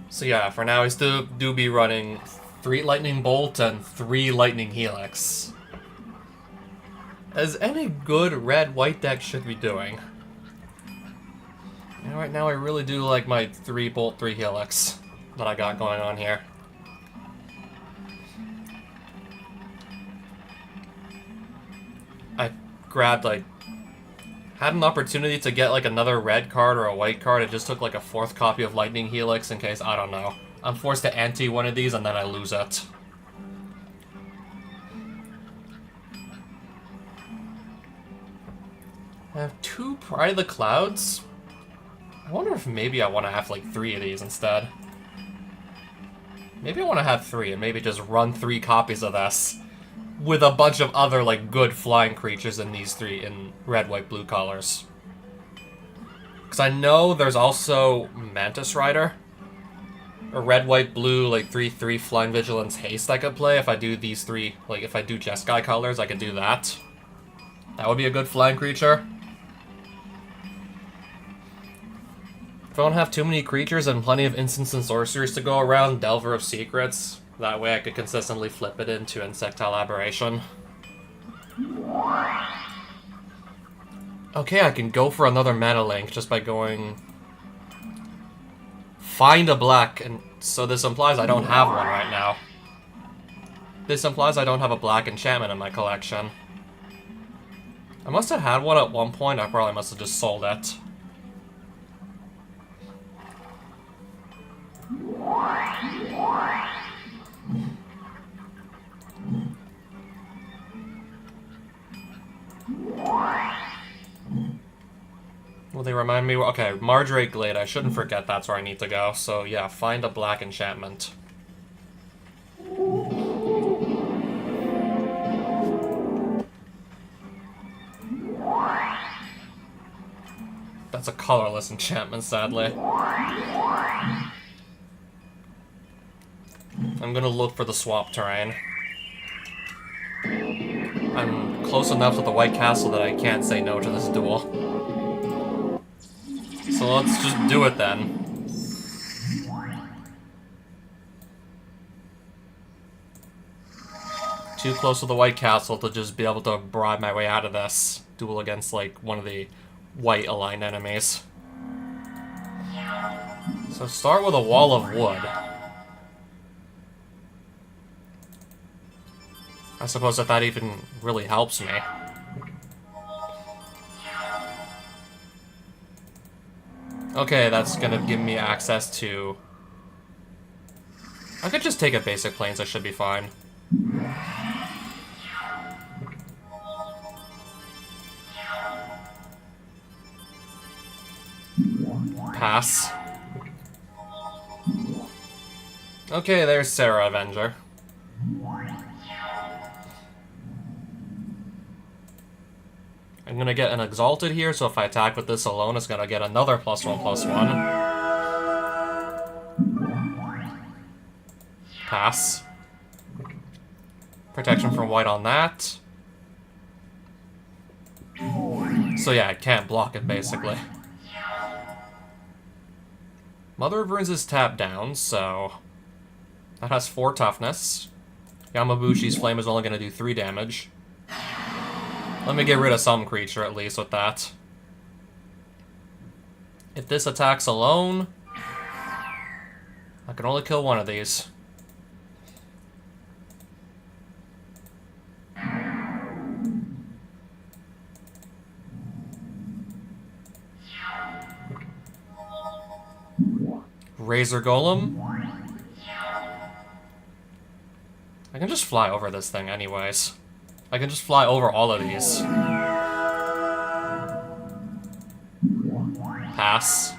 So yeah, for now I still do be running 3 Lightning Bolt and 3 Lightning Helix. As any good red-white deck should be doing. And right now I really do like my 3 Bolt, 3 Helix that I got going on here. I grabbed, like, had an opportunity to get, like, another red card or a white card. It just took, like, a 4th copy of Lightning Helix in case, I don't know. I'm forced to ante one of these and then I lose it. I have 2 Pride of the Clouds. I wonder if maybe I want to have, like, 3 of these instead. Maybe I want to have 3 and maybe just run 3 copies of this with a bunch of other, like, good flying creatures in these 3 in red, white, blue colors. Because I know there's also Mantis Rider. A red, white, blue, like, 3/3 Flying Vigilance Haste I could play if I do these 3. Like, if I do Jeskai colors, I could do that. That would be a good flying creature. If I don't have too many creatures and plenty of instants and sorceries to go around, Delver of Secrets. That way I could consistently flip it into Insectile Aberration. Okay, I can go for another mana link just by going... Find a black, and so this implies I don't have one right now. This implies I don't have a black enchantment in my collection. I must have had one at one point, I probably must have just sold it. Will they remind me? Okay, Mardrake Glade. I shouldn't forget that's where I need to go. So yeah, find a black enchantment. That's a colorless enchantment, sadly. I'm gonna look for the swamp terrain. I'm close enough to the White Castle that I can't say no to this duel. So let's just do it then. Too close to the White Castle to just be able to bribe my way out of this duel against, like, one of the white aligned enemies. So start with a wall of wood. I suppose if that even really helps me. Okay, that's gonna give me access to... I could just take a basic plains, I should be fine. Pass. Okay, there's Sarah Avenger. I'm gonna get an Exalted here, so if I attack with this alone, it's gonna get another +1/+1. Pass. Protection from white on that. So yeah, I can't block it, basically. Mother of Runes is tapped down, so... That has 4 toughness. Yamabushi's Flame is only gonna do 3 damage. Let me get rid of some creature, at least, with that. If this attacks alone... I can only kill one of these. Razor Golem. I can just fly over this thing anyways. I can just fly over all of these. Pass.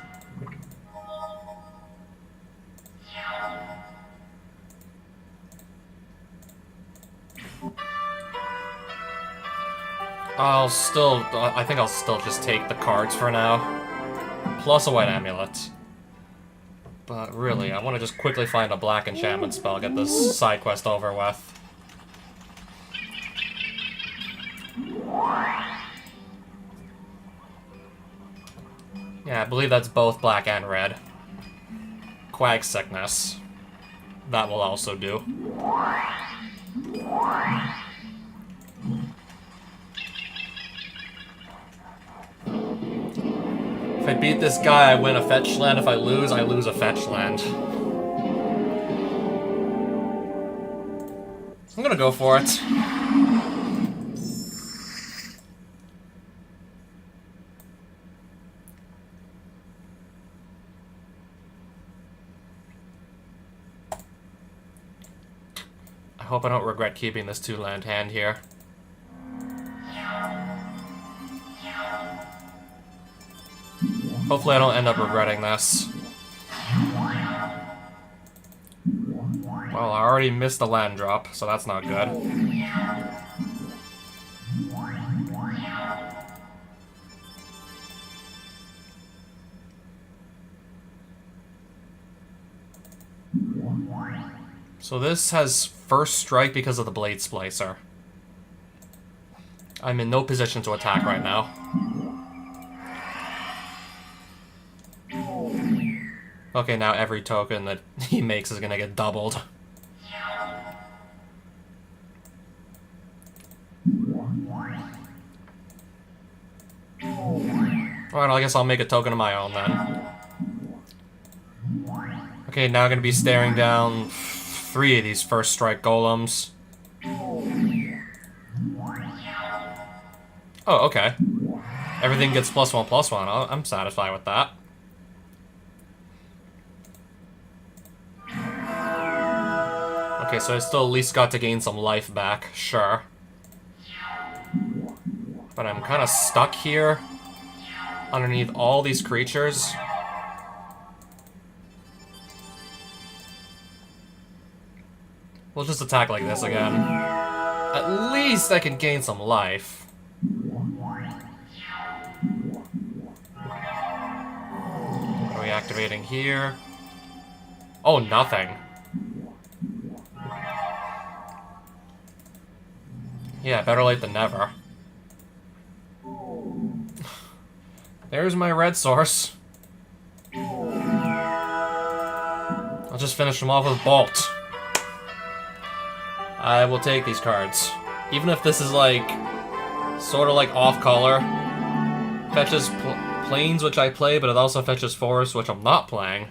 I think I'll still just take the cards for now. Plus a white amulet. But really, I want to just quickly find a black enchantment spell, get this side quest over with. Yeah, I believe that's both black and red. Quag Sickness. That will also do. If I beat this guy, I win a fetch land. If I lose a fetch land. I'm gonna go for it. I hope I don't regret keeping this 2-land hand here. Hopefully I don't end up regretting this. Well, I already missed the land drop, so that's not good. So this has first strike because of the Blade Splicer. I'm in no position to attack right now. Okay, now every token that he makes is gonna get doubled. Alright, I guess I'll make a token of my own then. Okay, now I'm gonna be staring down 3 of these first strike golems. Oh, okay. Everything gets +1/+1. I'm satisfied with that. Okay, so I still at least got to gain some life back, sure. But I'm kind of stuck here underneath all these creatures. We'll just attack like this again. At least I can gain some life. What are we activating here? Oh, nothing. Yeah, better late than never. There's my red source. I'll just finish them off with Bolt. I will take these cards. Even if this is like, sort of like off-color. Fetches planes, which I play, but it also fetches forests, which I'm not playing.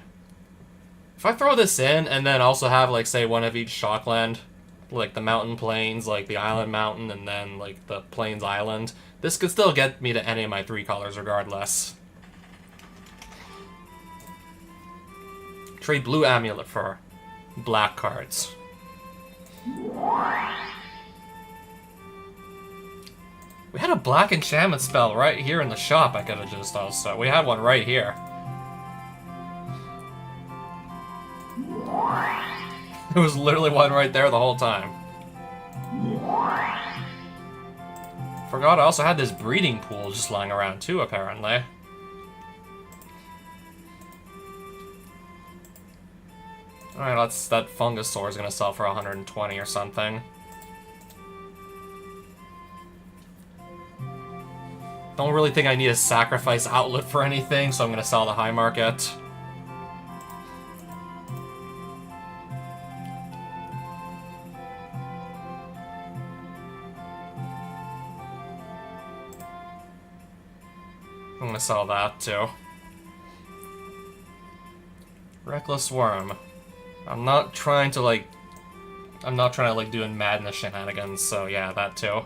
If I throw this in, and then also have, like, say, one of each shockland, like the mountain plains, like the island mountain, and then, like, the plains island, this could still get me to any of my 3 colors regardless. Trade blue amulet for black cards. We had a black enchantment spell right here in the shop I could have just also. We had one right here. There was literally one right there the whole time. Forgot I also had this breeding pool just lying around too, apparently. Alright, that Fungusaur is gonna sell for 120 or something. Don't really think I need a sacrifice outlet for anything, so I'm gonna sell the high market. I'm gonna sell that too. Reckless Worm. I'm not trying to doing madness shenanigans, so yeah, that too.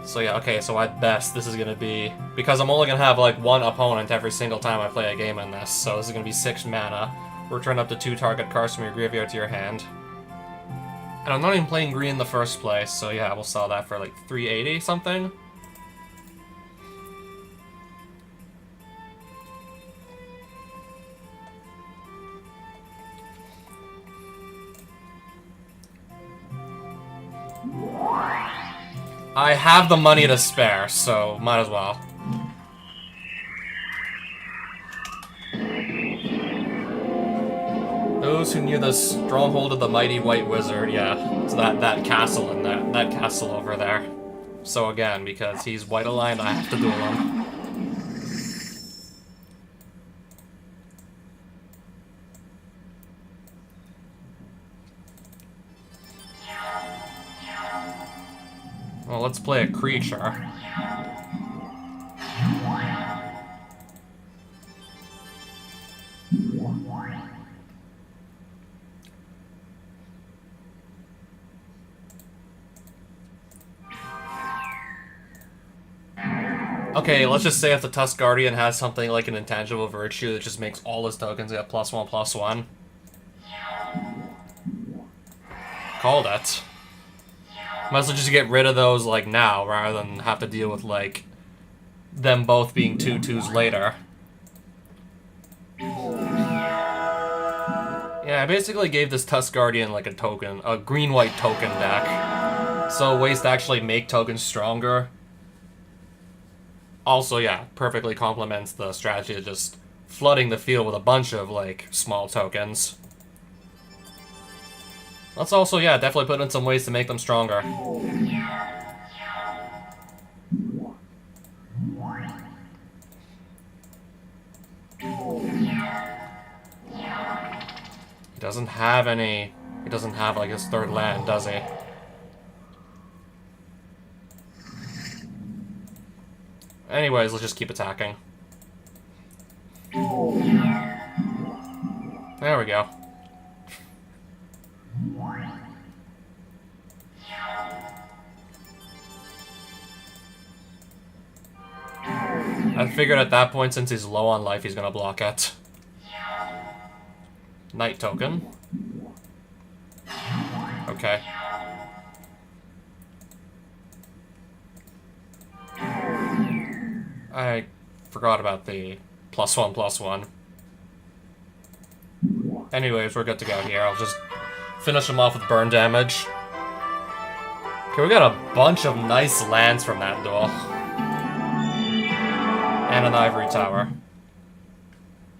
So yeah, okay, so at best, this is gonna be... Because I'm only gonna have, like, 1 opponent every single time I play a game in this, so this is gonna be 6 mana. Return up to 2 target cards from your graveyard to your hand. And I'm not even playing green in the first place, so yeah, we'll sell that for, like, 380 something? I have the money to spare, so might as well. Those who knew the stronghold of the mighty white wizard, yeah, it's that castle in there, that castle over there. So again, because he's white aligned, I have to duel him. Well, let's play a creature. Okay, let's just say if the Tusk Guardian has something like an intangible virtue that just makes all his tokens get +1/+1. Called it. Might as well just get rid of those, like, now, rather than have to deal with, like, them both being 2/2s later. Yeah, I basically gave this Tusk Guardian, like, a token, a green-white token deck. So ways to actually make tokens stronger. Also, yeah, perfectly complements the strategy of just flooding the field with a bunch of, like, small tokens. Let's also, yeah, definitely put in some ways to make them stronger. He doesn't have any... He doesn't have, like, his third land, does he? Anyways, let's just keep attacking. There we go. I figured at that point, since he's low on life, he's gonna block it. Night token. Okay. I forgot about the +1/+1. Anyways, we're good to go here. I'll just finish him off with burn damage. Okay, we got a bunch of nice lands from that duel. And an ivory tower.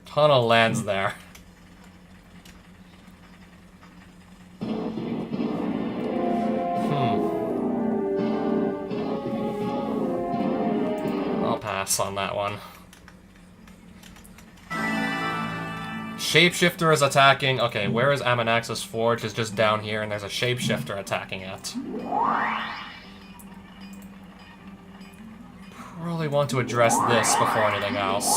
Ton of lands there. I'll pass on that one. Shapeshifter is attacking. Okay, where is Amanax's Forge? It's just down here, and there's a Shapeshifter attacking it. Probably want to address this before anything else.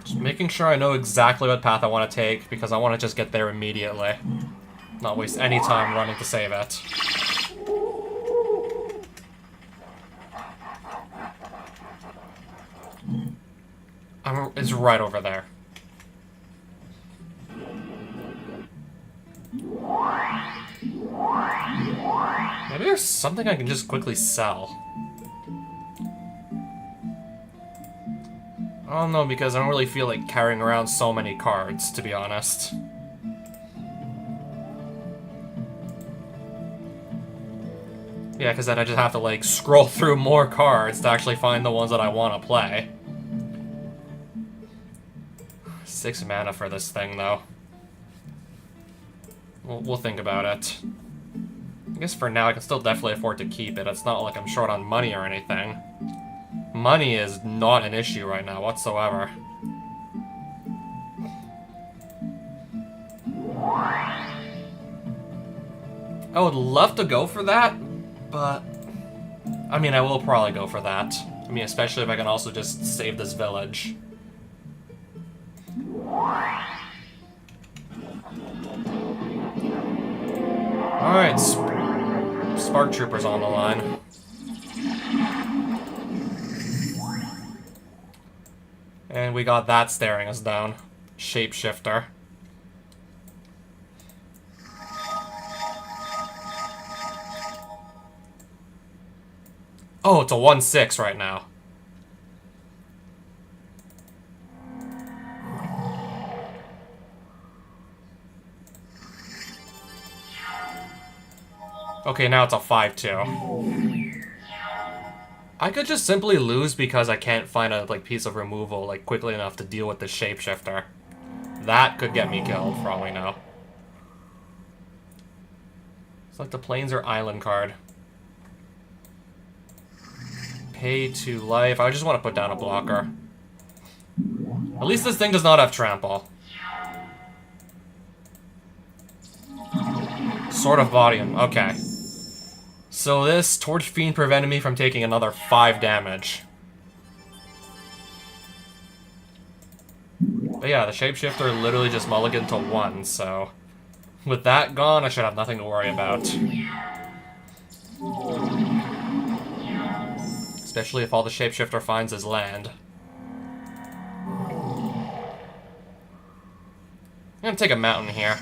Just making sure I know exactly what path I want to take, because I want to just get there immediately. Not waste any time running to save it. It's right over there. Maybe there's something I can just quickly sell. I don't know, because I don't really feel like carrying around so many cards, to be honest. Yeah, because then I just have to, like, scroll through more cards to actually find the ones that I want to play. 6 mana for this thing, though. We'll think about it. I guess for now I can still definitely afford to keep it. It's not like I'm short on money or anything. Money is not an issue right now whatsoever. I would love to go for that, but... I mean, I will probably go for that. I mean, especially if I can also just save this village. Alright, Spark Trooper's on the line. And we got that staring us down. Shapeshifter. Oh, it's a 1/6 right now. Okay, now it's a 5/2. I could just simply lose because I can't find a piece of removal quickly enough to deal with the Shapeshifter. that could get me killed, for all we know. Select the plains or island card. Pay to life. I just want to put down a blocker. At least this thing does not have trample. Sword of Bodium. Okay. So this Torch Fiend prevented me from taking another 5 damage. But yeah, the Shapeshifter literally just mulliganed to 1, so... With that gone, I should have nothing to worry about. Especially if all the Shapeshifter finds is land. I'm gonna take a mountain here.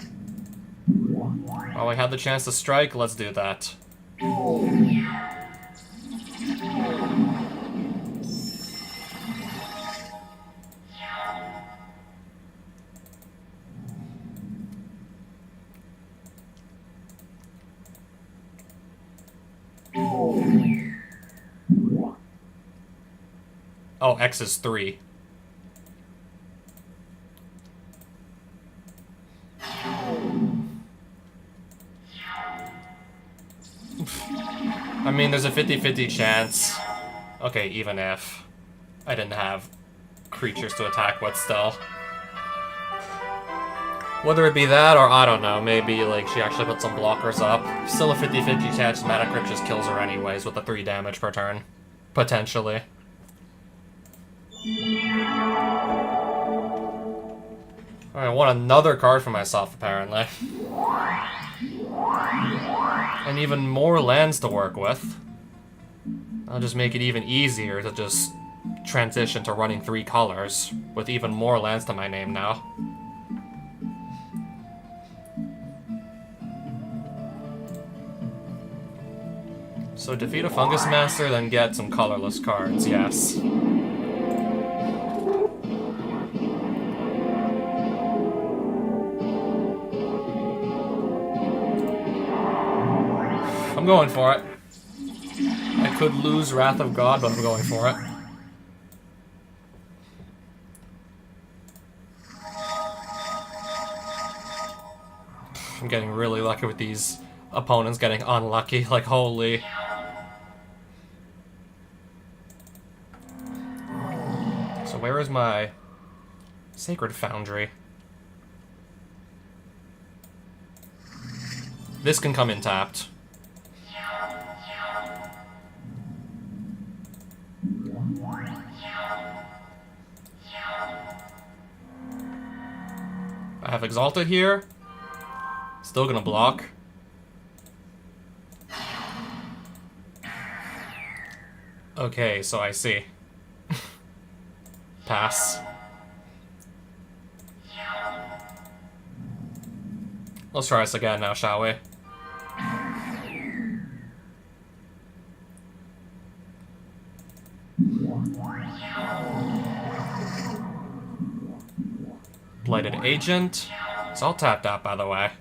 While we have the chance to strike, let's do that. Oh, X is 3. I mean, there's a 50-50 chance. Okay, even if I didn't have creatures to attack with still. Whether it be that or, I don't know, maybe like she actually put some blockers up. Still a 50-50 chance Mana Crypt just kills her anyways with a 3 damage per turn. Potentially. Alright, I want another card for myself, apparently. And even more lands to work with. I'll just make it even easier to just transition to running 3 colors, with even more lands to my name now. So defeat a Fungus Master, then get some colorless cards, yes. I'm going for it. I could lose Wrath of God, but I'm going for it. I'm getting really lucky with these opponents getting unlucky, like holy. So where is my Sacred Foundry? This can come in tapped. I have Exalted here. Still gonna block. Okay, so I see. Pass. Let's try this again now, shall we? Blighted Agent. It's all tapped out, by the way.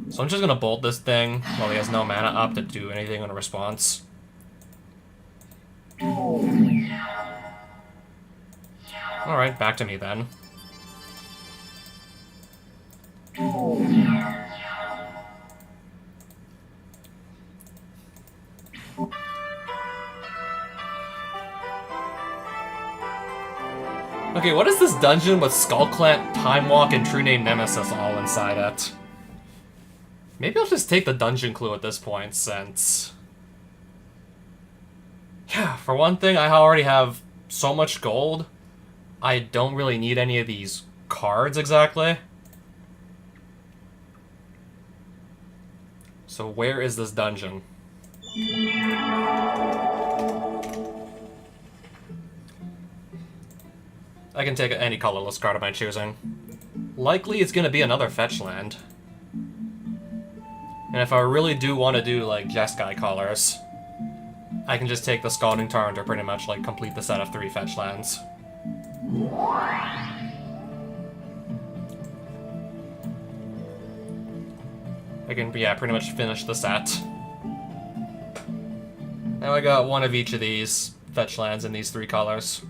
So I'm just gonna bolt this thing while he has no mana up to do anything in response. Alright, back to me then. Okay, what is this dungeon with Skullclamp, Time Walk, and True Name Nemesis all inside it? Maybe I'll just take the dungeon clue at this point, since... Yeah, for one thing, I already have so much gold. I don't really need any of these cards exactly. So where is this dungeon? I can take any colorless card of my choosing. Likely it's gonna be another fetch land. And if I really do want to do, like, Jeskai colors, I can just take the Scalding Tarn to pretty much, like, complete the set of 3 fetch lands. I can, yeah, pretty much finish the set. Now I got one of each of these fetch lands in these 3 colors.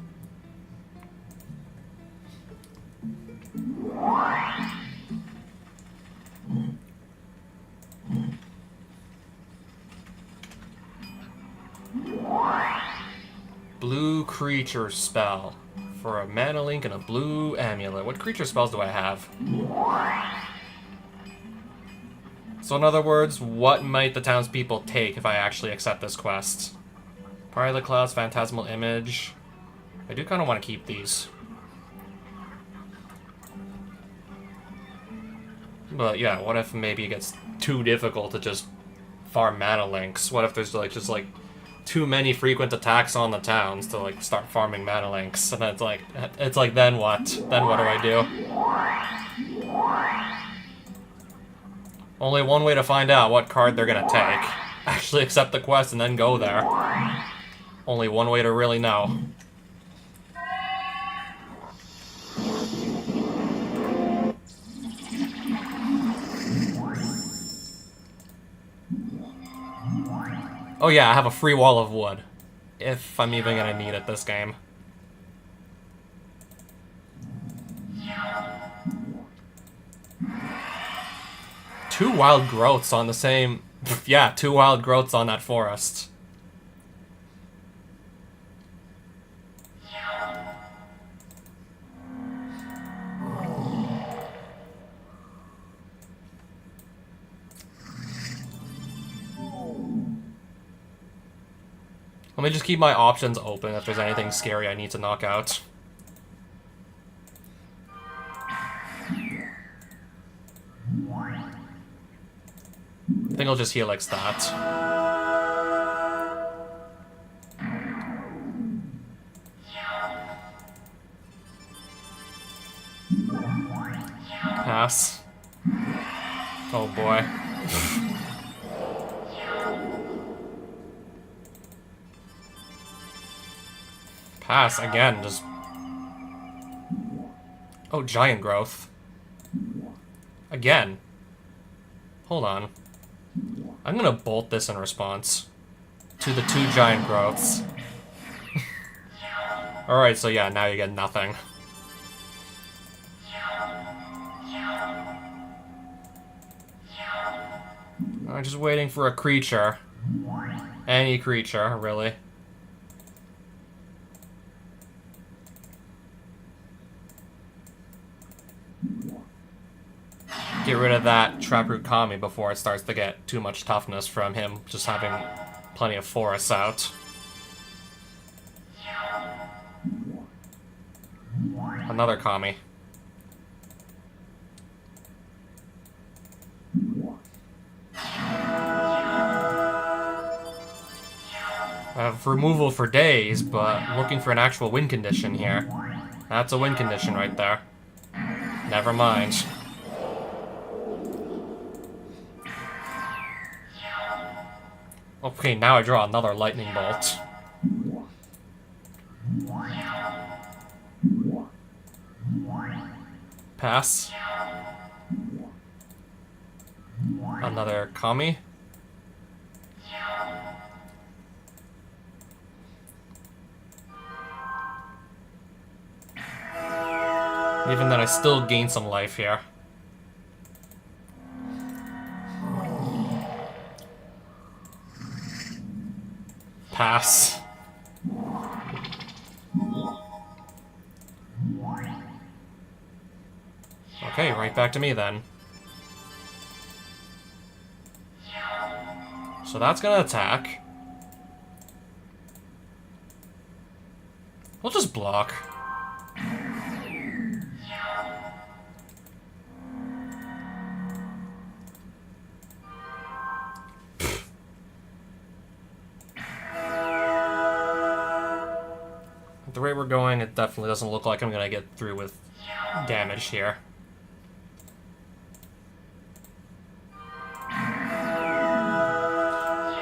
Blue creature spell. For a mana link and a blue amulet. What creature spells do I have? So in other words, what might the townspeople take if I actually accept this quest? Part of the Clouds, Phantasmal Image. I do kind of want to keep these. But yeah, what if maybe it gets too difficult to just farm mana links? What if there's like just like too many frequent attacks on the towns to like start farming mana links? And then it's like then what? Then what do I do? Only one way to find out what card they're gonna take. Actually accept the quest and then go there. Only one way to really know. Oh yeah, I have a free wall of wood. If I'm even gonna need it this game. Two wild growths on the same... Yeah, two wild growths on that forest. Let me just keep my options open if there's anything scary I need to knock out. I think I'll just Helix that. Pass. Oh boy. Pass again, just... Oh, giant growth. Again. Hold on. I'm gonna bolt this in response to the two giant growths. Alright, so yeah, now you get nothing. I'm just waiting for a creature. Any creature, really. Get rid of that Traproot Kami before it starts to get too much toughness from him just having plenty of forests out. Another Kami. I have removal for days, but looking for an actual win condition here. That's a win condition right there. Never mind. Okay, now I draw another lightning bolt. Pass. Another Kami. Even then, I still gain some life here. Pass. Okay, right back to me then. So that's gonna attack. We'll just block. At the rate we're going, it definitely doesn't look like I'm gonna get through with damage here.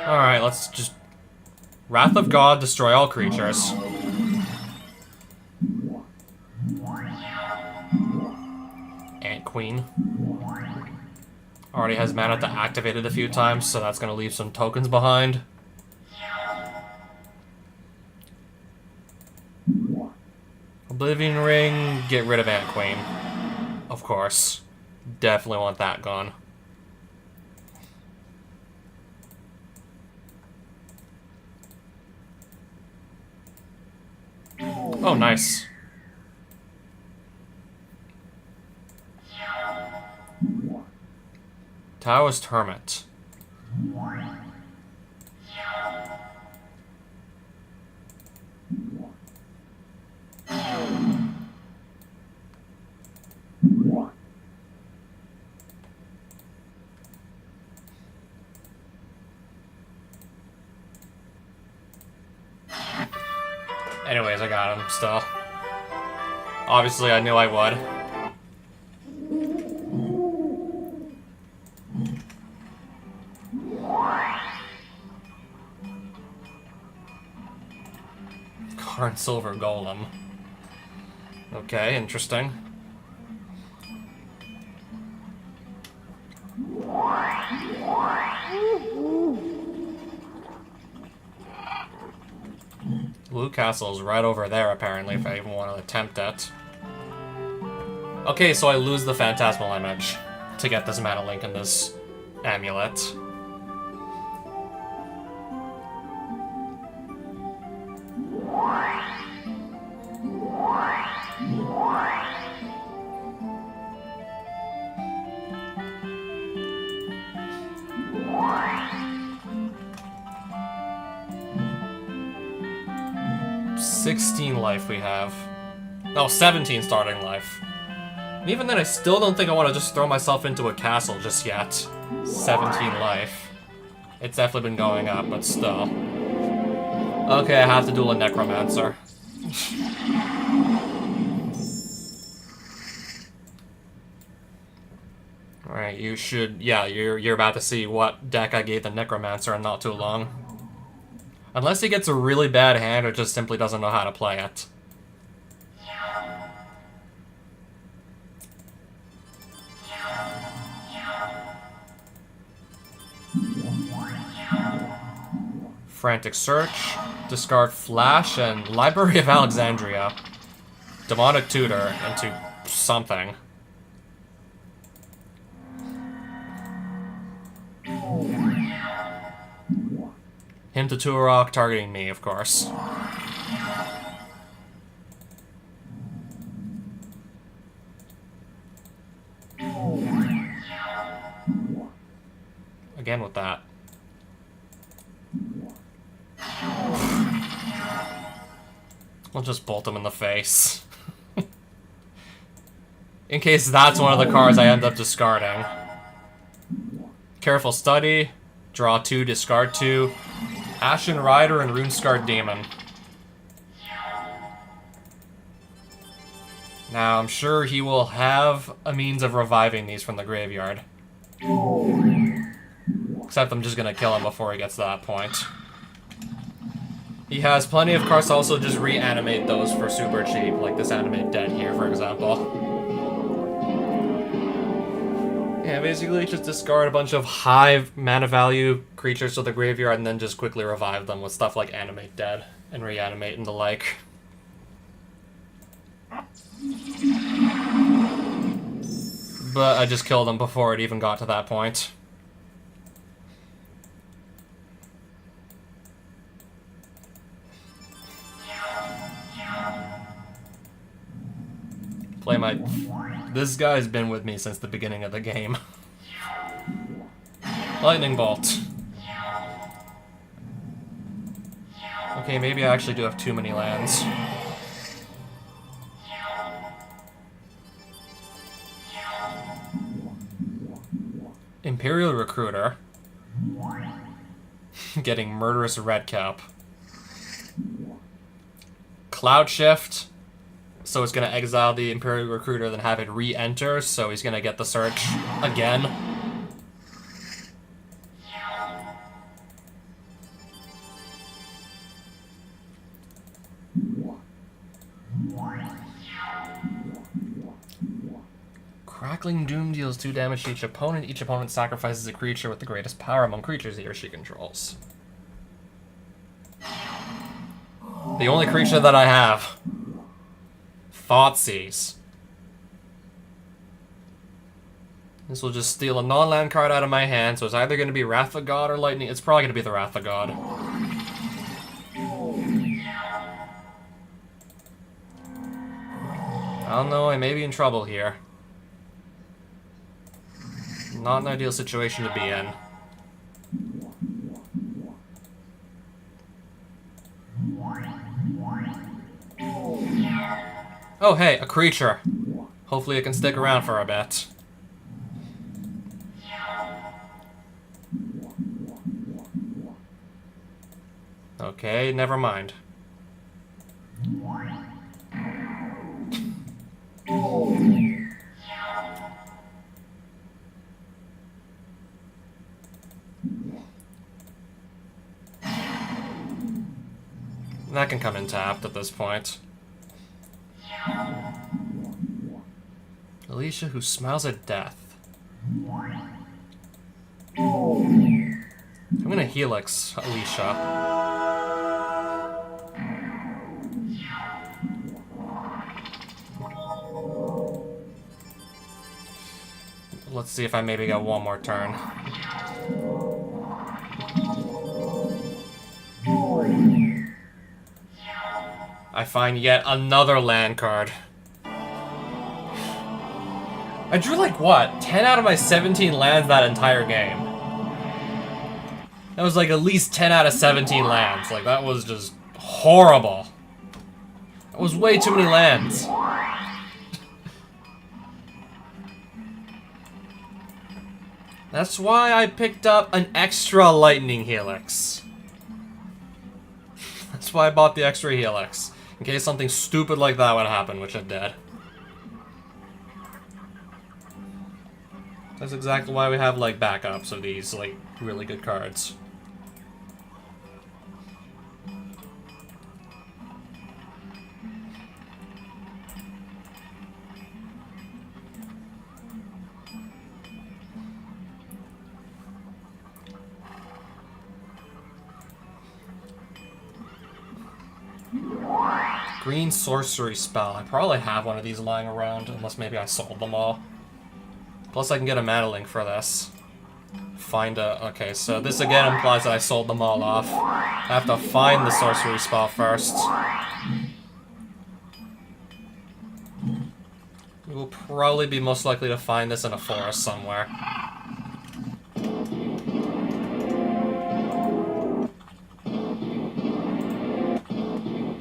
Alright, let's just... Wrath of God, destroy all creatures. Ant Queen. Already has mana to activate it a few times, so that's gonna leave some tokens behind. Oblivion Ring, get rid of Ant Queen. Of course. Definitely want that gone. Oh, nice. Taoist Hermit. Anyways, I got him still. Obviously, I knew I would. Karn Silver Golem. Okay, interesting. Blue Castle's right over there, apparently, if I even want to attempt it. Okay, so I lose the Phantasmal Image to get this Mana Link and this Amulet. Life we have. No, 17 starting life. And even then, I still don't think I want to just throw myself into a castle just yet. 17 life. It's definitely been going up, but still. Okay, I have to duel a Necromancer. Alright, you should... Yeah, you're about to see what deck I gave the Necromancer in not too long. Unless he gets a really bad hand or just simply doesn't know how to play it. Frantic Search, discard Flash, and Library of Alexandria. Demonic Tutor into something. Him to Turok, targeting me, of course. Again with that. We'll just bolt him in the face. In case that's one of the cards I end up discarding. Careful Study, draw 2, discard 2. Ashen Rider and Runescarred Demon. Now, I'm sure he will have a means of reviving these from the graveyard. Except I'm just gonna kill him before he gets to that point. He has plenty of cards to also just reanimate those for super cheap, like this Animate Dead here, for example. Yeah, basically just discard a bunch of high mana value creatures to the graveyard and then just quickly revive them with stuff like Animate Dead and Reanimate and the like. But I just killed him before it even got to that point. Play my... This guy's been with me since the beginning of the game. Lightning Bolt. Okay, maybe I actually do have too many lands. Imperial Recruiter. Getting Murderous Redcap. Cloud Shift. So it's going to exile the Imperial Recruiter, then have it re-enter, so he's going to get the search again. Crackling Doom deals 2 damage to each opponent. Each opponent sacrifices a creature with the greatest power among creatures he or she controls. The only creature that I have. Thoughtseize. This will just steal a non-land card out of my hand, so it's either going to be Wrath of God or Lightning. It's probably going to be the Wrath of God. I don't know, I may be in trouble here. Not an ideal situation to be in. Oh hey, a creature. Hopefully it can stick around for a bit. Okay, never mind. That can come in tapped at this point. Alicia who smiles at death. I'm gonna Helix Alicia. Let's see if I maybe get one more turn. I find yet another land card. I drew like, what, 10 out of my 17 lands that entire game. That was like at least 10 out of 17 lands. Like, that was just horrible. That was way too many lands. That's why I picked up an extra Lightning Helix. That's why I bought the extra Helix. In case something stupid like that would happen, which it did. That's exactly why we have, like, backups of these, like, really good cards. Green sorcery spell. I probably have one of these lying around, unless maybe I sold them all. Plus I can get a mana link for this. Find a... Okay, so this again implies that I sold them all off. I have to find the sorcery spell first. We will probably be most likely to find this in a forest somewhere.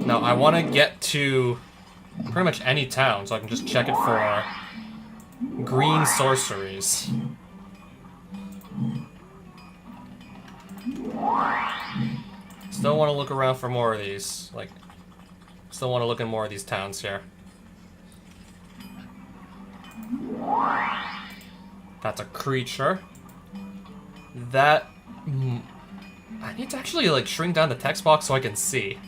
No, I want to get to pretty much any town, so I can just check it for green sorceries. Still want to look around for more of these. Like, still want to look in more of these towns here. That's a creature. That... I need to actually, like, shrink down the text box so I can see.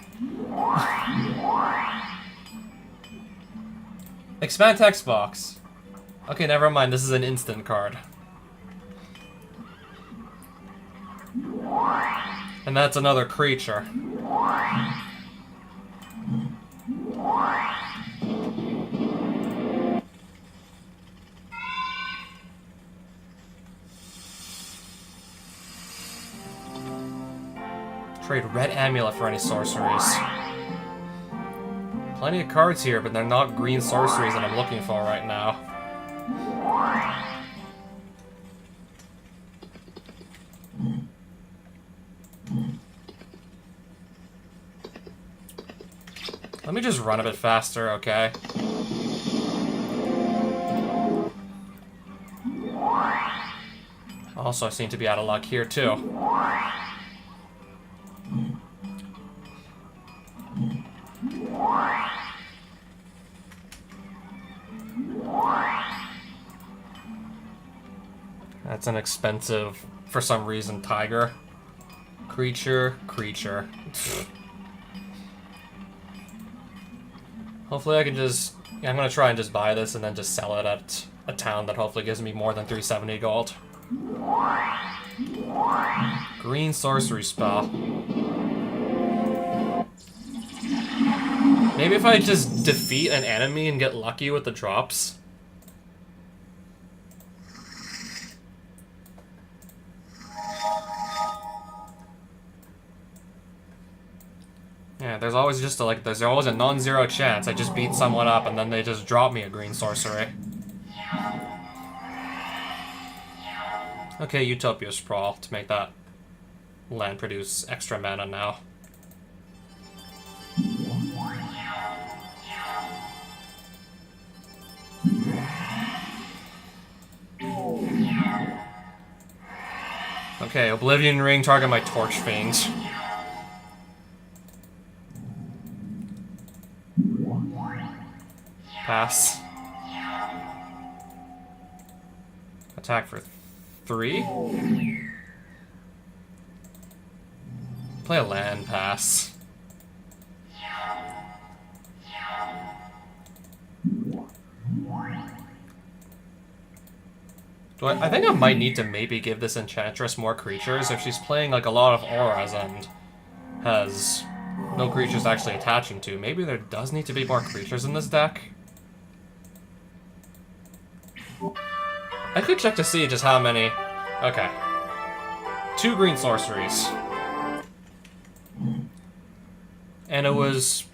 Expand text box. Okay, never mind. This is an instant card. And that's another creature. Trade red amulet for any sorceries. Plenty of cards here, but they're not green sorceries that I'm looking for right now. Let me just run a bit faster, okay? Also, I seem to be out of luck here, too. That's an expensive, for some reason, tiger. Creature. Hopefully I can just... Yeah, I'm gonna try and just buy this and then just sell it at a town that hopefully gives me more than 370 gold. Green sorcery spell. Maybe if I just defeat an enemy and get lucky with the drops. there's always just there's always a non-zero chance I just beat someone up and then they just drop me a green sorcery. Okay, Utopia Sprawl to make that land produce extra mana now. Okay, Oblivion Ring, target my Torch Fiend. Pass. Attack for 3. Play a land, pass. I think I might need to maybe give this Enchantress more creatures if she's playing like a lot of auras and has no creatures actually attaching to. Maybe there does need to be more creatures in this deck. I could check to see just how many. Okay. 2 green sorceries. And it was...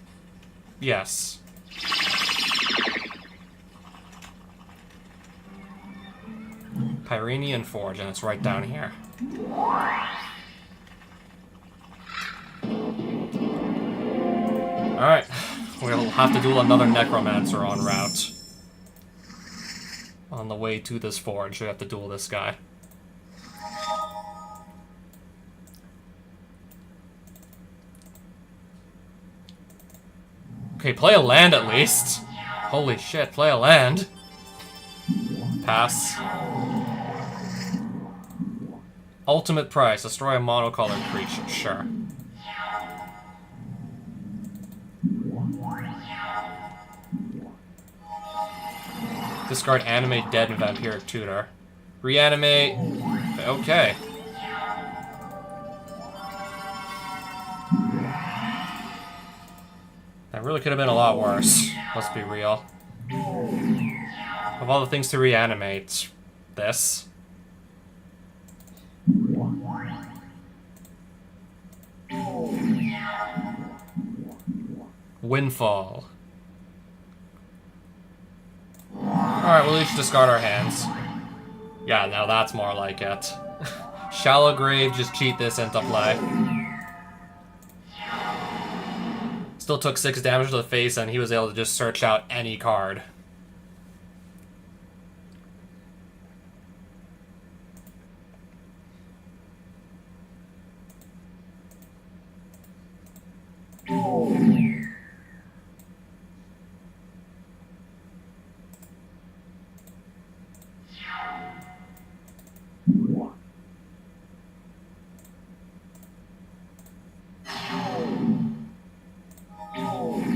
yes. Pyrenian Forge, and it's right down here. Alright. We'll have to duel another Necromancer en route. On the way to this forge, we have to duel this guy. Okay, play a land at least. Holy shit, play a land. Pass. Ultimate price, destroy a monocolored creature, sure. Discard Animate Dead and Vampiric Tutor. Reanimate. Okay. That really could have been a lot worse. Let's be real. Of all the things to reanimate, this. Windfall. Alright, we'll each discard our hands. Yeah, now that's more like it. Shallow Grave, just cheat this into play. Still took 6 damage to the face, and he was able to just search out any card.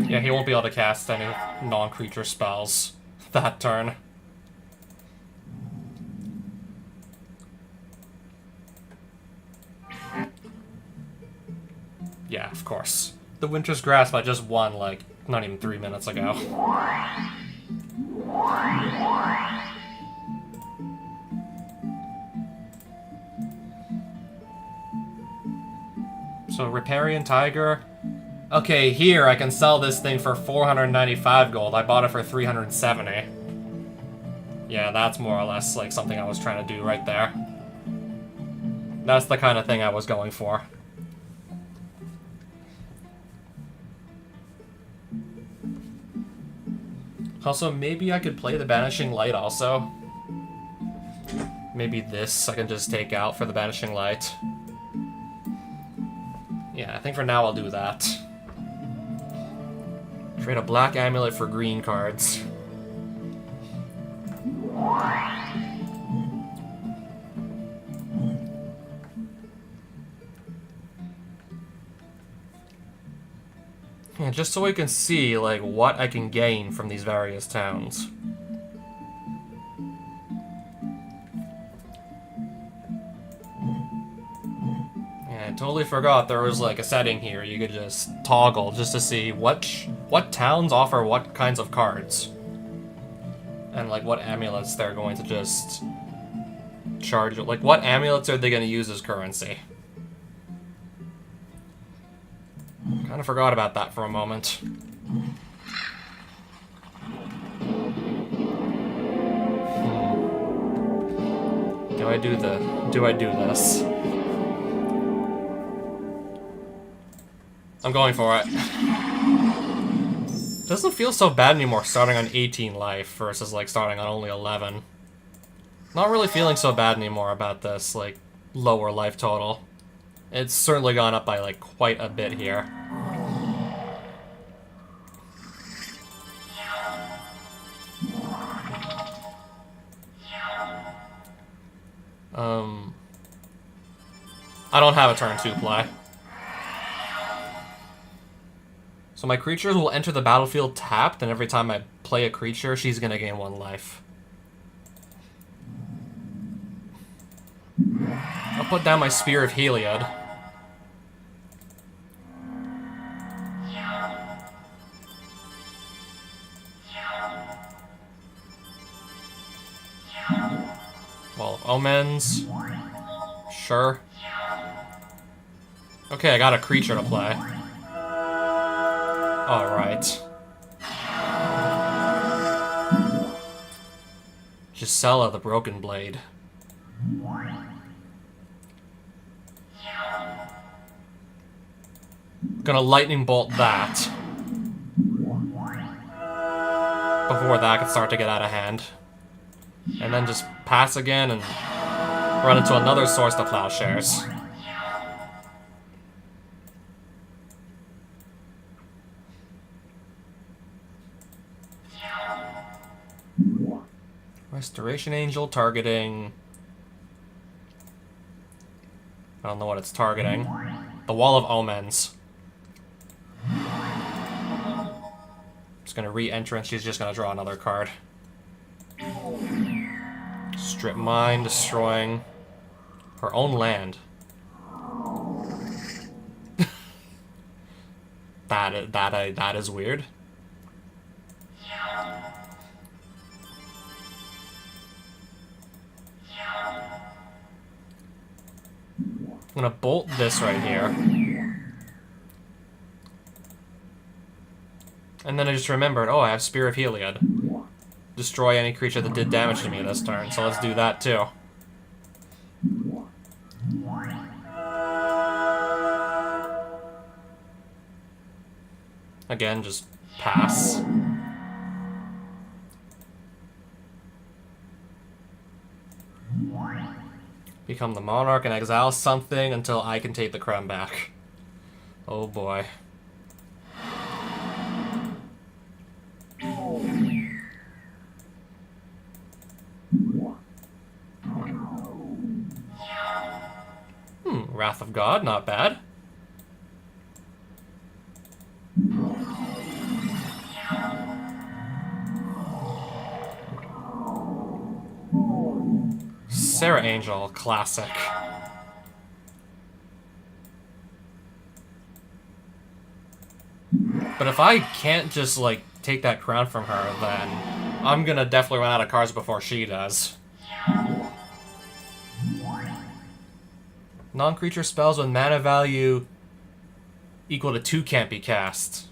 Yeah, he won't be able to cast any non-creature spells that turn. Yeah, of course. The Winter's Grasp I just won, like, not even 3 minutes ago. So, Riparian Tiger... Okay, here I can sell this thing for 495 gold. I bought it for 370. Yeah, that's more or less like something I was trying to do right there. That's the kind of thing I was going for. Also, maybe I could play the Banishing Light also. Maybe this I can just take out for the Banishing Light. Yeah, I think for now I'll do that. Trade a black amulet for green cards. Yeah, just so we can see, like, what I can gain from these various towns. Yeah, I totally forgot there was, like, a setting here you could just toggle just to see what towns offer what kinds of cards. And, like, what amulets they're going to just charge. Like, what amulets are they going to use as currency? Kind of forgot about that for a moment. Do I do this? I'm going for it. Doesn't feel so bad anymore starting on 18 life versus like starting on only 11. Not really feeling so bad anymore about this like lower life total. It's certainly gone up by like quite a bit here. I don't have a turn 2 play. So my creatures will enter the battlefield tapped, and every time I play a creature, she's gonna gain 1 life. I'll put down my Spear of Heliod. Wall of Omens. Sure. Okay, I got a creature to play. Alright. Gisela the Broken Blade. Gonna Lightning Bolt that. Before that could start to get out of hand. And then just pass again and run into another Source to Plowshares. Restoration Angel targeting... I don't know what it's targeting. The Wall of Omens. Just gonna re-enter and she's just gonna draw another card. Strip Mine, destroying her own land. That is weird. I'm gonna bolt this right here. And then I just remembered, oh, I have Spear of Heliod. Destroy any creature that did damage to me this turn, so let's do that too. Again, just pass. Become the monarch and exile something until I can take the crown back. Oh boy. Wrath of God, not bad. Sarah Angel, classic. But if I can't just, like, take that crown from her, then I'm gonna definitely run out of cards before she does. Non-creature spells with mana value equal to 2 can't be cast.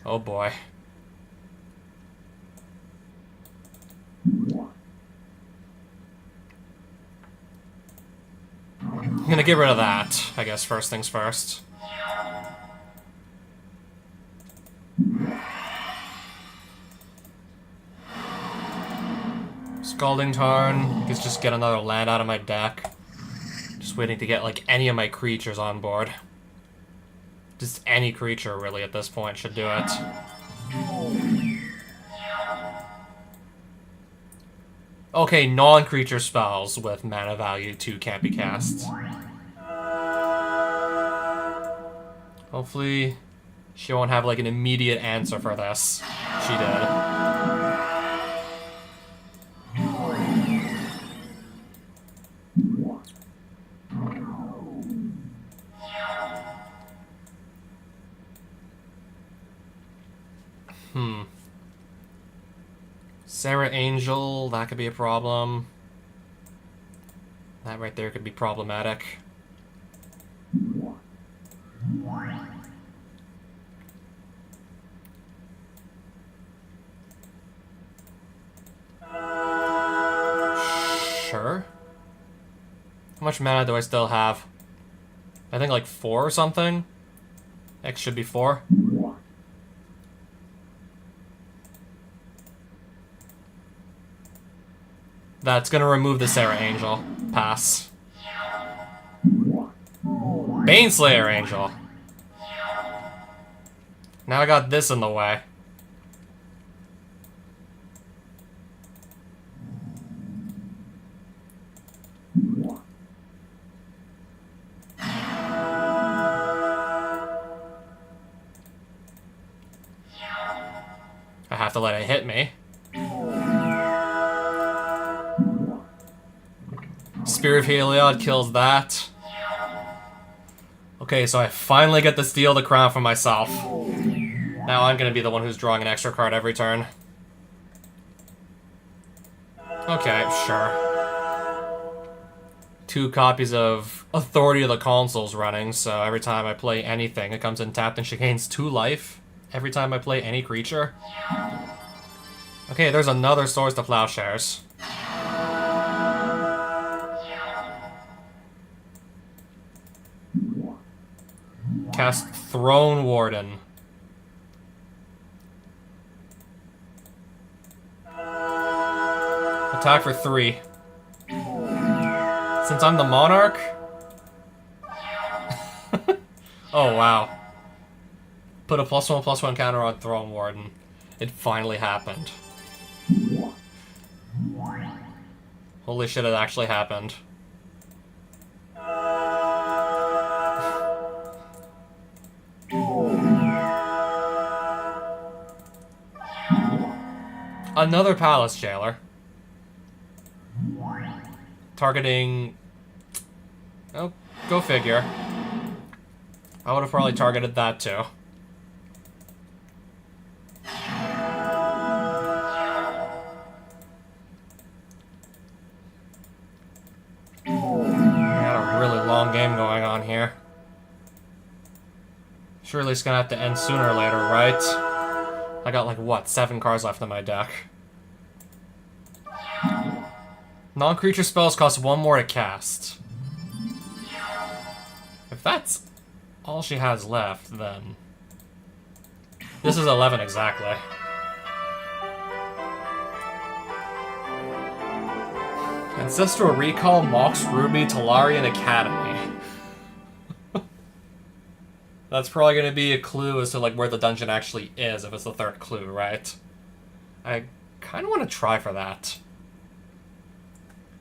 Oh boy. I'm gonna get rid of that, I guess, first things first. Scalding Tarn, let's just get another land out of my deck. Just waiting to get, like, any of my creatures on board. Just any creature, really, at this point should do it. Okay, non-creature spells with mana value 2 can't be cast. Hopefully, she won't have, like, an immediate answer for this. She did. Sarah Angel, that could be a problem. That right there could be problematic. Sure. How much mana do I still have? I think like 4 or something? X should be 4. That's gonna remove the Sarah Angel. Pass. Baneslayer Angel. Now I got this in the way. I have to let it hit me. Spear of Heliod kills that. Okay, so I finally get to steal the crown for myself. Now I'm gonna be the one who's drawing an extra card every turn. Okay, sure. 2 copies of Authority of the Consuls running, so every time I play anything, it comes in tapped and she gains 2 life. Every time I play any creature. Okay, there's another Swords to Plowshares. Cast Throne Warden. Attack for 3. Since I'm the Monarch? Oh, wow. Put a +1/+1 counter on Throne Warden. It finally happened. Holy shit, it actually happened. Another Palace Jailer. Targeting... Oh, go figure. I would have probably targeted that too. Game going on here. Surely it's gonna have to end sooner or later, right? I got like, what, 7 cards left in my deck. Non-creature spells cost 1 more to cast. If that's all she has left, then... This is 11 exactly. Ancestral Recall, Mox Ruby, Talarian Academy. That's probably going to be a clue as to like where the dungeon actually is, if it's the 3rd clue, right? I kind of want to try for that.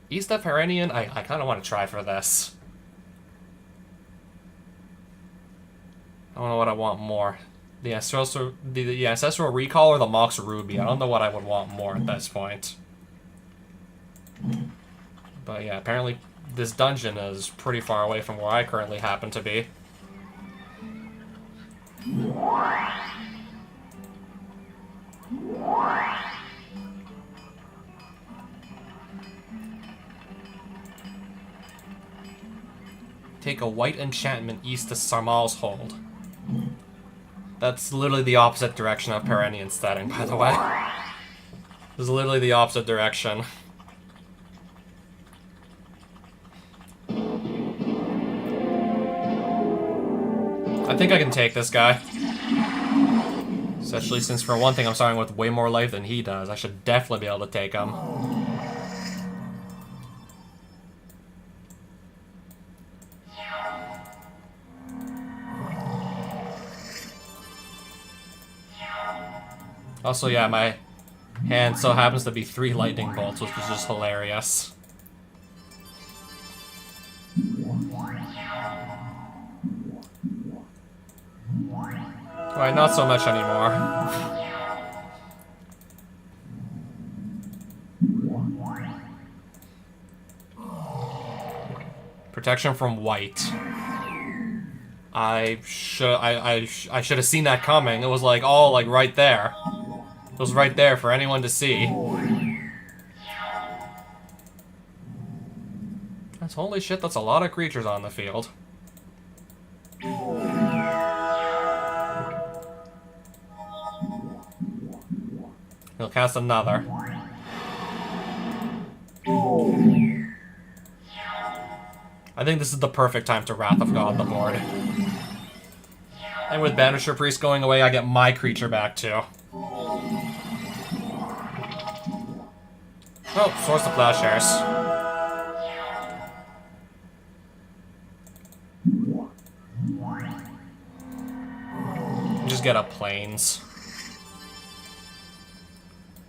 East of Herenian, I kind of want to try for this. I don't know what I want more. The Ancestral Recall or the Mox Ruby. I don't know what I would want more at this point. But yeah, apparently this dungeon is pretty far away from where I currently happen to be. Take a white enchantment east to Sarmal's Hold. That's literally the opposite direction of Perennian setting, by the way. This is literally the opposite direction. I think I can take this guy. Especially since, for one thing, I'm starting with way more life than he does. I should definitely be able to take him. Also, yeah, my hand so happens to be 3 lightning bolts, which is just hilarious. Alright, not so much anymore. Protection from white. I should have seen that coming. It was like all like right there. It was right there for anyone to see. That's holy shit, that's a lot of creatures on the field. He'll cast another. I think this is the perfect time to Wrath of God the board. And with Banisher Priest going away, I get my creature back too. Oh, Source of Plowshares. Just get up Plains.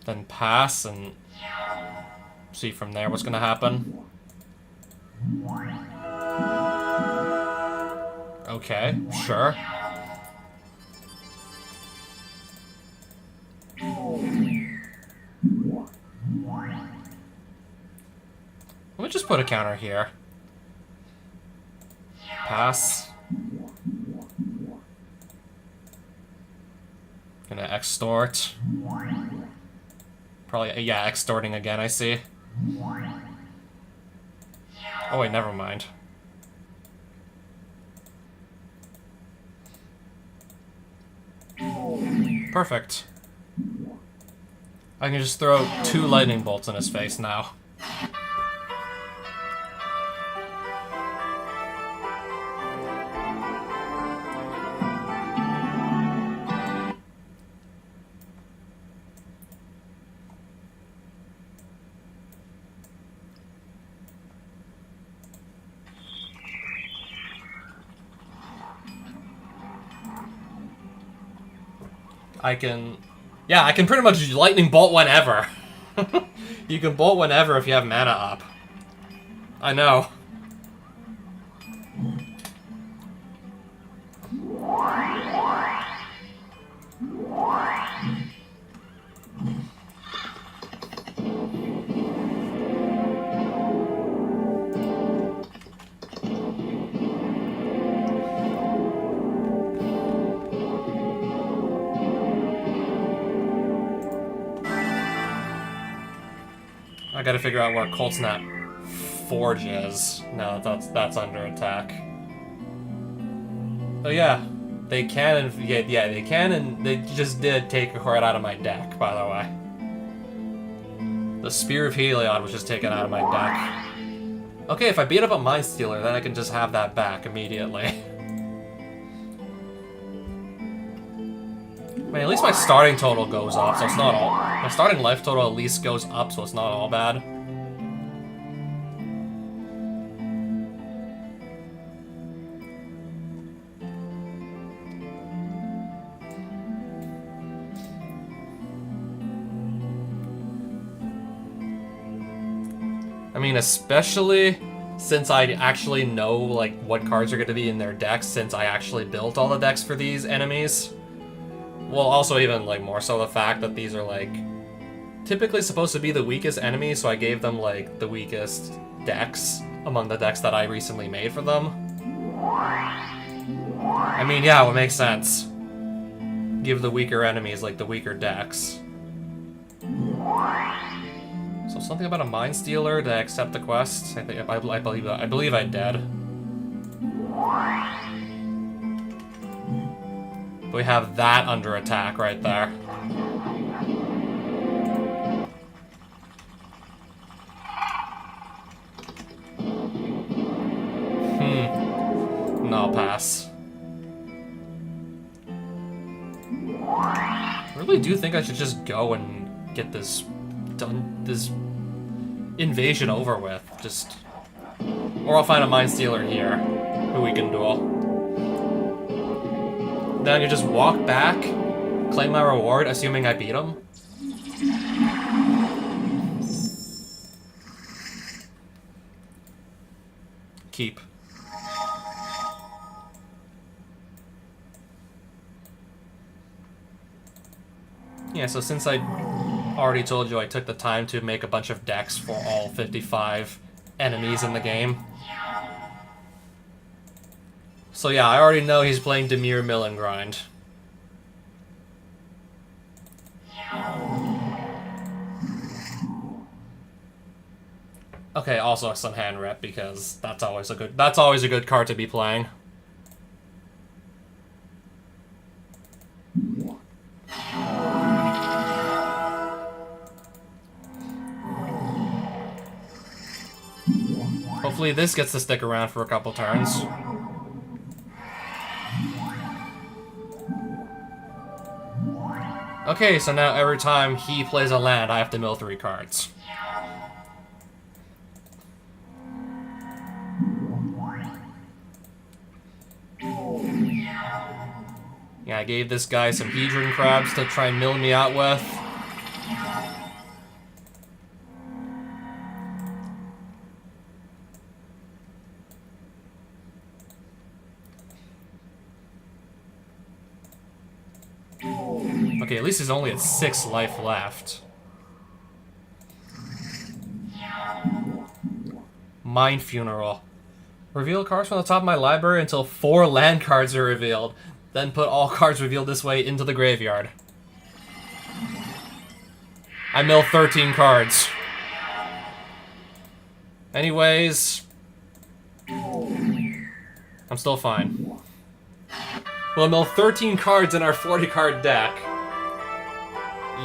Then pass and see from there what's gonna happen. Okay, sure. Let me just put a counter here. Pass. Gonna extort. Probably, yeah, extorting again, I see. Oh wait, never mind. Perfect. I can just throw 2 lightning bolts in his face now. I can pretty much lightning bolt whenever. You can bolt whenever if you have mana up. I know. I gotta figure out where Cold Snap Forge is. No, that's under attack. Oh yeah, they can, and yeah, they can, and they just did take a card out of my deck, by the way. The Spear of Heliod was just taken out of my deck. Okay, if I beat up a Mind Stealer, then I can just have that back immediately. I mean, at least my starting total goes up, so it's not all... My starting life total at least goes up, so it's not all bad. I mean, especially since I actually know, like, what cards are going to be in their decks, since I actually built all the decks for these enemies. Well, also even, like, more so the fact that these are, like, typically supposed to be the weakest enemies, so I gave them, like, the weakest decks among the decks that I recently made for them. I mean, yeah, it would make sense. Give the weaker enemies, like, the weaker decks. So something about a Mind Stealer to accept the quest? I believe I did. We have that under attack right there. No, pass. I really do think I should just go and get this invasion over with. Just, or I'll find a Mind Stealer here who we can duel. Then I can just walk back, claim my reward, assuming I beat him. Keep. Yeah, so since I already told you I took the time to make a bunch of decks for all 55 enemies in the game. So yeah, I already know he's playing Dimir Mill and Grind. Okay, also some hand rep because that's always a good card to be playing. Hopefully this gets to stick around for a couple turns. Okay, so now every time he plays a land, I have to mill 3 cards. Yeah, I gave this guy some Hedron Crabs to try and mill me out with. Okay, at least he's only at 6 life left. Mind Funeral. Reveal cards from the top of my library until 4 land cards are revealed. Then put all cards revealed this way into the graveyard. I mill 13 cards. Anyways, I'm still fine. We'll mill 13 cards in our 40-card deck.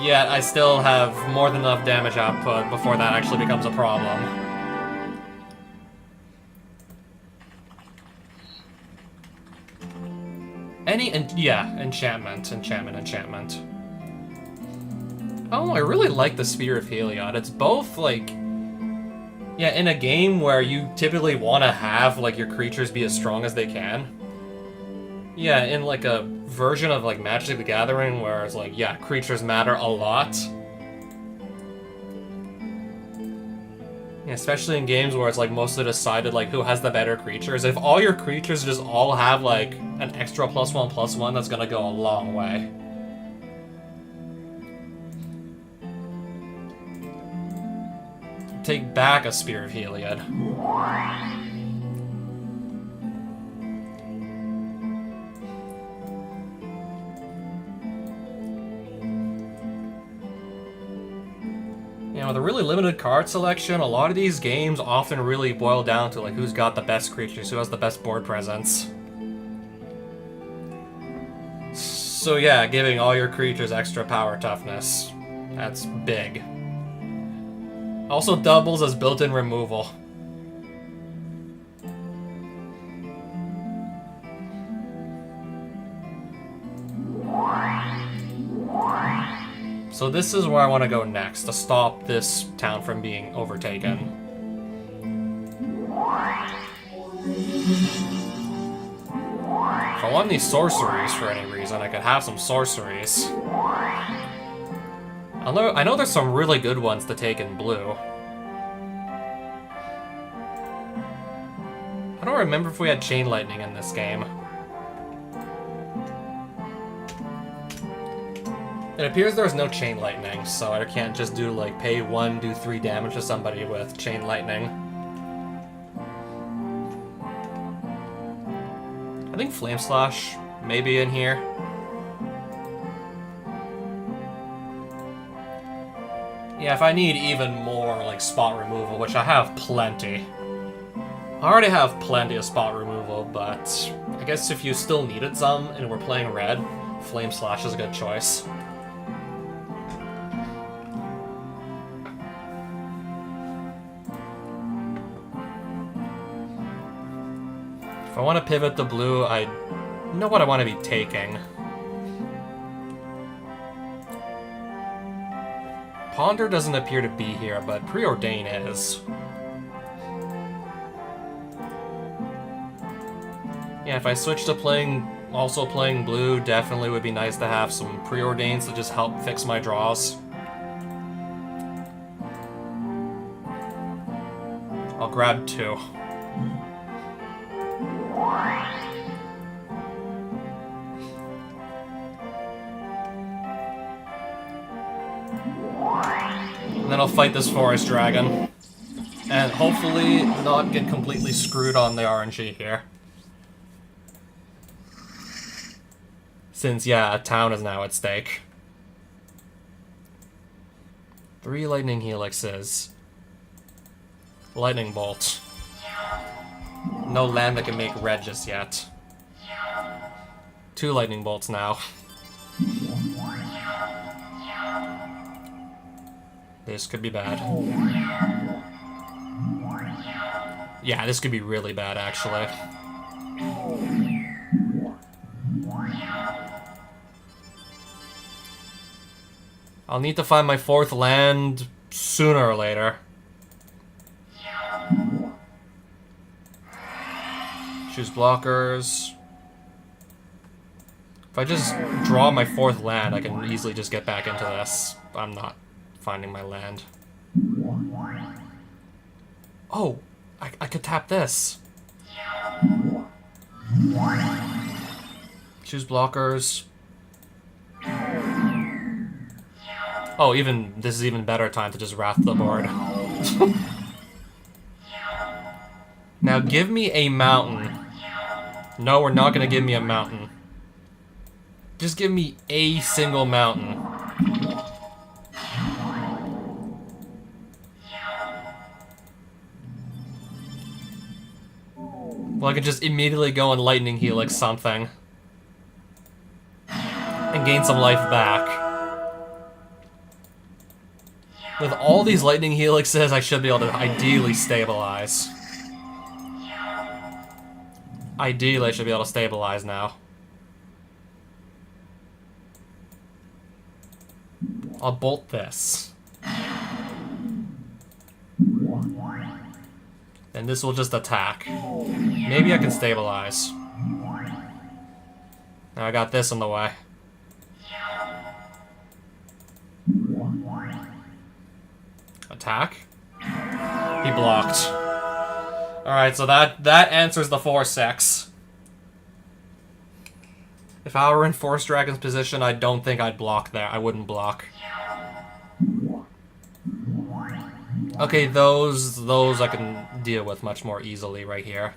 Yet I still have more than enough damage output before that actually becomes a problem. Enchantment. Oh, I really like the Spear of Heliod. It's both, like... Yeah, in a game where you typically want to have, like, your creatures be as strong as they can. Yeah, in, like, a version of, like, Magic the Gathering where it's like, yeah, creatures matter a lot. Yeah, especially in games where it's, like, mostly decided, like, who has the better creatures. If all your creatures just all have, like, an extra +1/+1, that's gonna go a long way. Take back a Spear of Heliod. You know, with a really limited card selection, a lot of these games often really boil down to, like, who's got the best creatures, who has the best board presence. So yeah, giving all your creatures extra power toughness. That's big. Also doubles as built-in removal. So this is where I want to go next, to stop this town from being overtaken. If I want these sorceries for any reason, I could have some sorceries. I know there's some really good ones to take in blue. I don't remember if we had Chain Lightning in this game. It appears there was no Chain Lightning, so I can't just do, like, pay 1, do 3 damage to somebody with Chain Lightning. I think Flame Slash may be in here. Yeah, if I need even more, like, spot removal, which I have plenty. I already have plenty of spot removal, but I guess if you still needed some and we're playing red, Flame Slash is a good choice. If I want to pivot to blue, I know what I want to be taking. Ponder doesn't appear to be here, but Preordain is. Yeah, if I switch to also playing blue, definitely would be nice to have some Preordains to just help fix my draws. I'll grab 2. And then I'll fight this Forest Dragon. And hopefully not get completely screwed on the RNG here. Since, yeah, a town is now at stake. 3 lightning helixes. Lightning bolt. No land that can make red just yet. 2 lightning bolts now. This could be bad. Yeah, this could be really bad, actually. I'll need to find my 4th land sooner or later. Choose blockers. If I just draw my 4th land, I can easily just get back into this. I'm not finding my land. Oh, I could tap this. Choose blockers. Oh, this is even better time to just wrath the board. Now give me a mountain. No, we're not gonna give me a mountain. Just give me a single mountain. Well, I could just immediately go and Lightning Helix something. And gain some life back. With all these Lightning Helixes, I should be able to ideally stabilize. Ideally, I should be able to stabilize now. I'll bolt this. And this will just attack. Maybe I can stabilize. Now I got this in the way. Attack? He blocked. Alright, so that answers the 4-6. If I were in Forest Dragon's position, I don't think I'd block there. I wouldn't block. Okay, those I can deal with much more easily right here.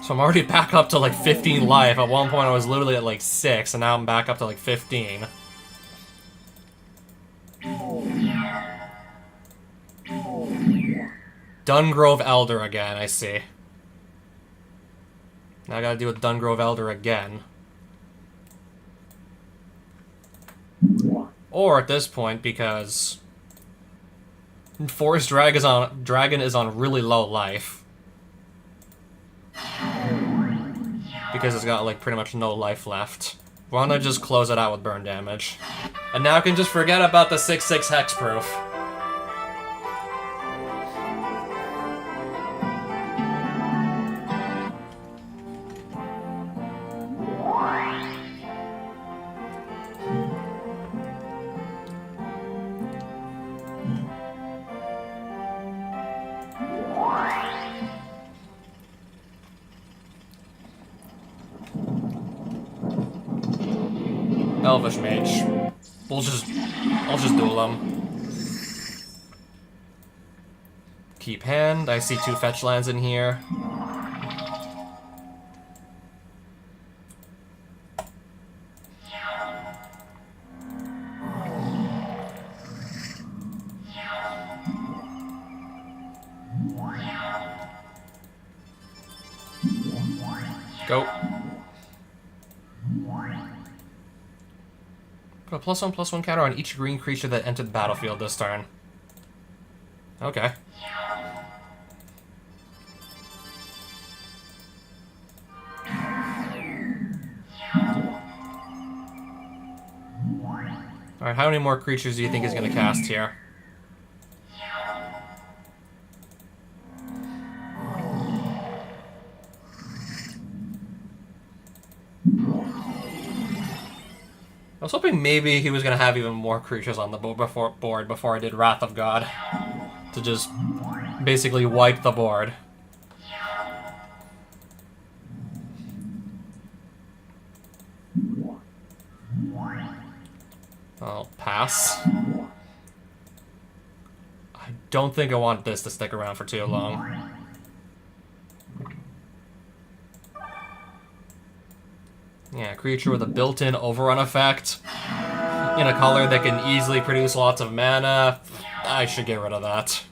So I'm already back up to like 15 life. At one point I was literally at like 6, and now I'm back up to like 15. Dungrove Elder again, I see. Now I gotta deal with Dungrove Elder again. Or at this point, because Forest Dragon is on really low life. Because it's got like pretty much no life left. Why don't I just close it out with burn damage? And now I can just forget about the 6/6 hexproof. Elvish Mage. I'll just duel them. Keep hand. I see 2 fetch lands in here. Go. Put a +1/+1 counter on each green creature that entered the battlefield this turn. Okay. Alright, how many more creatures do you think he's going to cast here? I was hoping maybe he was going to have even more creatures on the board before I did Wrath of God. To just basically wipe the board. I'll pass. don't think I want this to stick around for too long. Yeah, creature with a built-in overrun effect in a color that can easily produce lots of mana. I should get rid of that.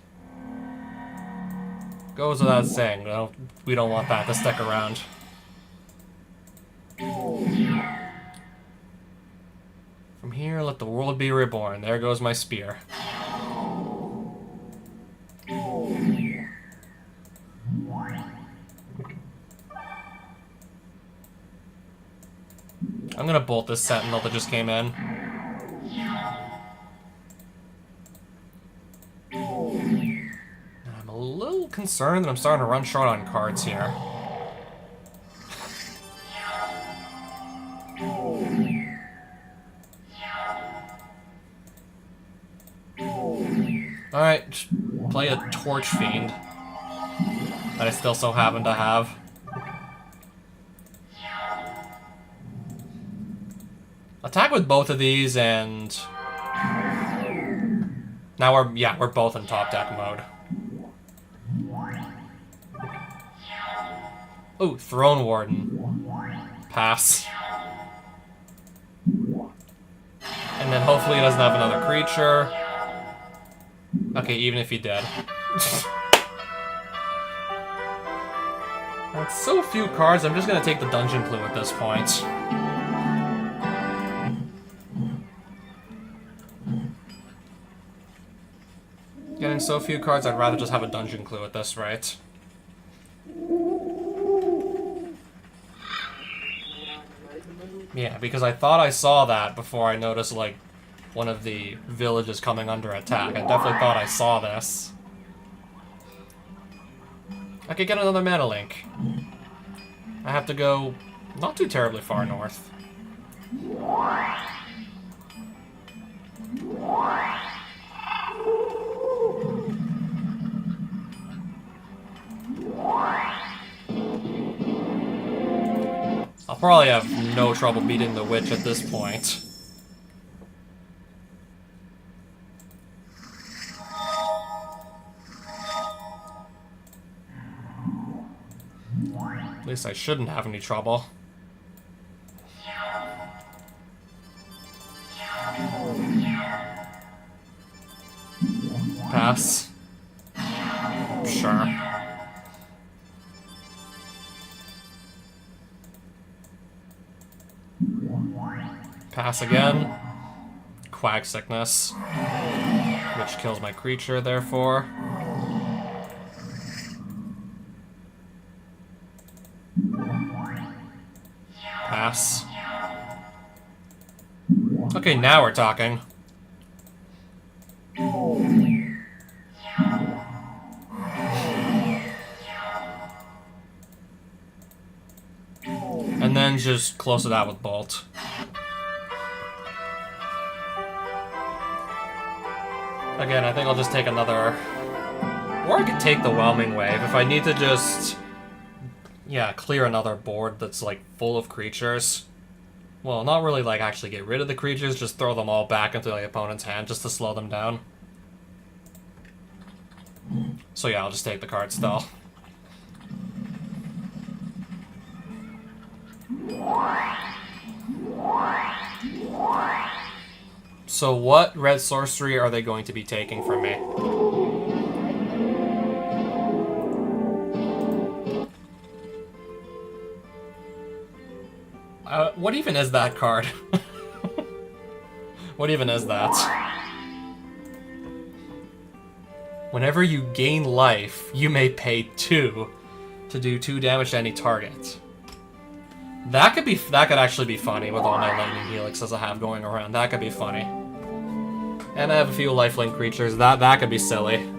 Goes without saying, we don't want that to stick around. From here, let the world be reborn. There goes my spear. I'm gonna bolt this sentinel that just came in. I'm a little concerned that I'm starting to run short on cards here. Alright, just play a Torch Fiend that I still so happen to have. Attack with both of these, and now we're both in top deck mode. Ooh, Throne Warden. Pass. And then hopefully he doesn't have another creature. Okay, even if he did. That's so few cards, I'm just gonna take the Dungeon Clue at this point. Getting so few cards, I'd rather just have a Dungeon Clue at this rate. Yeah, because I thought I saw that before I noticed, like, one of the villages coming under attack. I definitely thought I saw this. I could get another Mana Link. I have to go not too terribly far north. I'll probably have no trouble beating the witch at this point. At least I shouldn't have any trouble. Pass. Sure. Pass again. Quag Sickness, which kills my creature, therefore. Pass. Okay, now we're talking. And then just close it out with Bolt. Again, I think I'll just take another... Or I could take the Whelming Wave if I need to just... Yeah, clear another board that's, like, full of creatures. Well, not really, like, actually get rid of the creatures, just throw them all back into the opponent's hand just to slow them down. So yeah, I'll just take the card still. So what red sorcery are they going to be taking from me? What even is that card? What even is that? Whenever you gain life, you may pay 2 to do 2 damage to any target. That could actually be funny with all my lightning helixes I have going around. That could be funny. And I have a few lifelink creatures. That could be silly.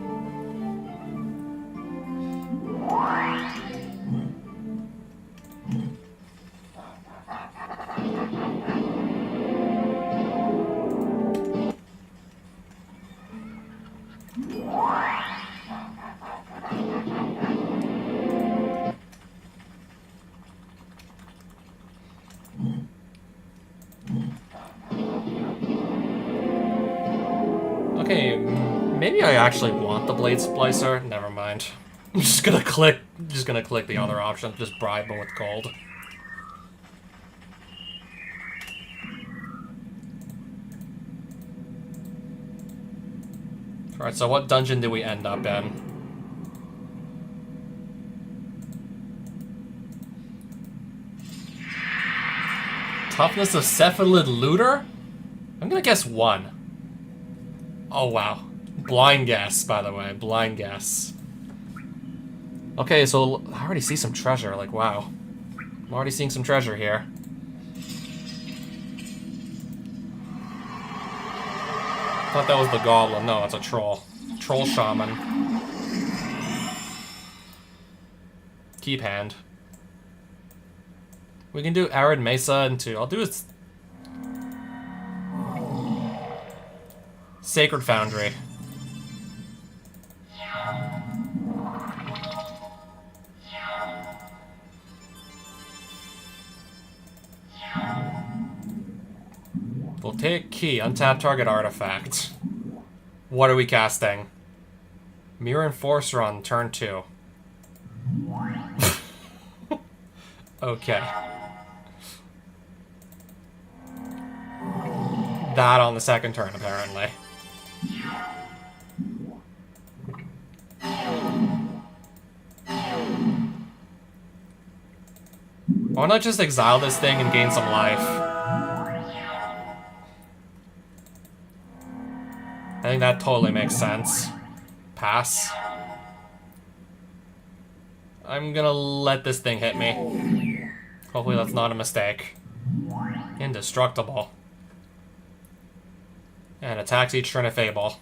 Maybe I actually want the Blade Splicer. Never mind. I'm just gonna click the other option. Just bribe him with gold. Alright, so what dungeon did we end up in? Toughness of Cephalid Looter? I'm gonna guess 1. Oh, wow. Blind guess, by the way. Blind guess. Okay, so I already see some treasure. Like, wow. I'm already seeing some treasure here. I thought that was the goblin. No, it's a troll. Troll shaman. Keep hand. We can do Arid Mesa and 2. I'll do it. Sacred Foundry. We'll take key, untap target artifact. What are we casting? Mirror Enforcer on turn 2. Okay. That on the second turn, apparently. Why not just exile this thing and gain some life? I think that totally makes sense. Pass. I'm gonna let this thing hit me. Hopefully that's not a mistake. Indestructible. And attacks each turn of Fable.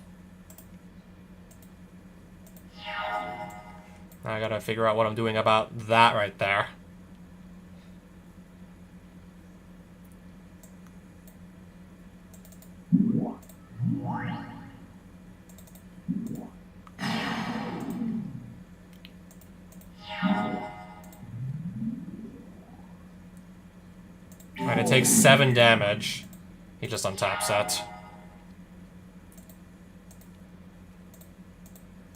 I gotta figure out what I'm doing about that right there. Alright, it takes 7 damage. He just untaps that.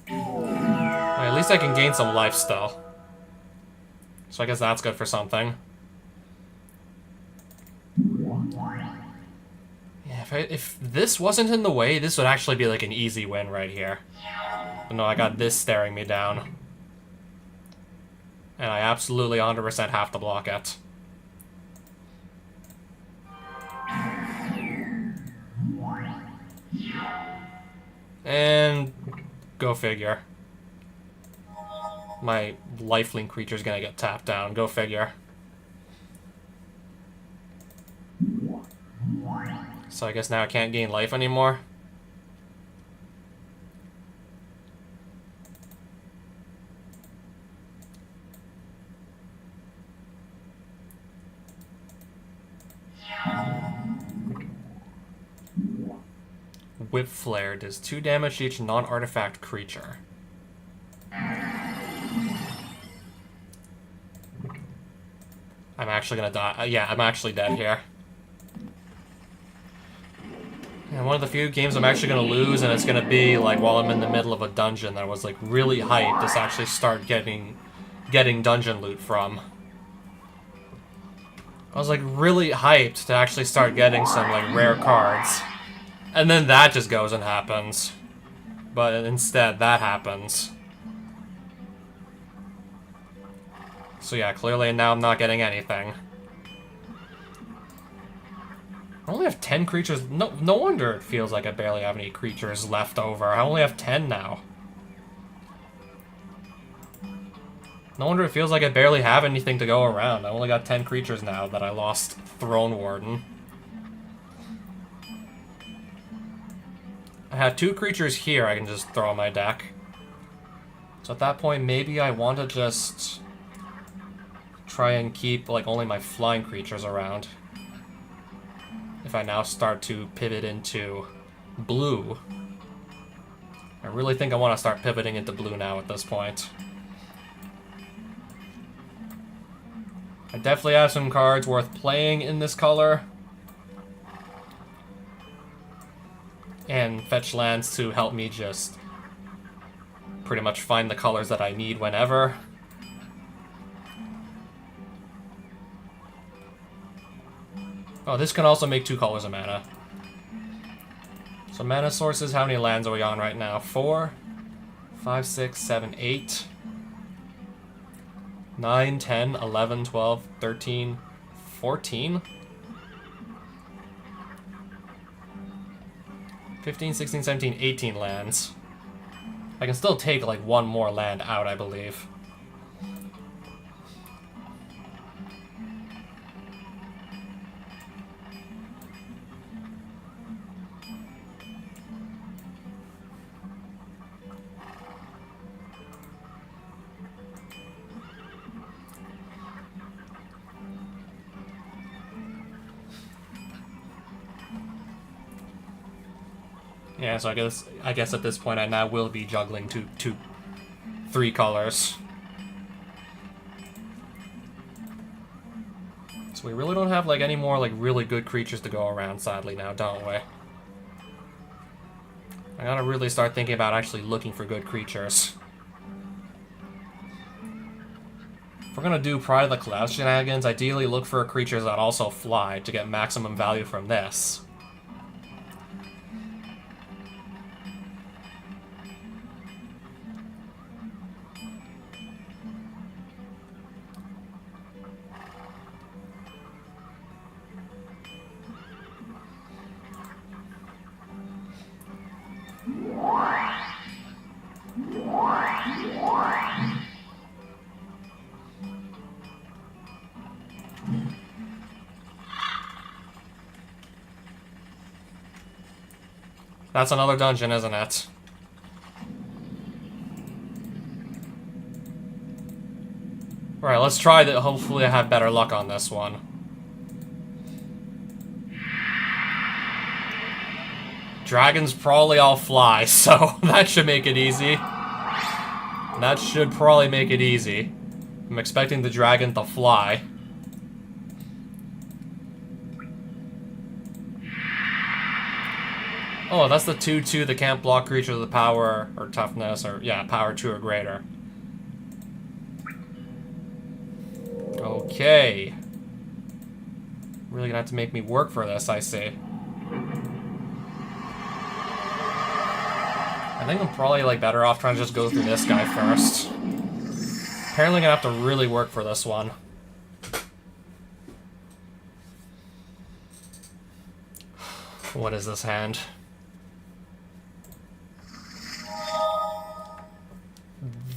At least I can gain some life still. So I guess that's good for something. Yeah, if this wasn't in the way, this would actually be like an easy win right here. But no, I got this staring me down. And I absolutely 100% have to block it. And go figure. My lifelink creature's gonna get tapped down. Go figure. So I guess now I can't gain life anymore. Whip Flare does 2 damage to each non-artifact creature. I'm actually gonna die. Yeah, I'm actually dead here. And one of the few games I'm actually gonna lose, and it's gonna be like while I'm in the middle of a dungeon that I was like really hyped to actually start getting dungeon loot from. I was like really hyped to actually start getting some like rare cards. And then that just goes and happens. But instead, that happens. So yeah, clearly now I'm not getting anything. I only have 10 creatures. No wonder it feels like I barely have any creatures left over. I only have 10 now. No wonder it feels like I barely have anything to go around. I only got 10 creatures now that I lost Throne Warden. I have 2 creatures here I can just throw on my deck. So at that point, maybe I want to just try and keep like only my flying creatures around. If I now start to pivot into blue. I really think I want to start pivoting into blue now at this point. I definitely have some cards worth playing in this color. and fetch lands to help me just pretty much find the colors that I need whenever. Oh, this can also make 2 colors of mana. So mana sources, how many lands are we on right now? 4, 5, 6, 7, 8, 9, 10, 11, 12, 13, 14, 15, 16, 17, 18 lands. I can still take like 1 more land out, I believe. Yeah, so I guess at this point I now will be juggling 3 colors. So we really don't have like any more like really good creatures to go around, sadly, now, don't we? I gotta really start thinking about actually looking for good creatures. If we're gonna do Pride of the Cloud shenanigans, ideally look for creatures that also fly to get maximum value from this. That's another dungeon, isn't it? Alright, let's try that. Hopefully I have better luck on this one. Dragons probably all fly, so that should make it easy. That should probably make it easy. I'm expecting the dragon to fly. Oh, that's the 2/2 that can't block creatures with power or toughness, or yeah, power 2 or greater. Okay. Really gonna have to make me work for this, I see. I think I'm probably like better off trying to just go through this guy first. Apparently gonna have to really work for this one. What is this hand?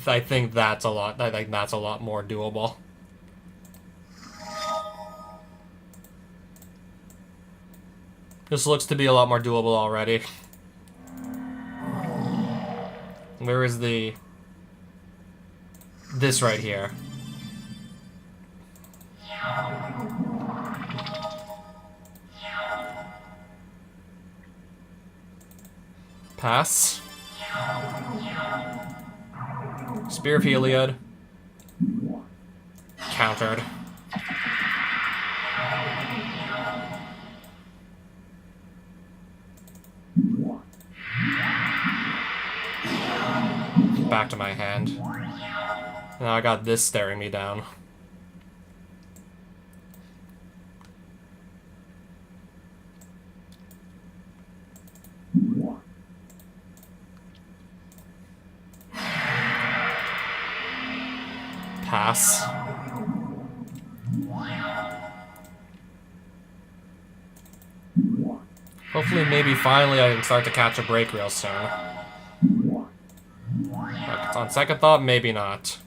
I think that's a lot more doable. This looks to be a lot more doable already. Where is the... this right here. Pass. Spear of Heliod. Countered. Back to my hand. Now I got this staring me down. Pass. Hopefully, maybe finally I can start to catch a break real soon. But on second thought, maybe not.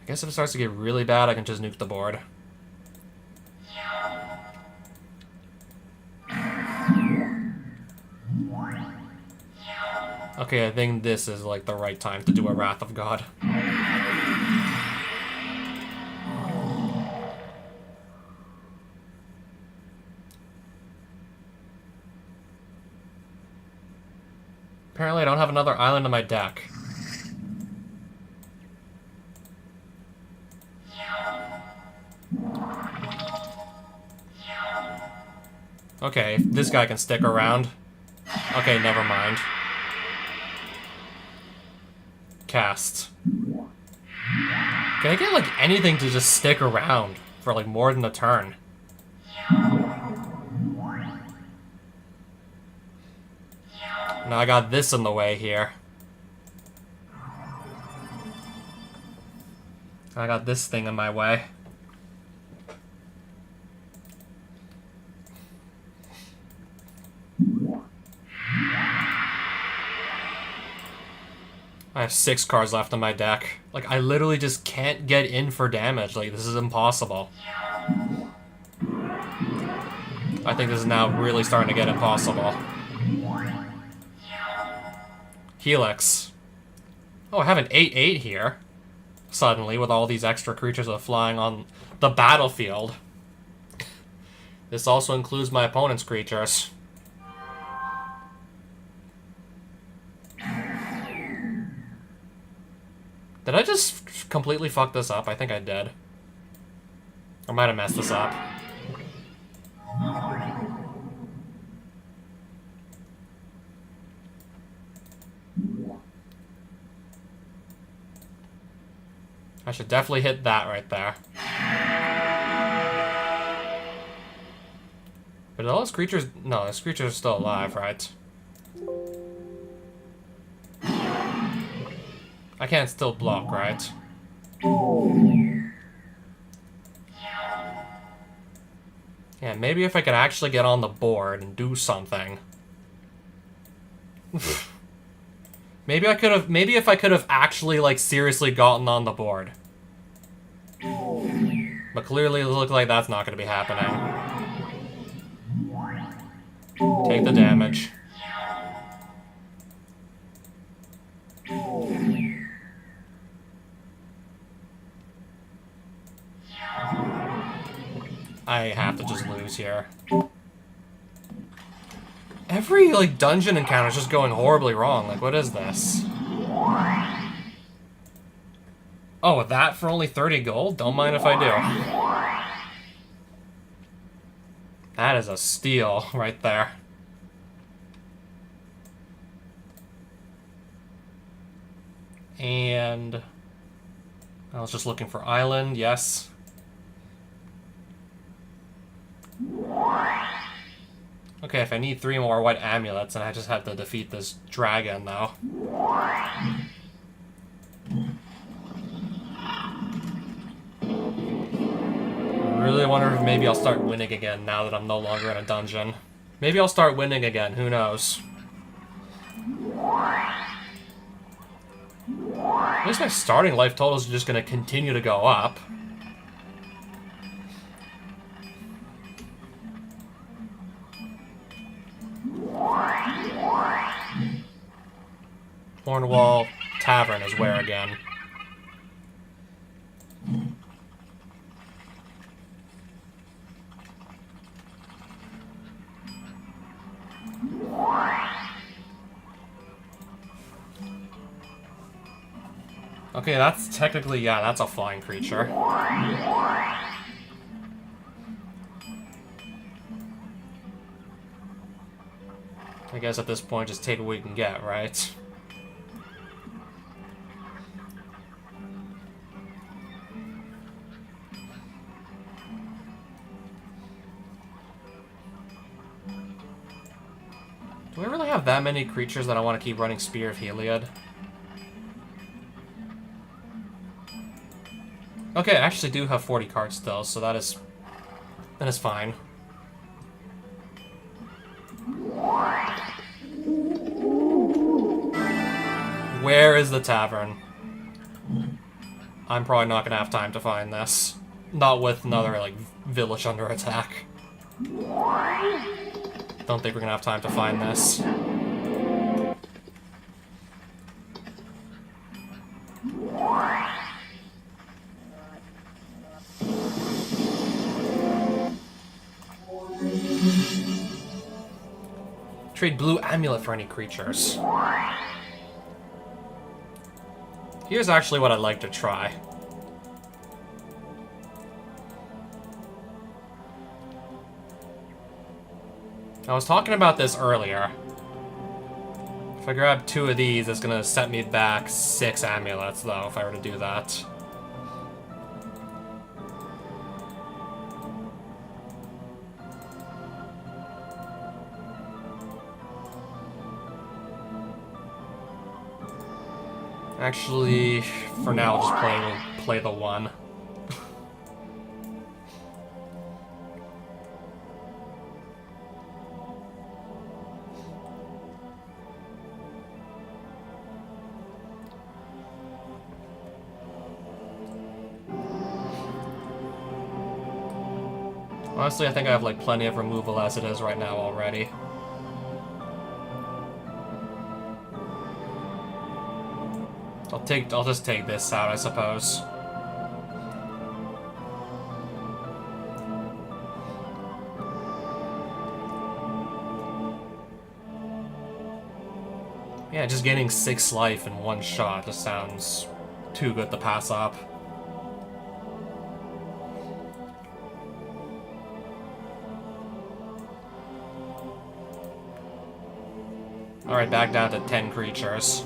I guess if it starts to get really bad, I can just nuke the board. Okay, I think this is like the right time to do a Wrath of God. Apparently I don't have another island in my deck. Okay, if this guy can stick around. Okay, never mind. Cast. Can I get, like, anything to just stick around for, like, more than a turn? Now I got this in the way here. I got this thing in my way. I have 6 cards left in my deck. Like, I literally just can't get in for damage. Like, this is impossible. I think this is now really starting to get impossible. Helix. Oh, I have an 8/8 here. Suddenly, with all these extra creatures that are flying on the battlefield. This also includes my opponent's creatures. Did I just completely fuck this up? I think I did. I might have messed this up. I should definitely hit that right there. But all those creatures... No, those creatures are still alive, right? I can't still block, right? Yeah, maybe if I could actually get on the board and do something. Maybe if I could have actually, like, seriously gotten on the board. But clearly it looks like that's not going to be happening. Take the damage. I have to just lose here. Every, like, dungeon encounter is just going horribly wrong. Like, what is this? Oh, that for only 30 gold? Don't mind if I do. That is a steal right there. And I was just looking for island, yes. Okay, if I need 3 more white amulets, then I just have to defeat this dragon, though. I really wonder if maybe I'll start winning again now that I'm no longer in a dungeon. Maybe I'll start winning again, who knows? At least my starting life totals are just going to continue to go up. Hornwall Tavern is where again? Okay, that's technically, yeah, that's a flying creature. I guess at this point, just take what we can get, right? Do I really have that many creatures that I want to keep running Spear of Heliod? Okay, I actually do have 40 cards still, so that is fine. Where is the tavern? I'm probably not gonna have time to find this. Not with another, like, village under attack. Don't think we're gonna have time to find this. Trade blue amulet for any creatures. Here's actually what I'd like to try. I was talking about this earlier. If I grab 2 of these, it's gonna set me back 6 amulets, though, if I were to do that. Actually, for now, I'll just play the 1. Honestly, I think I have like plenty of removal as it is right now already. I'll just take this out, I suppose. Yeah, just getting 6 life in 1 shot just sounds too good to pass up. Alright, back down to 10 creatures.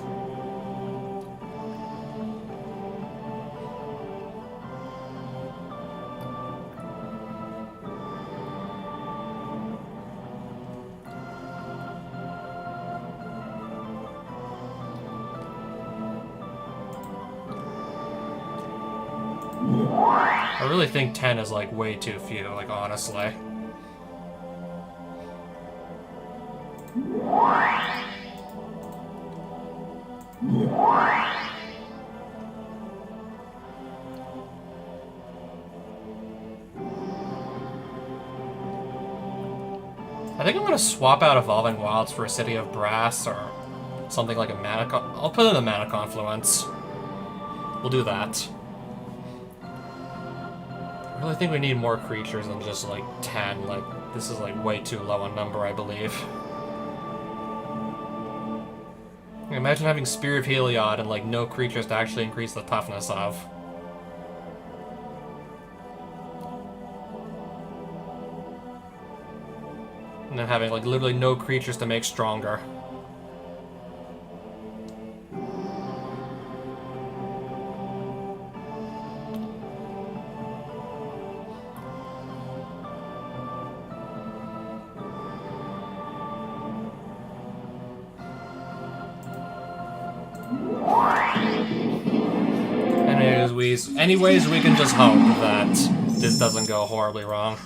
I really think 10 is like way too few, like honestly. I think I'm gonna swap out Evolving Wilds for a City of Brass or something like a Mana I'll put in a Mana Confluence. We'll do that. I really think we need more creatures than just like 10. Like, this is like way too low a number, I believe. Imagine having Spear of Heliod and like no creatures to actually increase the toughness of. And then having like literally no creatures to make stronger. Anyways, we can just hope that this doesn't go horribly wrong.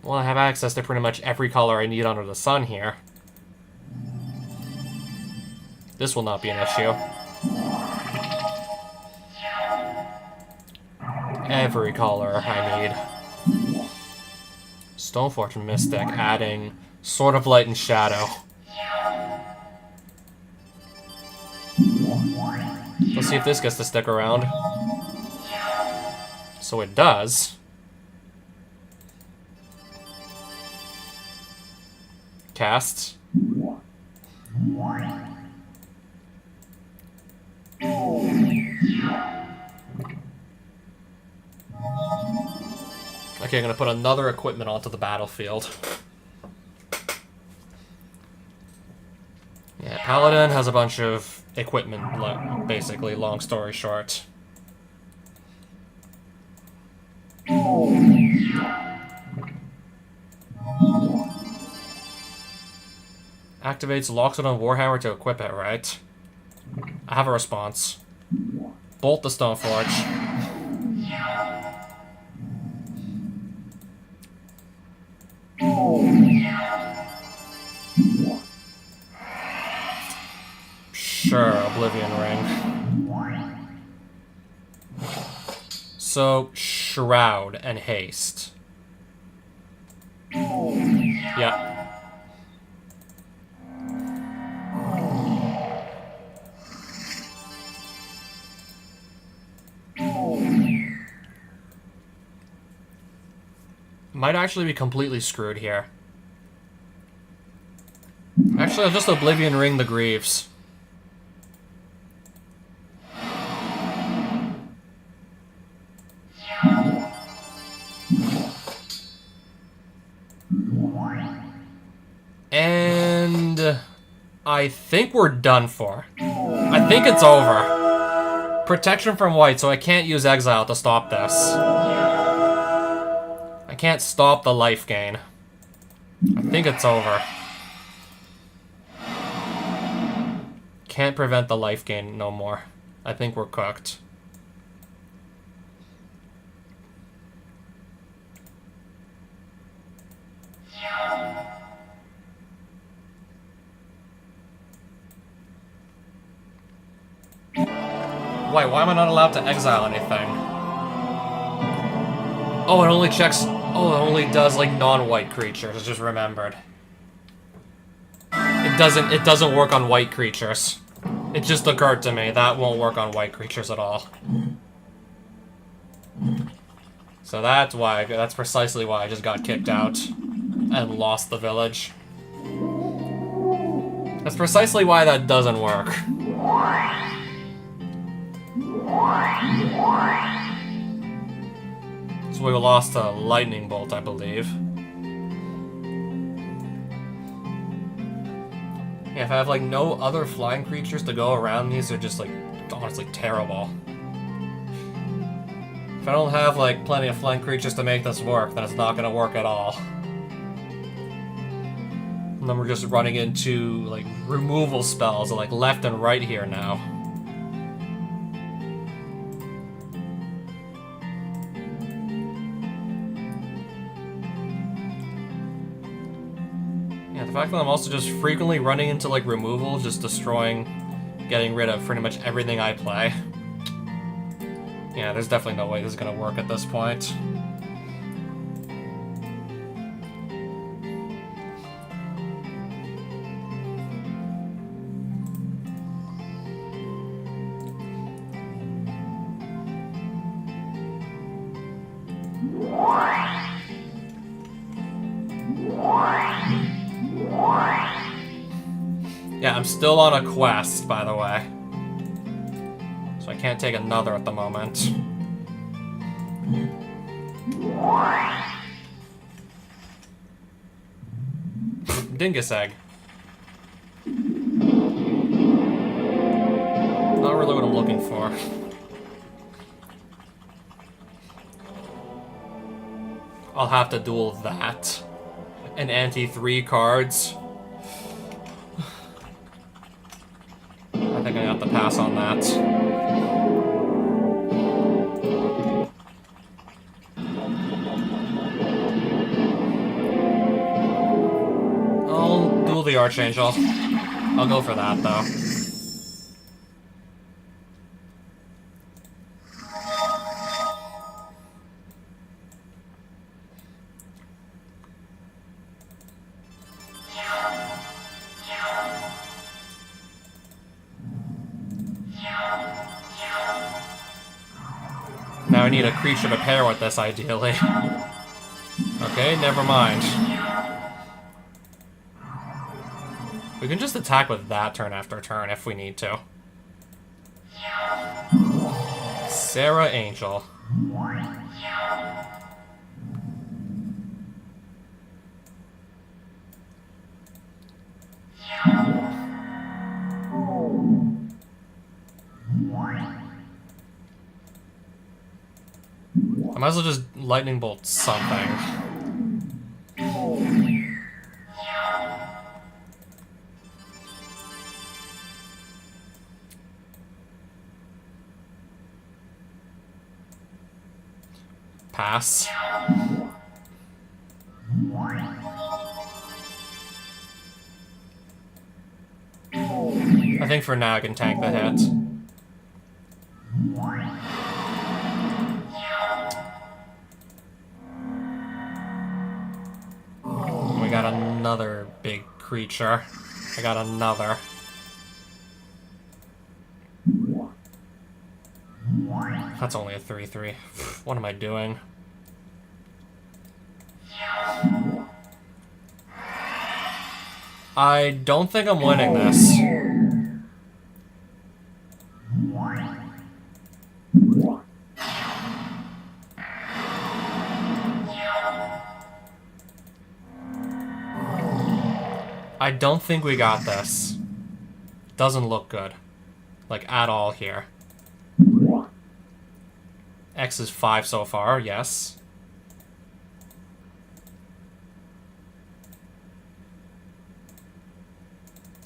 Well, I have access to pretty much every color I need under the sun here. This will not be an issue. Every color I need. Stoneforge Mystic, adding Sword of Light and Shadow. Let's see if this gets to stick around. So it does. Cast. Okay, I'm gonna put another equipment onto the battlefield. Yeah, Paladin has a bunch of equipment, basically, long story short. Activates Loxodon Warhammer to equip it, right? I have a response. Bolt the Stoneforge. Sure, Oblivion Ring. So, Shroud and Haste. Yeah. Might actually be completely screwed here. Actually, I'll just Oblivion Ring the Greaves. I think we're done for. I think it's over. Protection from white, so I can't use exile to stop this. I can't stop the life gain. I think it's over. Can't prevent the life gain no more. I think we're cooked. Wait, why am I not allowed to exile anything? Oh, it only checks... Oh, it only does, like, non-white creatures. I just remembered. It doesn't work on white creatures. It just occurred to me. That won't work on white creatures at all. So that's why... That's precisely why I just got kicked out. And lost the village. That's precisely why that doesn't work. So we lost a lightning bolt, I believe. Yeah, if I have, like, no other flying creatures to go around, these are just, like, honestly terrible. If I don't have, like, plenty of flying creatures to make this work, then it's not gonna work at all. And then we're just running into, like, removal spells, like, left and right here now. Yeah, the fact that I'm also just frequently running into, like, removal, just destroying, getting rid of pretty much everything I play. Yeah, there's definitely no way this is gonna work at this point. Yeah, I'm still on a quest, by the way. So I can't take another at the moment. Dingus egg. Not really what I'm looking for. I'll have to duel that. And anti-3 cards. I think I have to pass on that. I'll duel the Archangel. I'll go for that, though. Now I need a creature to pair with this, ideally. Okay, never mind. We can just attack with that turn after turn if we need to. Sarah Angel. I might as well just lightning bolt something. Pass. I think for now I can tank the hit. We got another big creature. I got another. That's only a 3/3. What am I doing? I don't think I'm winning this. I don't think we got this. Doesn't look good. Like, at all here. X is 5 so far, yes.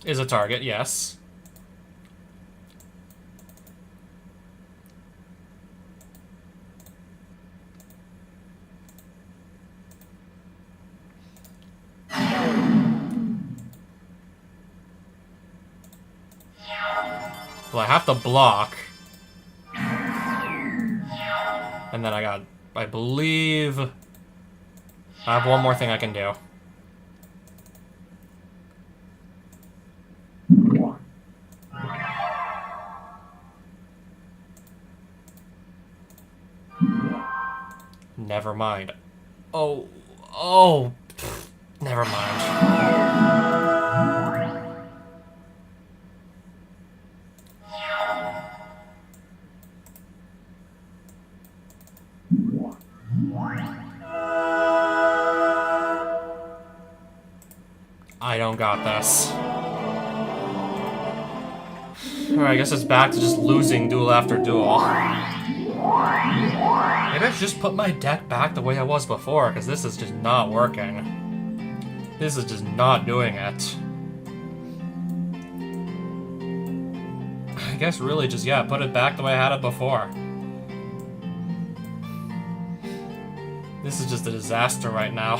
Is a target, yes. Well, I have to block. And then I believe... I have one more thing I can do. Never mind. Oh, never mind. I don't got this. Alright, I guess it's back to just losing duel after duel. Maybe I should just put my deck back the way I was before, because this is just not working. This is just not doing it. I guess really just, yeah, put it back the way I had it before. This is just a disaster right now.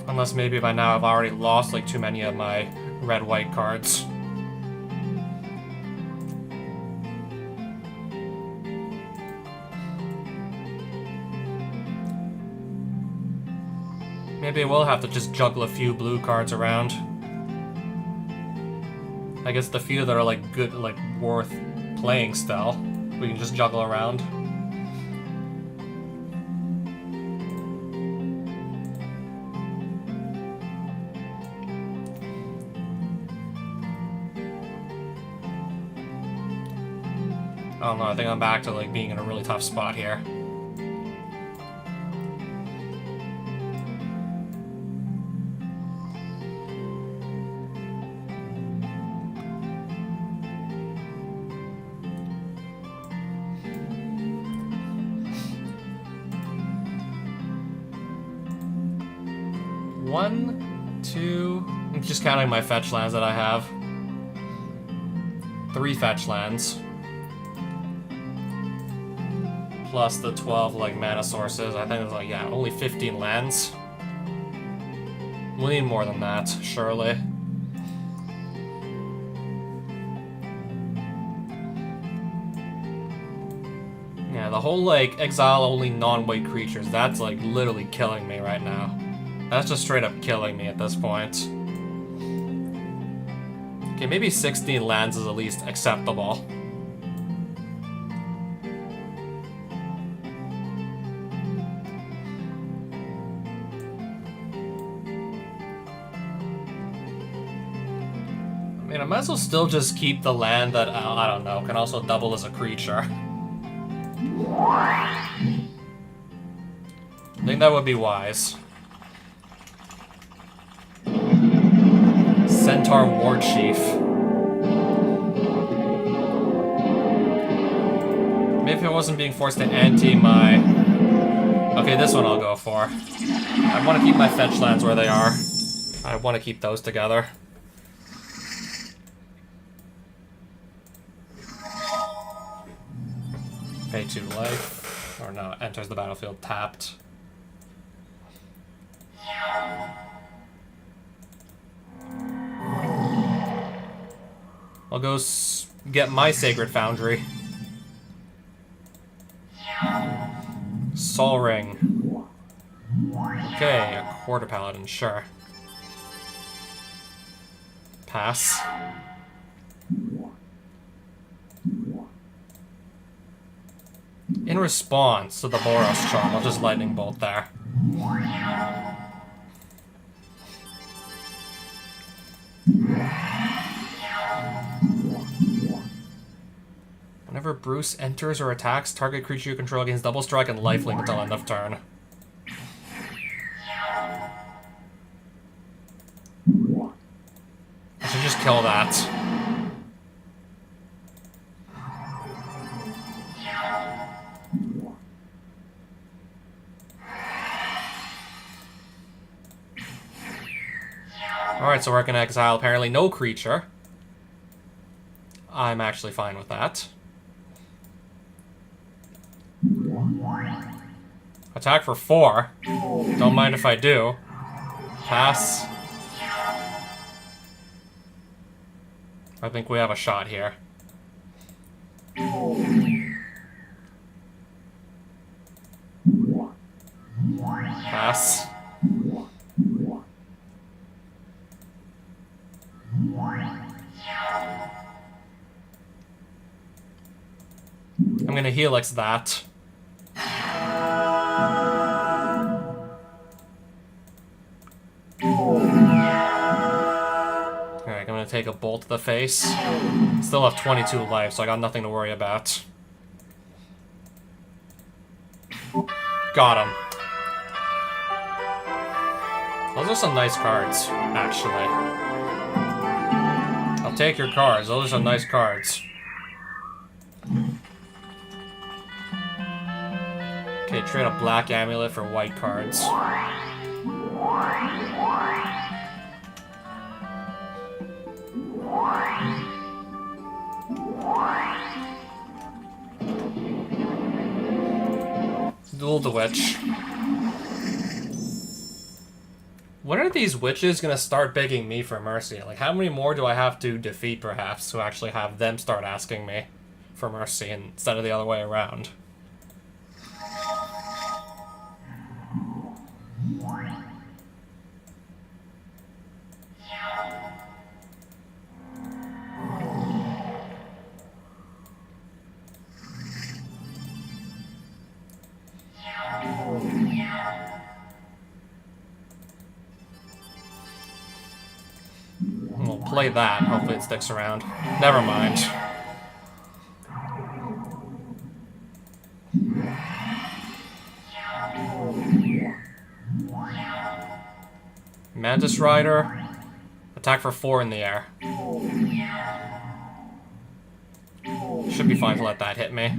Unless maybe by now I've already lost like too many of my red-white cards. Maybe I will have to just juggle a few blue cards around. I guess the few that are like good, like worth playing still, we can just juggle around. I don't know, I think I'm back to like being in a really tough spot here. One, two... I'm just counting my fetch lands that I have. 3 fetch lands. Plus the 12 like mana sources. I think it's like, yeah, only 15 lands. We'll need more than that, surely. Yeah, the whole like exile only non-white creatures, that's like literally killing me right now. That's just straight up killing me at this point. Okay, maybe 16 lands is at least acceptable. I mean, I might as well still just keep the land that, I don't know, can also double as a creature. I think that would be wise. Centaur War Chief. Maybe if I wasn't being forced to ante my... Okay, this one I'll go for. I want to keep my fetch lands where they are. I want to keep those together. Pay 2 life. Or no, enters the battlefield tapped. I'll go get my Sacred Foundry. Sol Ring. Okay, a Quarter Paladin, sure. Pass. In response to the Boros charm, I'll just lightning bolt there. Whenever Bruce enters or attacks, target creature you control gains double strike and lifelink until end of turn. I should just kill that. Alright, so we're gonna exile apparently no creature. I'm actually fine with that. Attack for 4. Don't mind if I do. Pass. I think we have a shot here. Pass. I'm gonna Helix that. Alright, I'm gonna take a bolt to the face. Still have 22 life, so I got nothing to worry about. Got him. Those are some nice cards, actually. I'll take your cards. Those are some nice cards. Okay, trade a black amulet for white cards. Duel the Witch. When are these witches gonna start begging me for mercy? Like, how many more do I have to defeat, perhaps, to actually have them start asking me for mercy instead of the other way around? We'll play that. Hopefully it sticks around. Never mind. Mantis Rider. Attack for 4 in the air. Should be fine to let that hit me.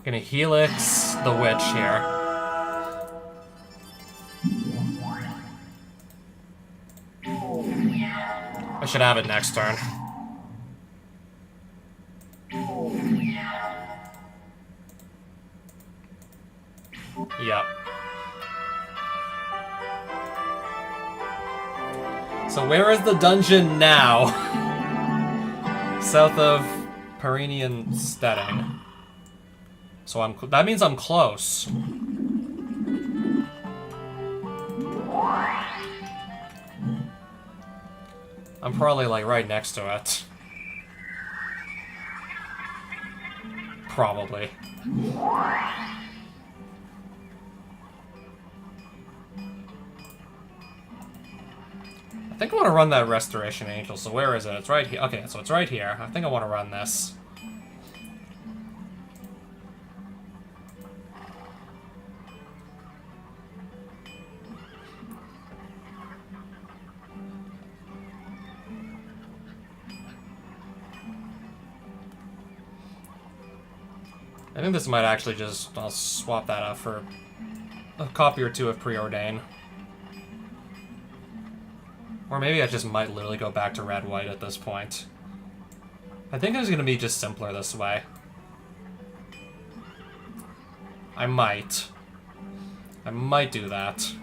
Gonna Helix the Witch here. I should have it next turn. Yep. So where is the dungeon now? South of Perinian Steading. So that means I'm close. I'm probably, like, right next to it. Probably. I think I want to run that Restoration Angel, so where is it? It's right here. Okay, so it's right here. I think I want to run this. I think this might actually just... I'll swap that out for a copy or two of Preordain. Or maybe I just might literally go back to red-white at this point. I think it's going to be just simpler this way. I might. I might do that.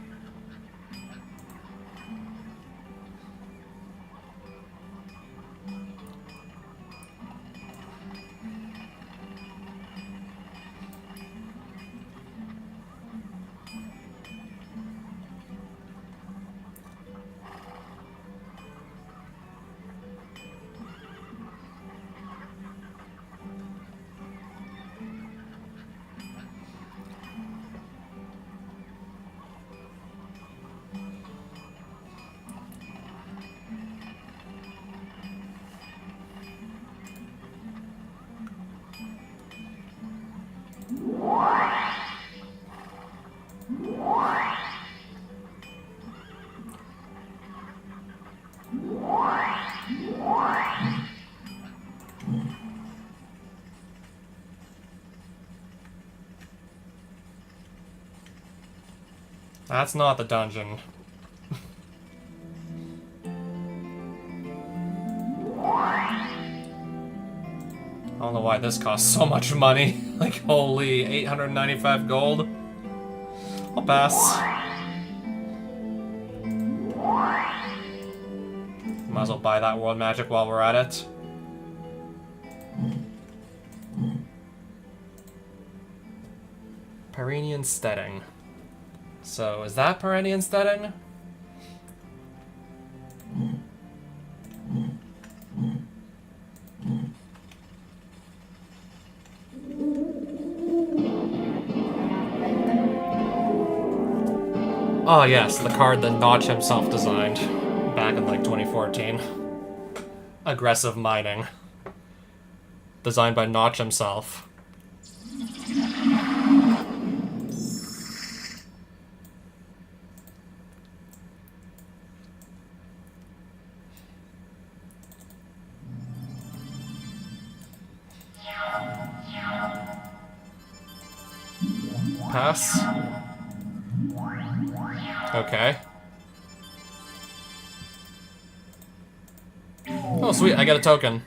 That's not the dungeon. I don't know why this costs so much money. Like, holy, 895 gold? I'll pass. Might as well buy that world magic while we're at it. Pyrenean Steading. So, is that Pyrenean Steading? Oh yes, the card that Notch himself designed back in like 2014. Aggressive mining. Designed by Notch himself. Pass. Okay. Oh, sweet, I got a token.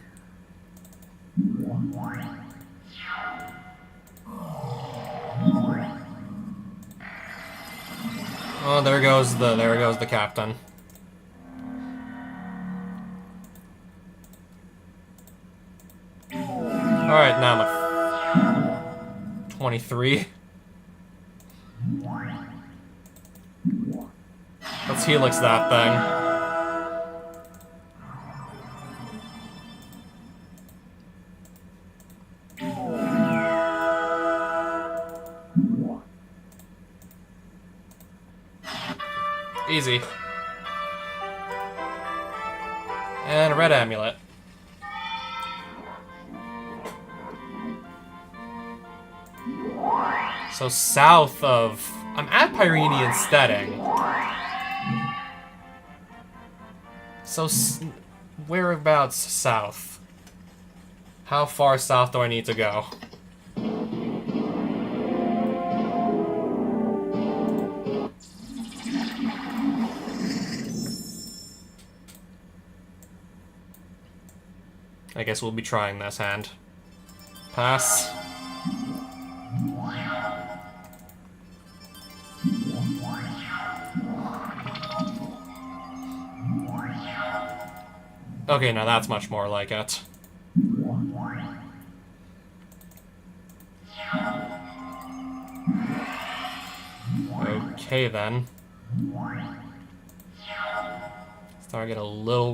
Oh, there goes the captain. Alright, now I'm at 23. Let's helix that thing. Easy. And a red amulet. So south of... I'm at Pyrenean Steading. So whereabouts south? How far south do I need to go? I guess we'll be trying this hand. Pass. Okay, now that's much more like it. Okay then.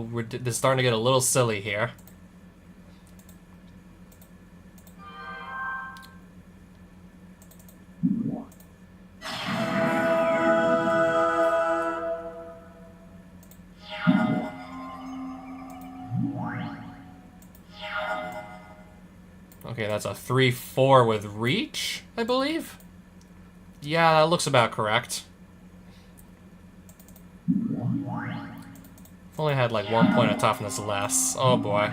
This is starting to get a little silly here. Okay, that's a 3-4 with reach, I believe? Yeah, that looks about correct. If only I had like 1 point of toughness less. Oh boy.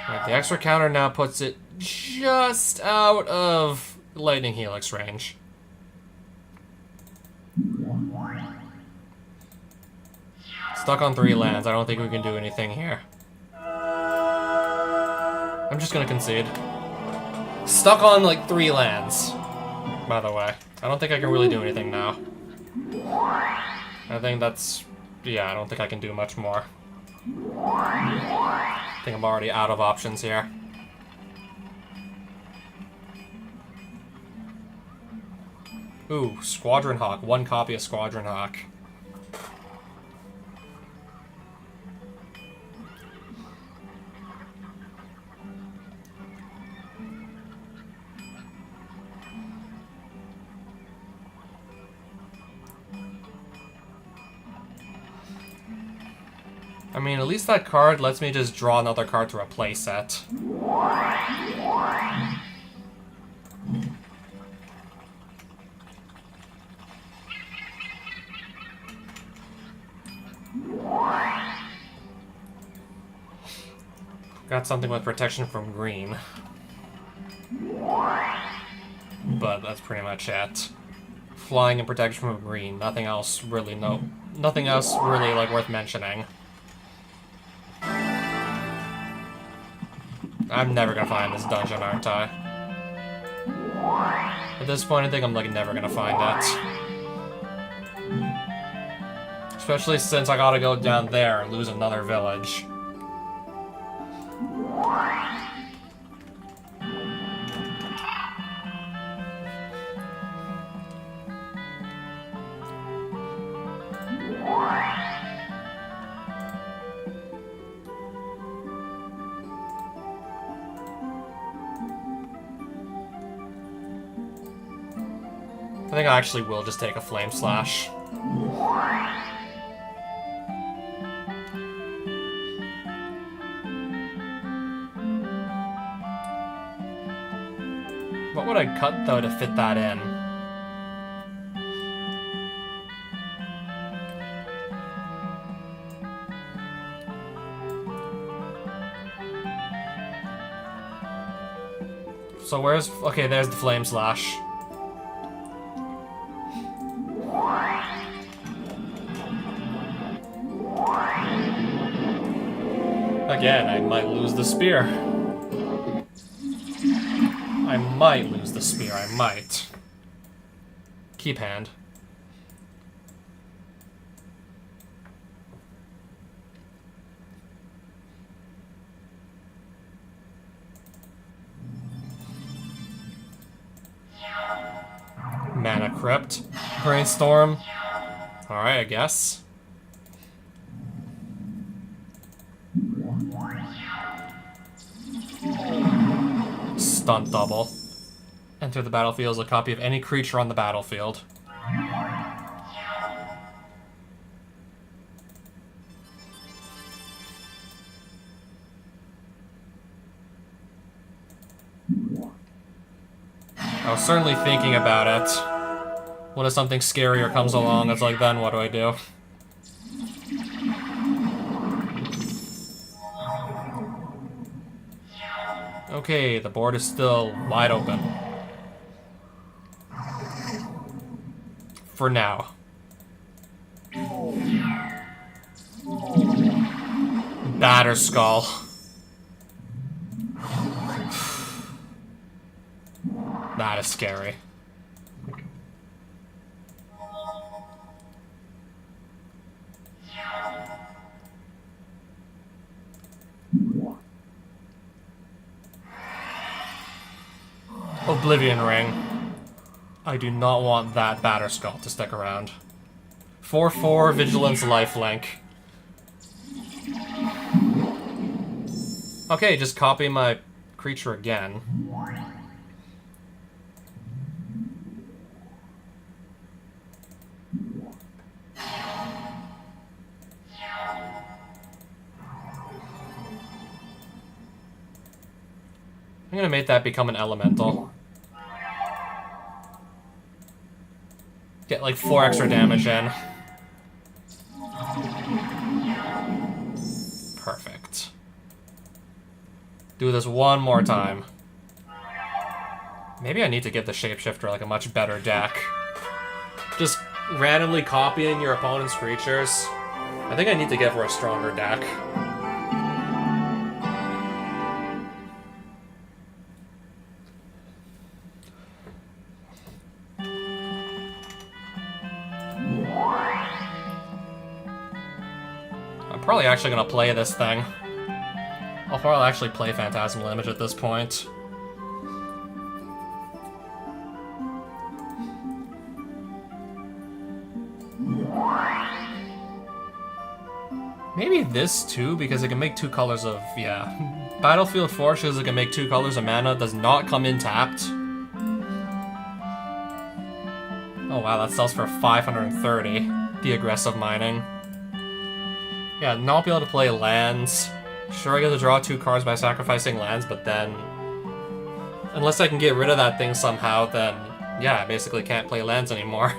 Right, the extra counter now puts it just out of lightning helix range. Stuck on 3 lands. I don't think we can do anything here. I'm just gonna concede. Stuck on like 3 lands, by the way. I don't think I can really do anything now. I think that's... yeah, I don't think I can do much more. I think I'm already out of options here. Ooh, Squadron Hawk. 1 copy of Squadron Hawk. mean, at least that card lets me just draw another card to replace it. Got something with protection from green. But that's pretty much it. Flying and protection from green. Nothing else really nothing else really like worth mentioning. I'm never gonna find this dungeon, aren't I? At this point I think I'm like never gonna find it. Especially since I gotta go down there and lose another village. I think I actually will just take a Flame Slash. What would I cut, though, to fit that in? So where's... Okay, there's the Flame Slash. Again, I might lose the spear. I might lose the spear, I might. Keep hand. Mana Crypt. Brainstorm. Alright, I guess. Stunt double. Enter the battlefield as a copy of any creature on the battlefield. I was certainly thinking about it. What if something scarier comes along? It's like, then what do I do? Okay, the board is still wide open. For now. Batterskull. That is scary. Oblivion Ring. I do not want that Batterskull to stick around. 4/4 Vigilance Lifelink. Okay, just copy my creature again. I'm gonna make that become an elemental. Get like 4 extra damage in. Perfect. Do this one more time. Maybe I need to give the Shapeshifter like a much better deck. Just randomly copying your opponent's creatures. I think I need to give her a stronger deck. Probably actually gonna play this thing. I'll probably actually play Phantasmal Image at this point. Maybe this too, because it can make 2 colors of, yeah. Battlefield Forces, it can make 2 colors of mana, does not come in tapped. Oh wow, that sells for 530, the aggressive mining. Yeah, not be able to play lands. Sure, I get to draw 2 cards by sacrificing lands, but then... Unless I can get rid of that thing somehow, then... Yeah, I basically can't play lands anymore.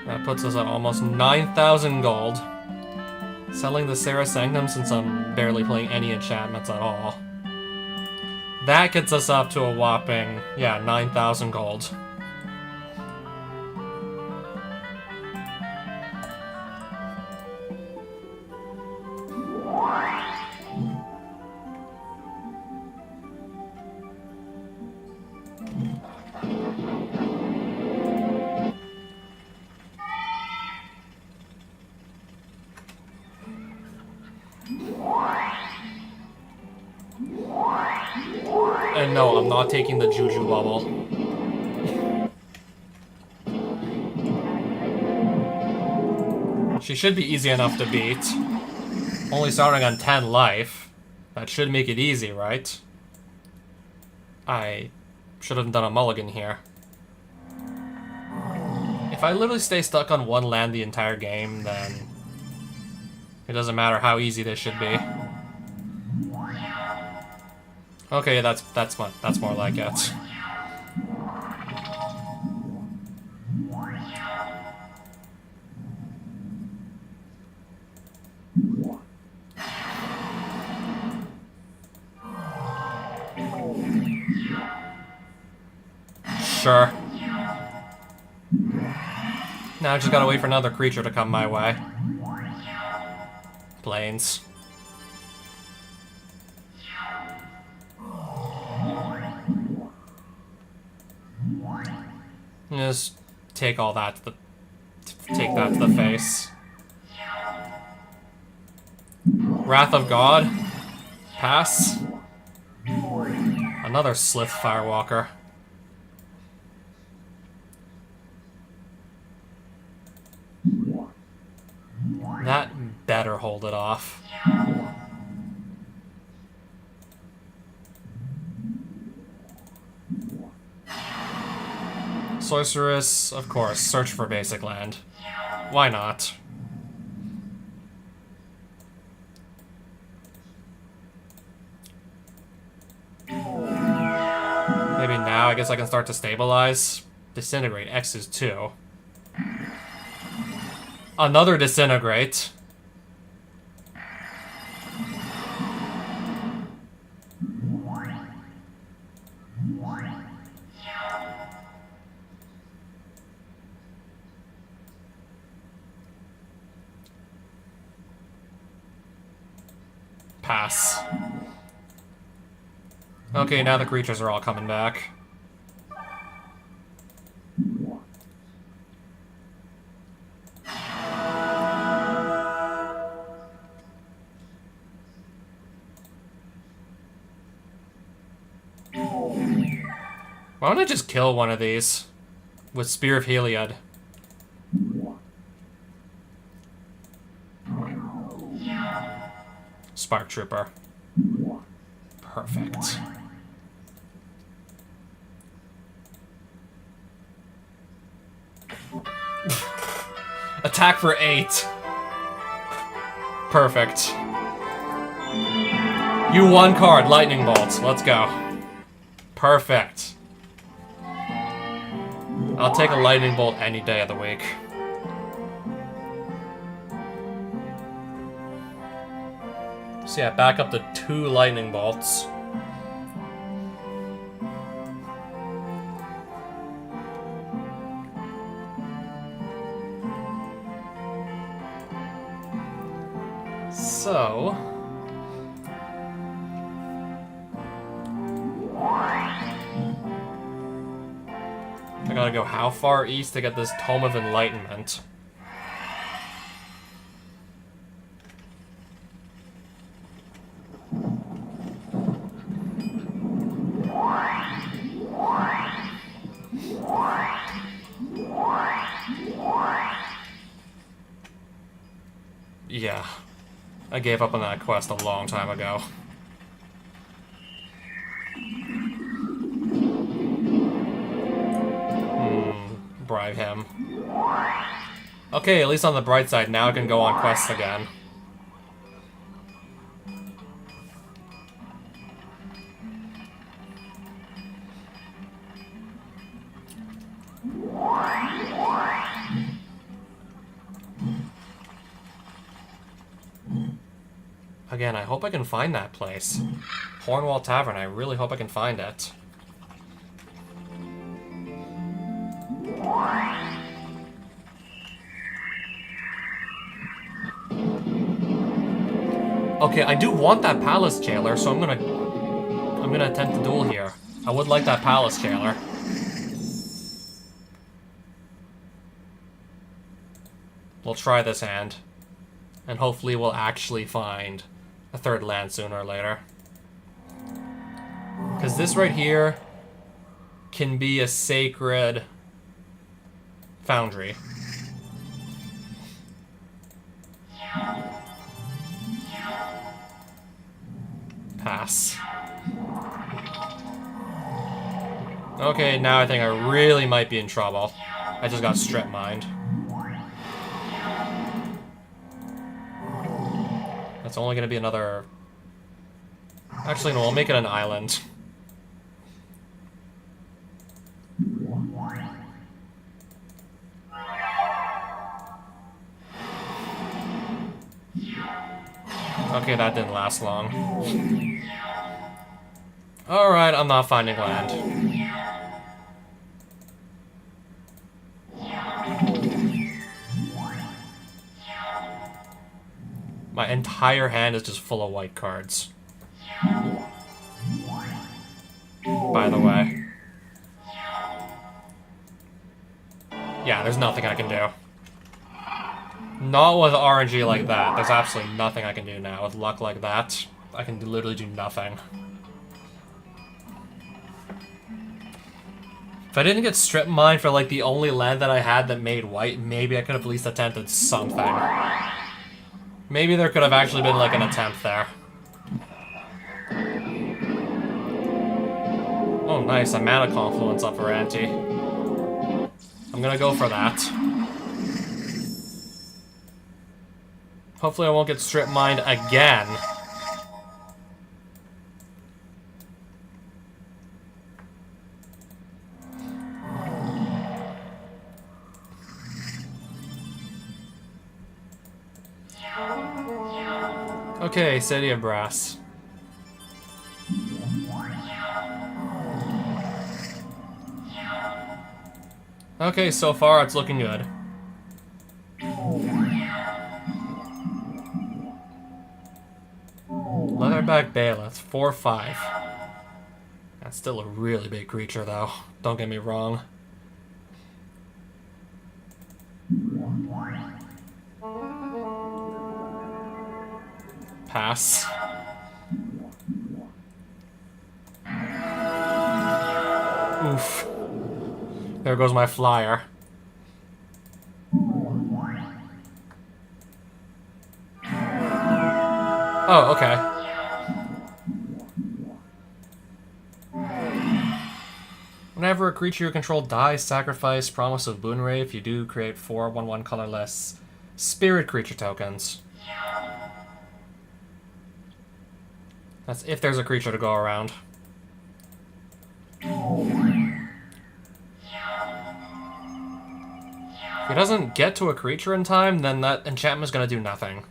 That puts us at almost 9,000 gold. Selling the Serra Sanctum since I'm barely playing any enchantments at all. That gets us up to a whopping, yeah, 9,000 gold. And no, I'm not taking the Juju bubble. She should be easy enough to beat. Only starting on 10 life. That should make it easy, right? I should have done a mulligan here. If I literally stay stuck on one land the entire game, then it doesn't matter how easy this should be. Okay, that's more like it. Sure. Now I just gotta wait for another creature to come my way. Plains. Just take all that to the... Take that to the face. Wrath of God. Pass. Another Slith Firewalker. That better hold it off. Sorceress, of course, search for basic land. Why not? Maybe now I guess I can start to stabilize. Disintegrate, X is 2. Another Disintegrate. Pass. Okay, now the creatures are all coming back. Why don't I just kill one of these with Spear of Heliod? Spark Trooper. Perfect. Attack for 8. Perfect. You 1 card, Lightning Bolt. Let's go. Perfect. I'll take a Lightning Bolt any day of the week. So yeah, back up to 2 Lightning Bolts. So... I gotta go how far east to get this Tome of Enlightenment? Yeah. I gave up on that quest a long time ago. Bribe him. Okay, at least on the bright side, now I can go on quests again. Again, I hope I can find that place. Hornwall Tavern, I really hope I can find it. Okay, I do want that palace jailer, so I'm gonna attempt the duel here. I would like that palace jailer. We'll try this hand. And hopefully we'll actually find a third land sooner or later. Because this right here can be a sacred foundry. Pass. Okay, now I think I really might be in trouble. I just got strip mined. It's only going to be another... Actually, no, we'll make it an island. Okay, that didn't last long. Alright, I'm not finding land. My entire hand is just full of white cards. By the way. Yeah, there's nothing I can do. Not with RNG like that. There's absolutely nothing I can do now. With luck like that, I can literally do nothing. If I didn't get strip mined for like the only land that I had that made white, maybe I could have at least attempted something. Maybe there could have actually been, like, an attempt there. Oh, nice. A mana confluence up for ante. I'm gonna go for that. Hopefully I won't get strip mined again. Okay, City of Brass. Okay, so far it's looking good. Leatherback Bailiff, 4/5. That's still a really big creature, though. Don't get me wrong. Pass. Oof. There goes my flyer. Oh, okay. Whenever a creature you control dies, sacrifice Promise of Boonray. If you do, create 4 1/1 colorless spirit creature tokens. That's if there's a creature to go around. If he doesn't get to a creature in time, then that enchantment's gonna do nothing.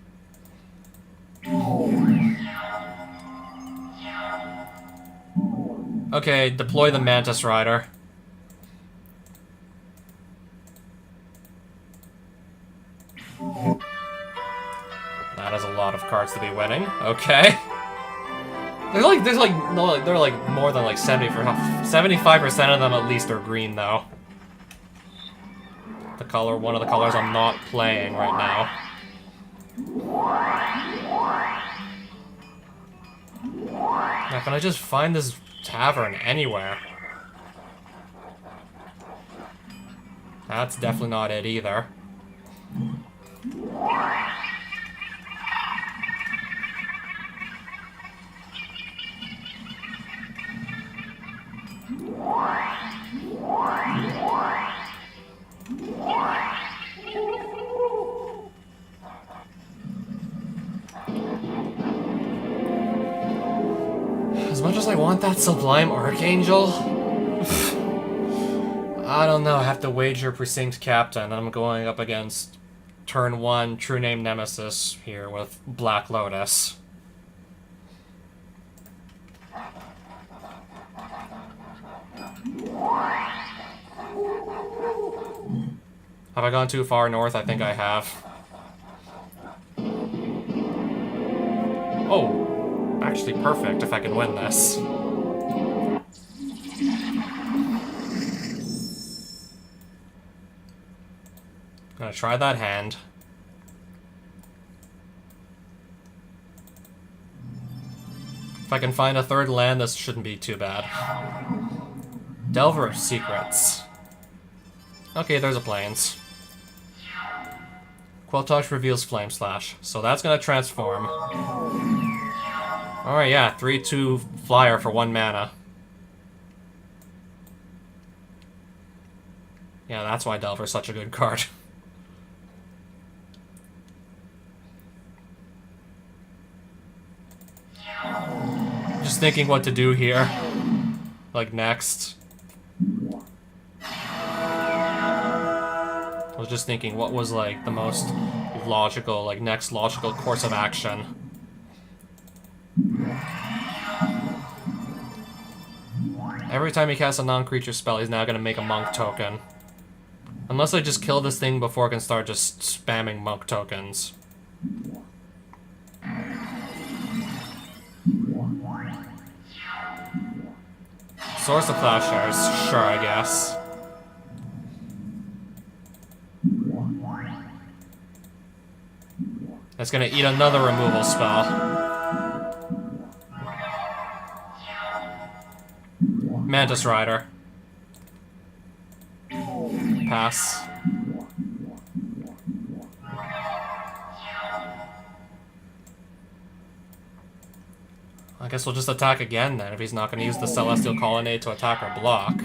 Okay, deploy the Mantis Rider. That is a lot of cards to be winning. Okay. They're like more than like 75% of them at least are green though. The color, one of the colors I'm not playing right now. Now, can I just find this tavern anywhere? That's definitely not it either. As much as I want that Sublime Archangel, I don't know, I have to wager Precinct Captain. I'm going up against turn 1 True Name Nemesis here with Black Lotus. Have I gone too far north? I think I have. Oh, actually perfect if I can win this. Gonna try that hand. If I can find a third land, this shouldn't be too bad. Delver of Secrets. Okay, there's a Plains. Quelltouch reveals Flame Slash, so that's gonna transform. Alright, yeah, 3/2 flyer for 1 mana. Yeah, that's why Delver's such a good card. Just thinking what to do here. Like, next. I was just thinking what was, like, the most logical, like, next logical course of action. Every time he casts a non-creature spell, he's now gonna make a monk token. Unless I just kill this thing before I can start just spamming monk tokens. Source of Plowshares, sure, I guess. That's gonna eat another removal spell. Mantis Rider. Pass. I guess we'll just attack again then, if he's not going to use the Celestial Colonnade to attack or block.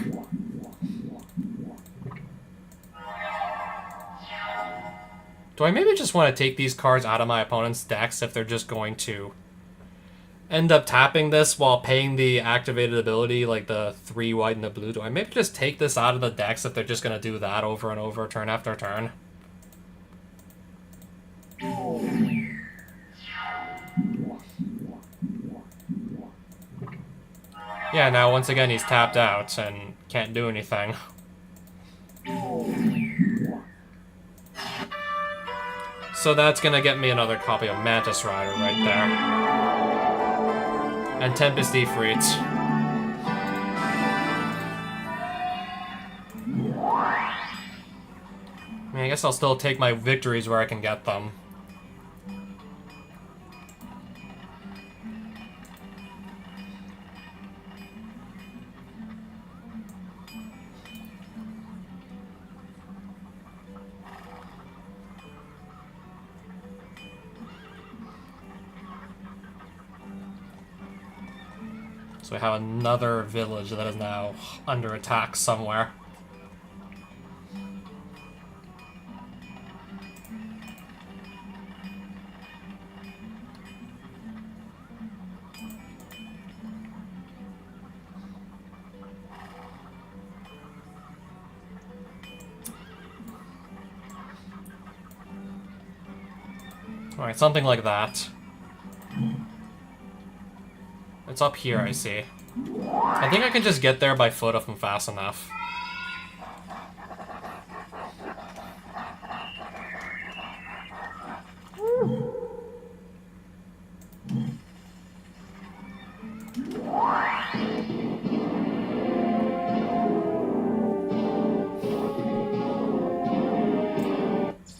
Do I maybe just want to take these cards out of my opponent's decks if they're just going to end up tapping this while paying the activated ability, like the 3 white and the blue? Do I maybe just take this out of the decks if they're just going to do that over and over, turn after turn? Yeah, now once again he's tapped out and can't do anything. So that's gonna get me another copy of Mantis Rider right there. And Tempest Ifrit. I mean, I guess I'll still take my victories where I can get them. So we have another village that is now under attack somewhere. Alright, something like that. It's up here, I see. I think I can just get there by foot if I'm fast enough.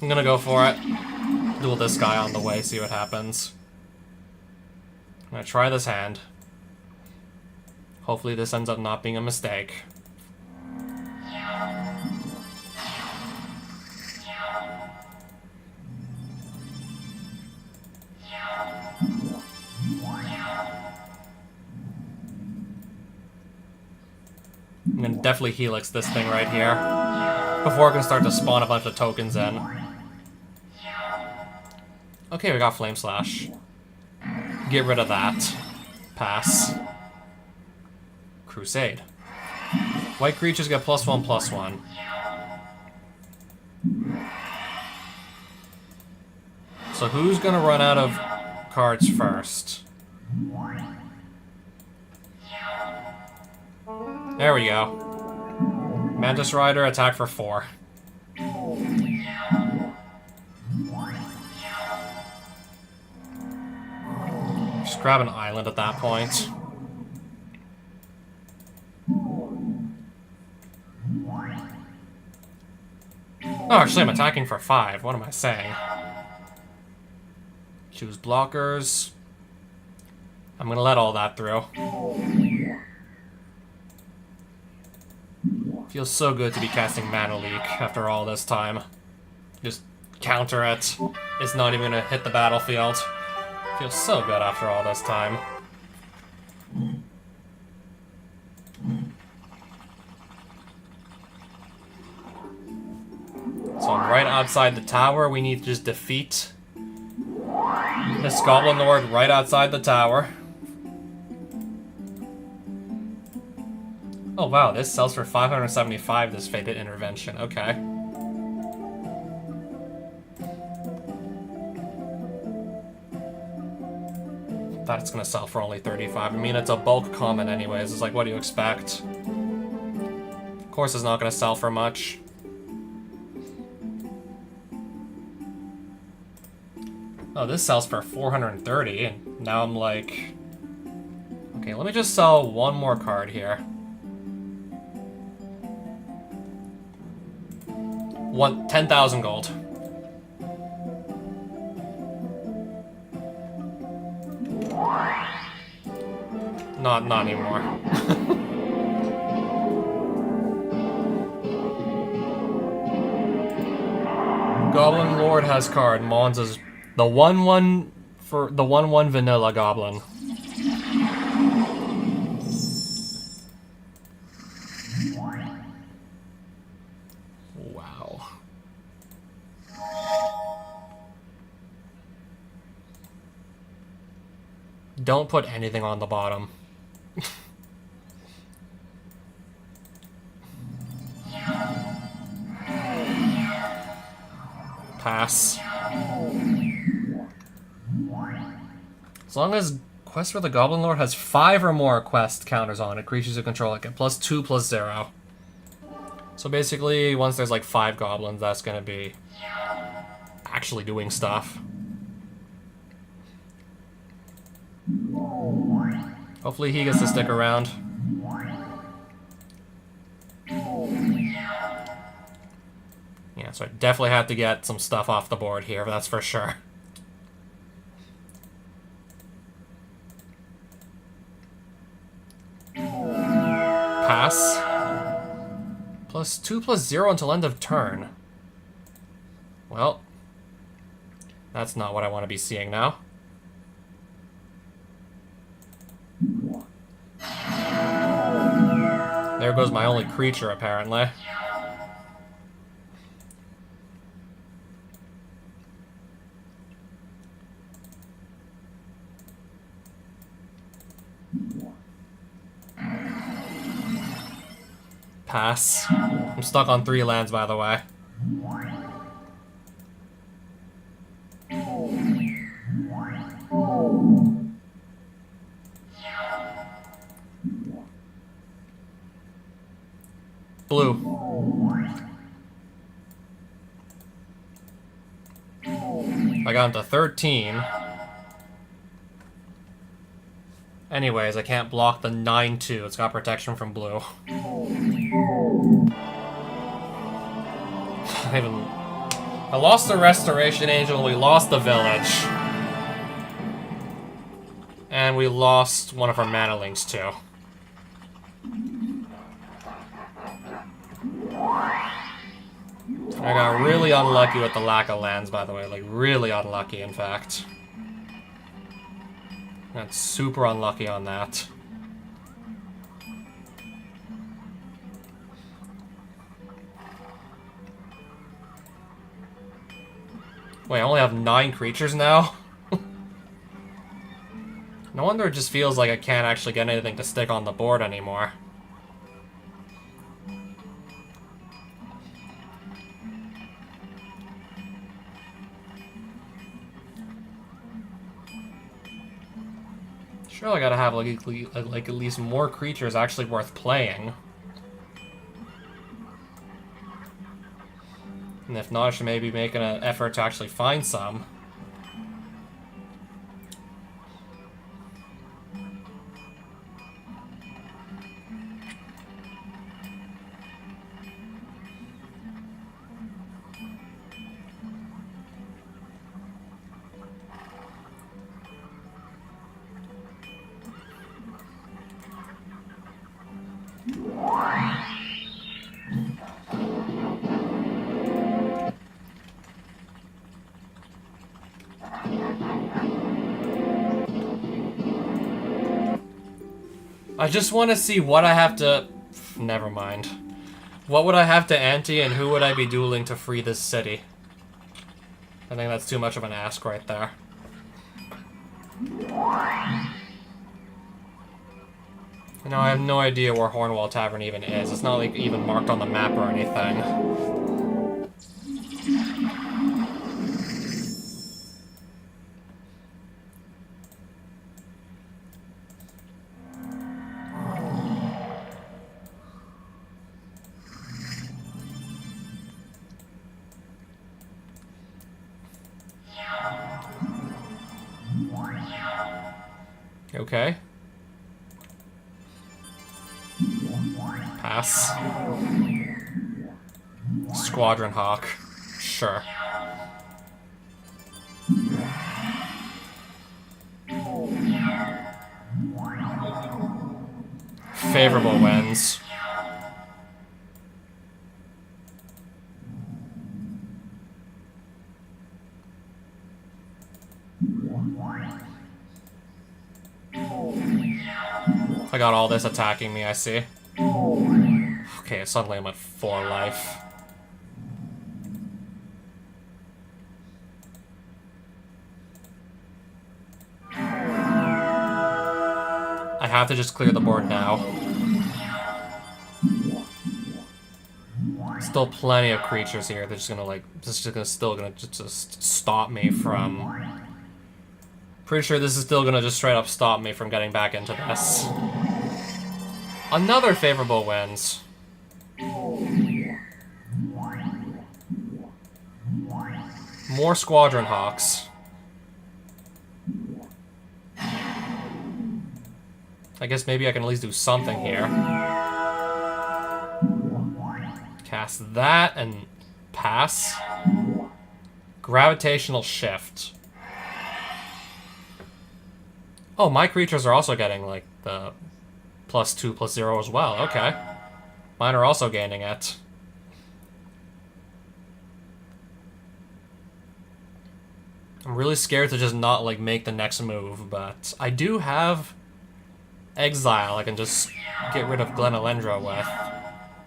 I'm gonna go for it. Duel this guy on the way, see what happens. I'm gonna try this hand. Hopefully this ends up not being a mistake. I'm gonna definitely Helix this thing right here before I can start to spawn a bunch of tokens in. Okay, we got Flame Slash. Get rid of that. Pass. Crusade. White creatures get +1/+1. So who's gonna run out of cards first? There we go. Mantis Rider, attack for 4. Just grab an island at that point. Oh, actually, I'm attacking for 5. What am I saying? Choose blockers. I'm gonna let all that through. Feels so good to be casting Mana Leak after all this time. Just counter it. It's not even gonna hit the battlefield. Feels so good after all this time. So right outside the tower, we need to just defeat this Goblin Lord right outside the tower. Oh wow, this sells for 575, this Fated Intervention. Okay. Thought it's gonna sell for only 35. I mean, it's a bulk common anyways. It's like, what do you expect? Of course it's not gonna sell for much. Oh, this sells for 430, and now I'm like... Okay, let me just sell one more card here. 10,000 gold. Not anymore. Goblin Lord has card. Monza's the 1/1 for the 1/1 vanilla goblin. Wow. Don't put anything on the bottom. Pass. As long as Quest for the Goblin Lord has 5 or more quest counters on it, creatures you control it get +2/+0. So basically, once there's like 5 goblins, that's gonna be actually doing stuff. Hopefully he gets to stick around. Yeah, so I definitely have to get some stuff off the board here, that's for sure. Pass. +2/+0 until end of turn. Well, that's not what I want to be seeing now. There goes my only creature, apparently. Pass. I'm stuck on 3 lands, by the way. Blue. I got him to 13. Anyways, I can't block the 9/2. It's got protection from blue. I lost the Restoration Angel, we lost the village. And we lost one of our mana links too. I got really unlucky with the lack of lands, by the way. Like, really unlucky, in fact. Got super unlucky on that. Wait, I only have 9 creatures now? No wonder it just feels like I can't actually get anything to stick on the board anymore. Sure, I gotta have like at least more creatures actually worth playing. And if not, I should maybe make an effort to actually find some. I just want to see what I have to... Never mind. What would I have to ante and who would I be dueling to free this city? I think that's too much of an ask right there. You know, I have no idea where Hornwall Tavern even is. It's not like even marked on the map or anything. Okay. Pass. Squadron Hawk. Sure. Favorable wins. I got all this attacking me, I see. Okay, suddenly I'm at 4 life. I have to just clear the board now. Still plenty of creatures here. They're just gonna like, still gonna just stop me from. Pretty sure this is still gonna just straight up stop me from getting back into this. Another favorable wins. More Squadron Hawks. I guess maybe I can at least do something here. Cast that and pass. Gravitational Shift. Oh, my creatures are also getting, like, the +2/+0 as well. Okay. Mine are also gaining it. I'm really scared to just not, like, make the next move, but I do have Exile I can just get rid of Glenalendra with,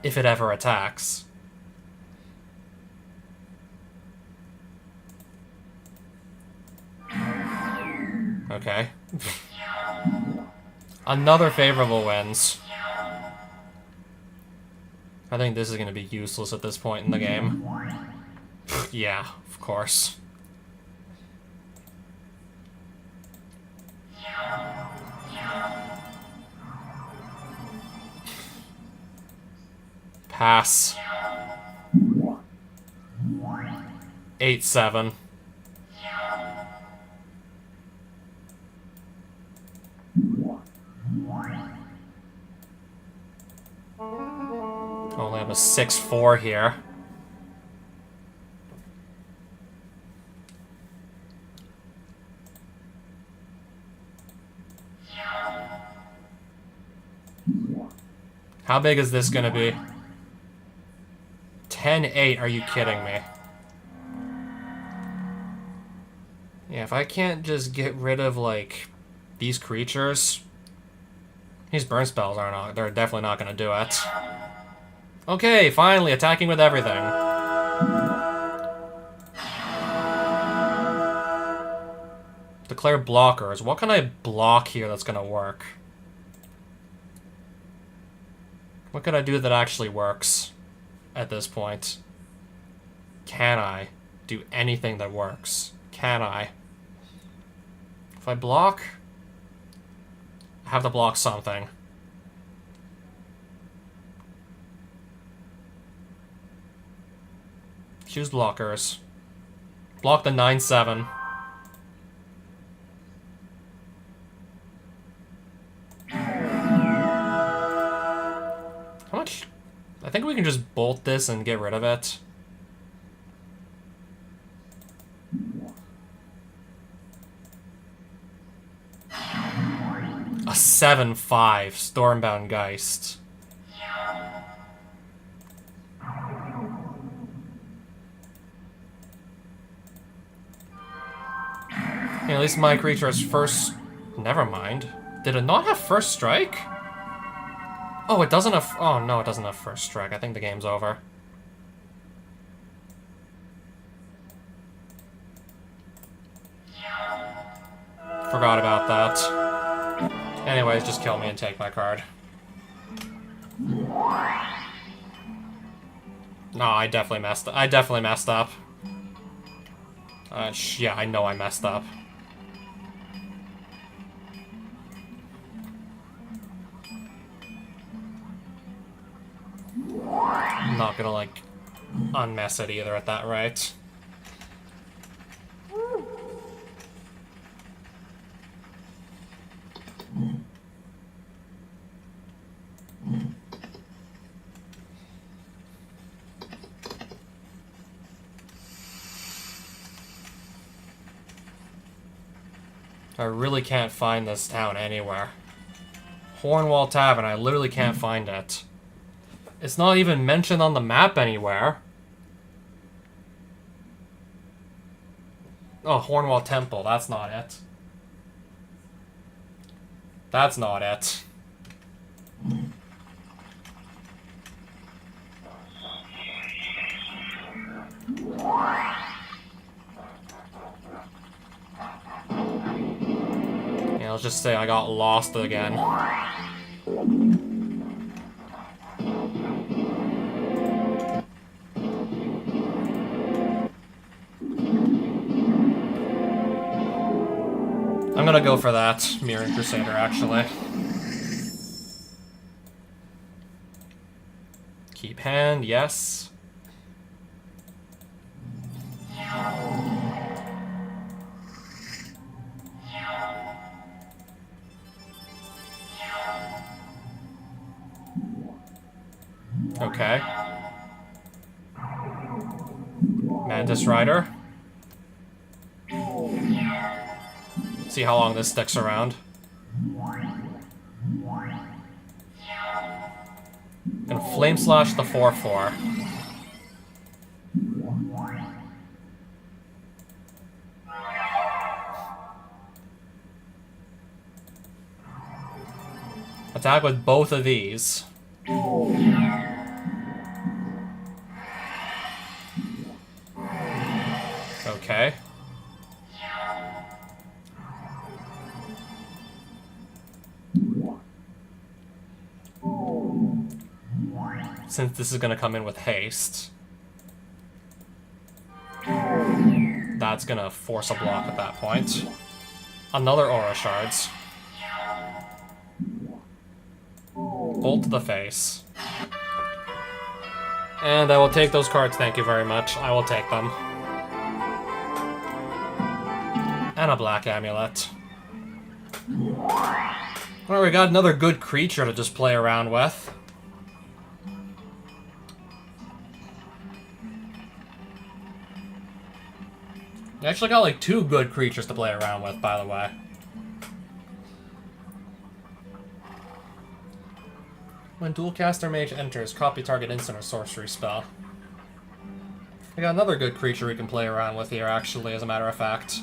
if it ever attacks. Okay. Another favorable wins. I think this is going to be useless at this point in the game. Yeah, of course. Pass. 8-7. Only have a 6-4 here. How big is this gonna be? 10-8, are you kidding me? Yeah, if I can't just get rid of, like, these creatures... These burn spells are not... They're definitely not gonna do it. Okay, finally, attacking with everything. Declare blockers. What can I block here that's gonna work? What can I do that actually works at this point? Can I do anything that works? Can I? If I block... I have to block something. Choose blockers. Block the 9/7. How much? I think we can just bolt this and get rid of it. A 7/5 Stormbound Geist. Yeah, at least my creature is first... Never mind. Did it not have first strike? Oh, it doesn't have... Oh, no, it doesn't have first strike. I think the game's over. Forgot about that. Anyways, just kill me and take my card. No, I definitely messed up. Yeah, I know I messed up. I'm not gonna, like, unmess it either at that rate. I really can't find this town anywhere. Hornwall Tavern, I literally can't find it. It's not even mentioned on the map anywhere. Oh, Hornwall Temple, that's not it. That's not it. Yeah, let's just say I got lost again. I'm gonna go for that Mirroring Crusader, actually. Keep hand, yes. Okay. Mantis Rider. See how long this sticks around. And Flame Slash the 4/4. Attack with both of these. Okay. Since this is going to come in with haste, that's going to force a block at that point. Another Aura Shards. Bolt to the face. And I will take those cards, thank you very much. I will take them. And a Black Amulet. Alright, we got another good creature to just play around with. I actually got like 2 good creatures to play around with, by the way. When Dualcaster Mage enters, copy target instant or sorcery spell. I got another good creature we can play around with here, actually, as a matter of fact.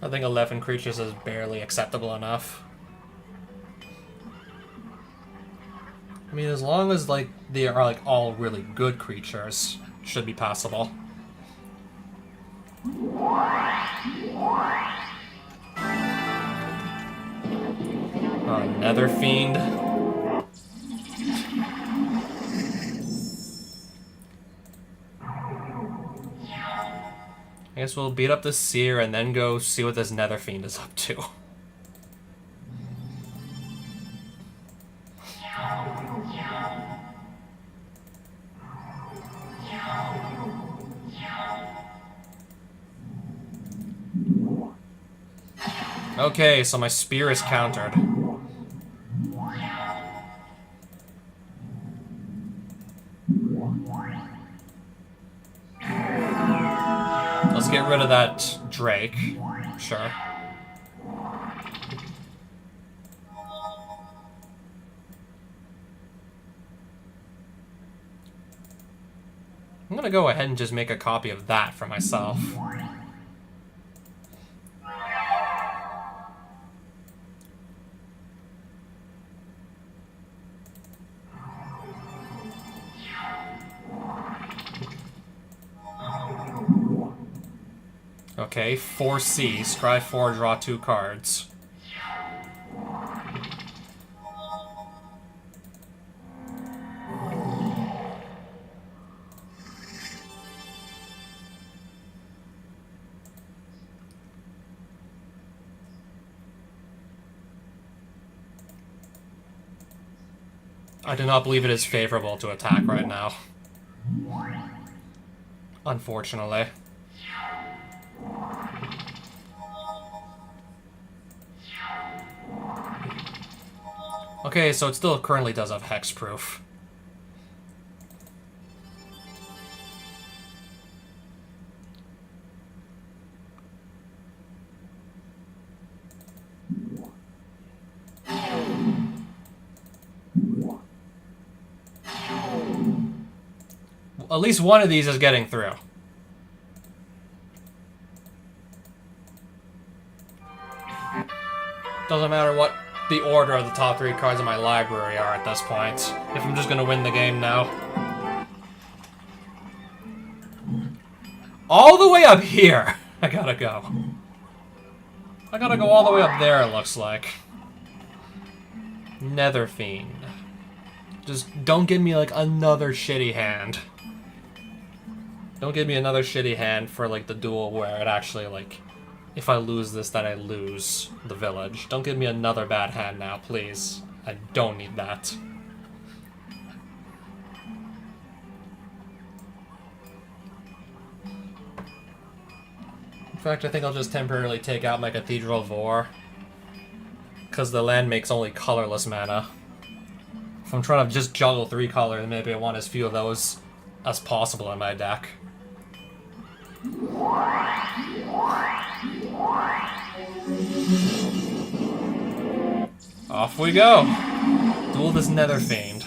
I think 11 creatures is barely acceptable enough. I mean, as long as, like, they are, like, all really good creatures, should be possible. Nether Fiend. I guess we'll beat up the Seer and then go see what this Nether Fiend is up to. Okay, so my spear is countered. Let's get rid of that Drake. Sure. I'm gonna go ahead and just make a copy of that for myself. Okay, 4C. Scry 4, draw 2 cards. I do not believe it is favorable to attack right now. Unfortunately. Okay, so it still currently does have hexproof. At least one of these is getting through. Doesn't matter what the order of the top 3 cards in my library are at this point, if I'm just gonna win the game now. All the way up here! I gotta go. I gotta go all the way up there, it looks like. Nether Fiend. Just don't give me, like, another shitty hand. Don't give me another shitty hand for, like, the duel where it actually, like, if I lose this, then I lose the village. Don't give me another bad hand now, please. I don't need that. In fact, I think I'll just temporarily take out my Cathedral Vor, because the land makes only colorless mana. If I'm trying to just juggle 3 colors, maybe I want as few of those as possible in my deck. Off we go! Duel this Nether Fiend.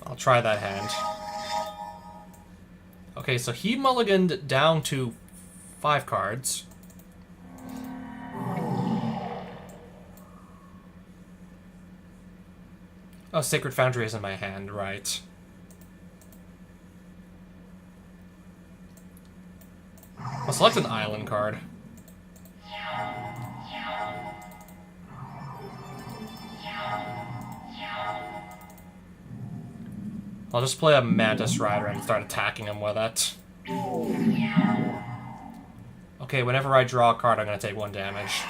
I'll try that hand. Okay, so he mulliganed down to 5 cards. Oh, Sacred Foundry is in my hand, right. I'll select an island card. I'll just play a Mantis Rider and start attacking him with it. Okay, whenever I draw a card, I'm gonna take 1 damage.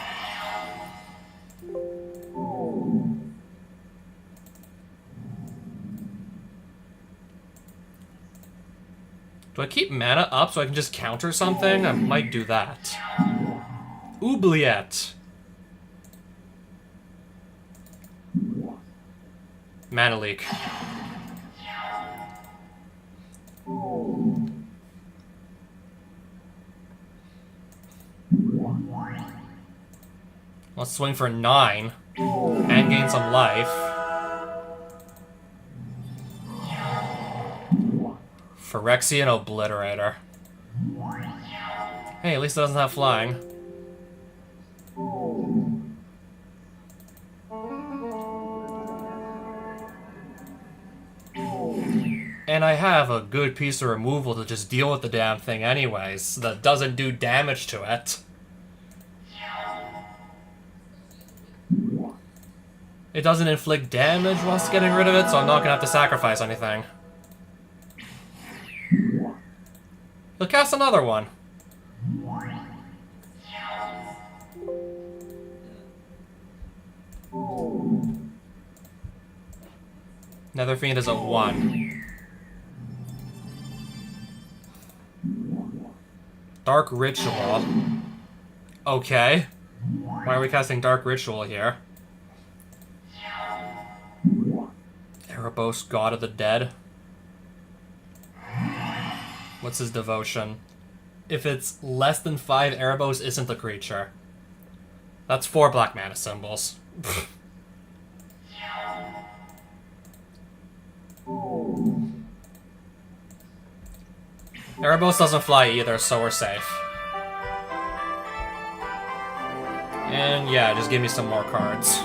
Do I keep mana up so I can just counter something? I might do that. Oubliette. Mana leak. Let's swing for 9 and gain some life. Phyrexian Obliterator. Hey, at least it doesn't have flying. And I have a good piece of removal to just deal with the damn thing anyways, that doesn't do damage to it. It doesn't inflict damage whilst getting rid of it, so I'm not gonna have to sacrifice anything. He'll cast another one. Nether Fiend is a 1. Dark Ritual. Okay. Why are we casting Dark Ritual here? Erebos, God of the Dead. What's his devotion? If it's less than 5, Erebos isn't a creature. That's 4 black mana symbols. Erebos doesn't fly either, so we're safe. And yeah, just give me some more cards.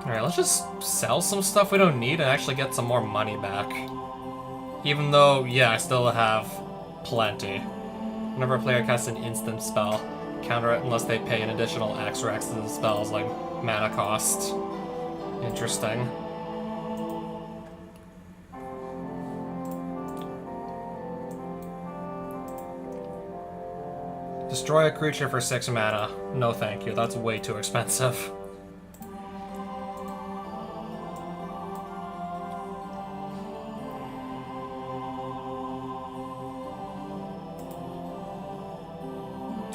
Alright, let's just sell some stuff we don't need and actually get some more money back. Even though, yeah, I still have plenty. Whenever a player casts an instant spell, counter it unless they pay an additional X or X to the spell's like mana cost. Interesting. Destroy a creature for 6 mana. No thank you, that's way too expensive.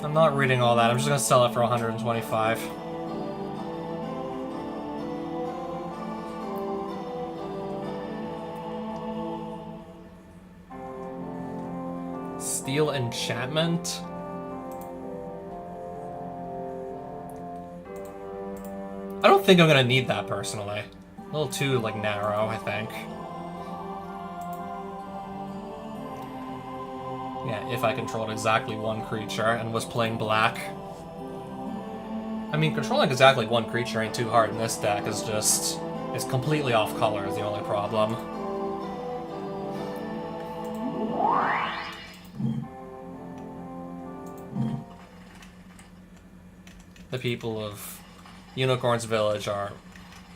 I'm not reading all that, I'm just gonna sell it for 125. Steel Enchantment? I don't think I'm gonna need that personally. A little too, like, narrow, I think. Yeah, if I controlled exactly one creature and was playing black. I mean, controlling exactly one creature ain't too hard in this deck, it's just... it's completely off color is the only problem. The people of Unicorn's Village are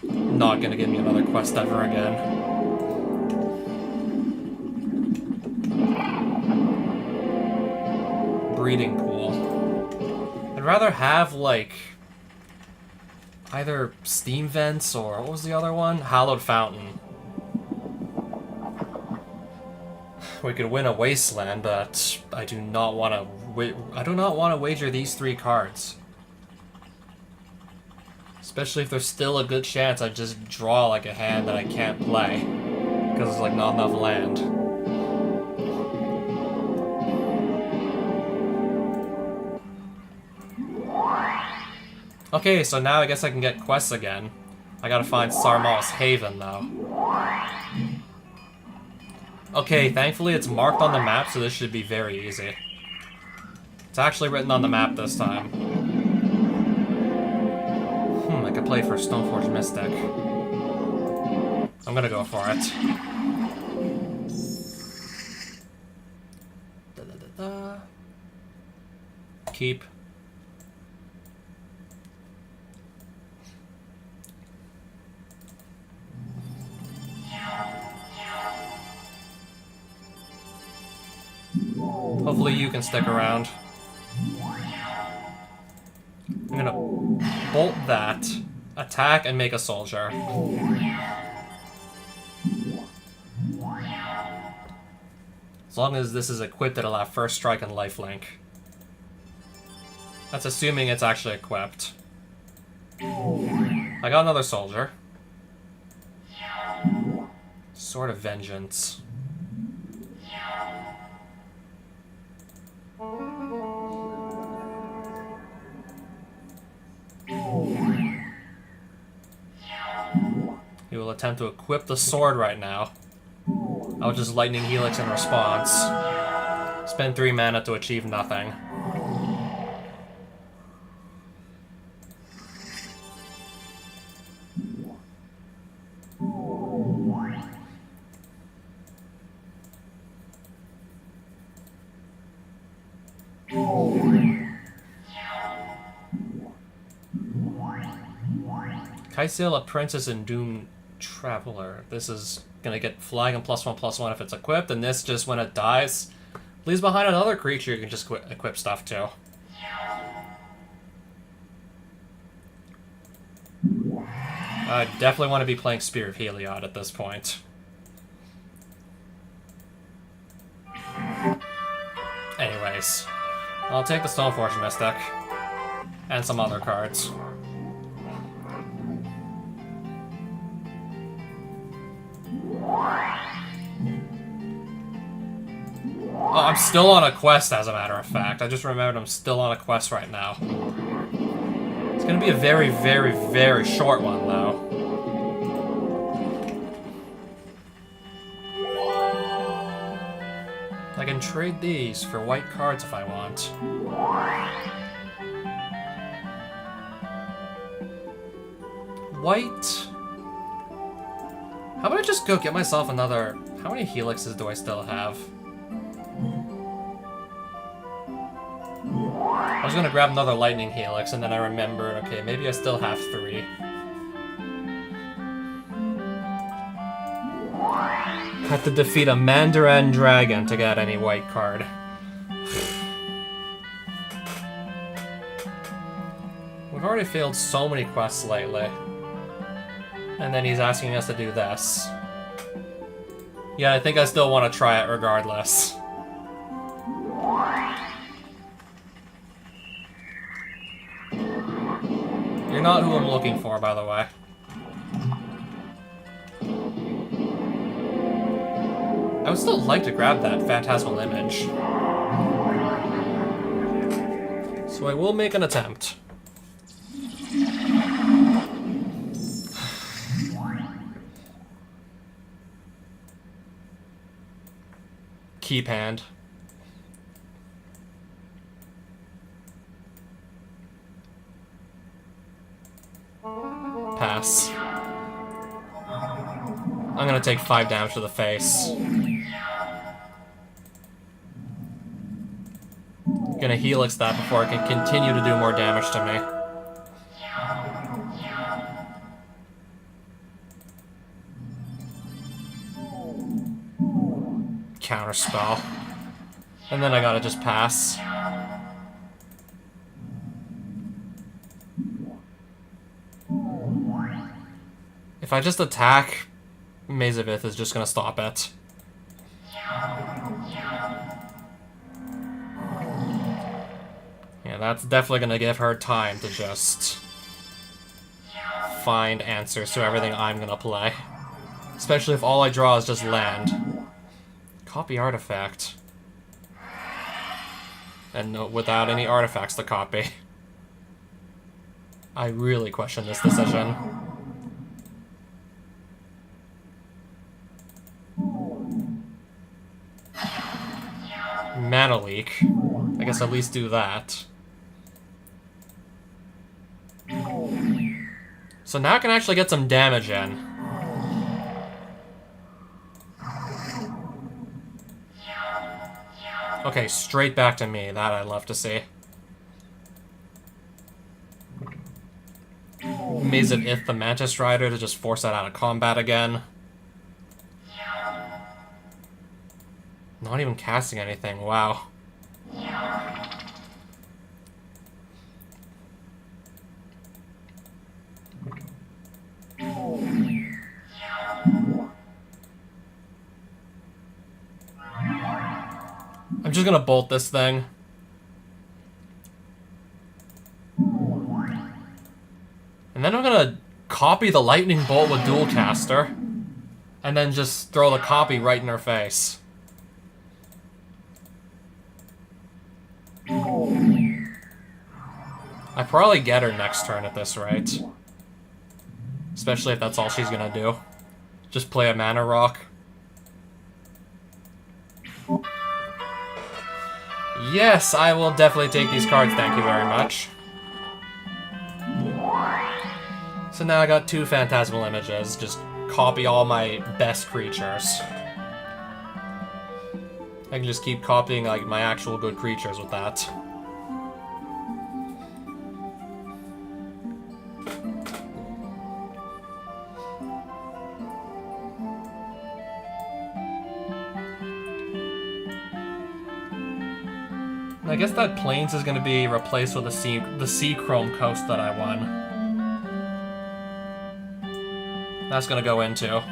not gonna give me another quest ever again. Breeding pool. I'd rather have, like, either Steam Vents or, what was the other one? Hallowed Fountain. We could win a Wasteland, but I do not want to wager these 3 cards. Especially if there's still a good chance I just draw, like, a hand that I can't play. Because there's, like, not enough land. Okay, so now I guess I can get quests again. I gotta find Sarmal's Haven, though. Okay, thankfully it's marked on the map, so this should be very easy. It's actually written on the map this time. I could play for Stoneforge Mystic. I'm gonna go for it. Keep. Hopefully you can stick around. I'm gonna bolt that, attack, and make a soldier. As long as this is equipped, it'll have first strike and lifelink. That's assuming it's actually equipped. I got another soldier. Sword of Vengeance. He will attempt to equip the sword right now. I'll just Lightning Helix in response. Spend 3 mana to achieve nothing. Kai'Sil, a Princess and Doom Traveler. This is gonna get flying and +1/+1 if it's equipped, and this just when it dies leaves behind another creature you can just equip stuff to. I definitely want to be playing Spear of Heliod at this point. Anyways, I'll take the Stoneforge Mystic and some other cards. Oh, I'm still on a quest, as a matter of fact. I just remembered I'm still on a quest right now. It's gonna be a very, very, very short one, though. I can trade these for white cards if I want. White... How about I just go get myself another... How many helixes do I still have? I was gonna grab another Lightning Helix, and then I remembered, okay, maybe I still have 3. Had to defeat a Mandarin Dragon to get any white card. We've already failed so many quests lately. And then he's asking us to do this. Yeah, I think I still want to try it regardless. You're not who I'm looking for, by the way. I would still like to grab that Phantasmal Image. So I will make an attempt. Keep hand. Pass. I'm gonna take 5 damage to the face. Gonna helix that before it can continue to do more damage to me. Counterspell. And then I gotta just pass. If I just attack, Maze of Ith is just gonna stop it. Yeah, that's definitely gonna give her time to just find answers to everything I'm gonna play. Especially if all I draw is just land. Copy artifact. And no, without any artifacts to copy. I really question this decision. Mana leak. I guess at least do that. So now I can actually get some damage in. Okay, straight back to me. That I'd love to see. Maze of Ith, the Mantis Rider, to just force that out of combat again. Not even casting anything, wow. I'm just gonna bolt this thing. And then I'm gonna copy the Lightning Bolt with Dual Caster. And then just throw the copy right in her face. I probably get her next turn at this rate. Especially if that's all she's gonna do. Just play a mana rock. Yes, I will definitely take these cards, thank you very much. So now I got 2 Phantasmal Images. Just copy all my best creatures. I can just keep copying like my actual good creatures with that. And I guess that Plains is going to be replaced with the Sea Chrome Coast that I won. That's going to go into.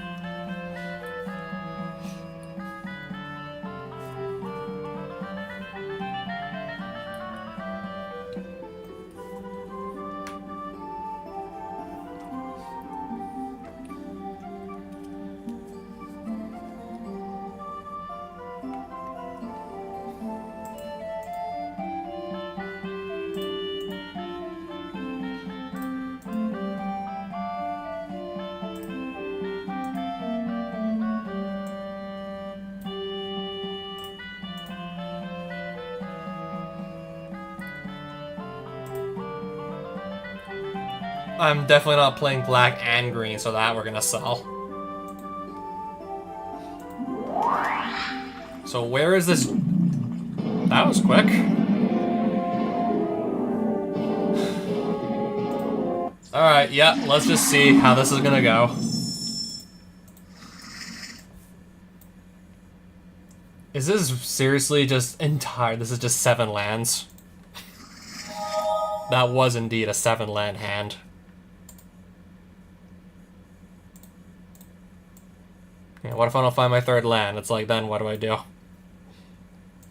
I'm definitely not playing black and green, so that we're gonna sell. So where is this? That was quick. Alright, yeah, let's just see how this is gonna go. Is this seriously just entire? This is just 7 lands. That was indeed a 7-land hand. Yeah, what if I don't find my 3rd land? It's like, then what do I do?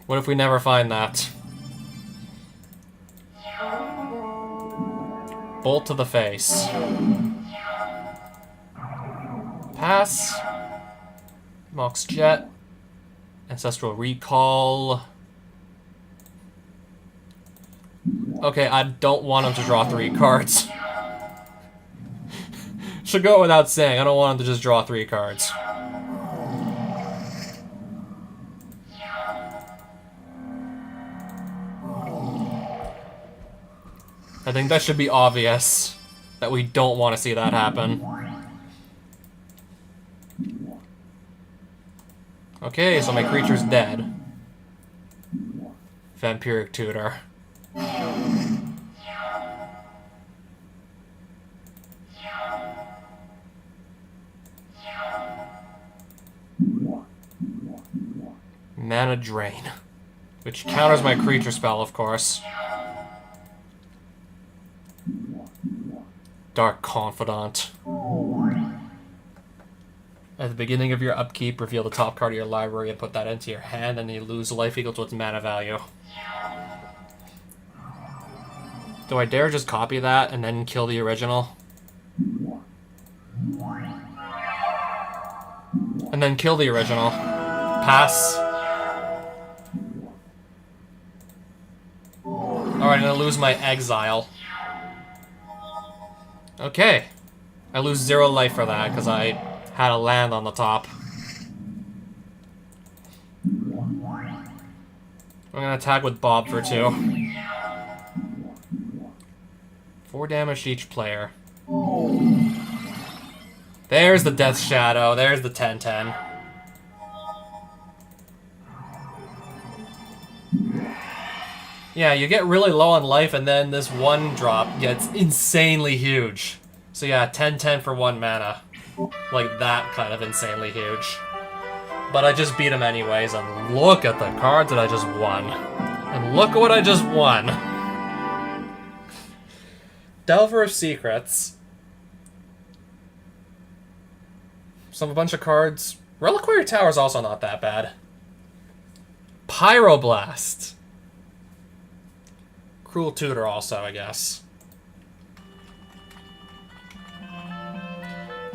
What if we never find that? Bolt to the face. Pass. Mox Jet. Ancestral Recall. Okay, I don't want him to draw 3 cards. Should go without saying, I don't want him to just draw 3 cards. I think that should be obvious that we don't want to see that happen. Okay, so my creature's dead. Vampiric Tutor. Mana Drain. Which counters my creature spell, of course. Dark Confidant. At the beginning of your upkeep, reveal the top card of your library and put that into your hand, and you lose life equal to its mana value. Do I dare just copy that and then kill the original? And then kill the original. Pass. Alright, I'm gonna lose my exile. Okay. I lose 0 life for that, because I had a land on the top. I'm gonna attack with Bob for 2. 4 damage to each player. There's the Death Shadow. There's the 10/10. Yeah, you get really low on life, and then this 1 drop gets insanely huge. So yeah, 10/10 for 1 mana. Like that kind of insanely huge. But I just beat him anyways, and look at the cards that I just won. And look at what I just won. Delver of Secrets. A bunch of cards. Reliquary Tower is also not that bad. Pyroblast. Cruel Tutor also, I guess.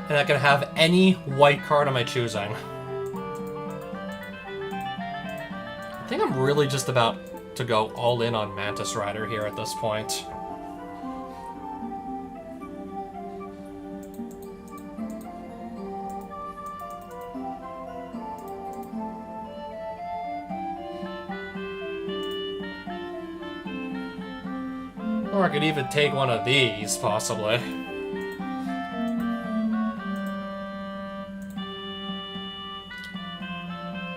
And I can have any white card of my choosing. I think I'm really just about to go all in on Mantis Rider here at this point. Or I could even take one of these, possibly.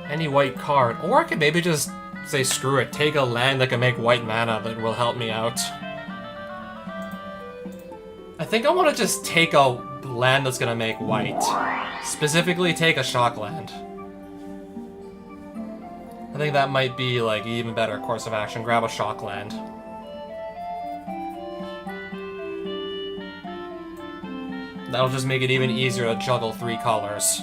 Any white card. Or I could maybe just say screw it, take a land that can make white mana that will help me out. I think I want to just take a land that's gonna make white. Specifically take a shock land. I think that might be like even better course of action. Grab a shock land. That'll just make it even easier to juggle 3 colors.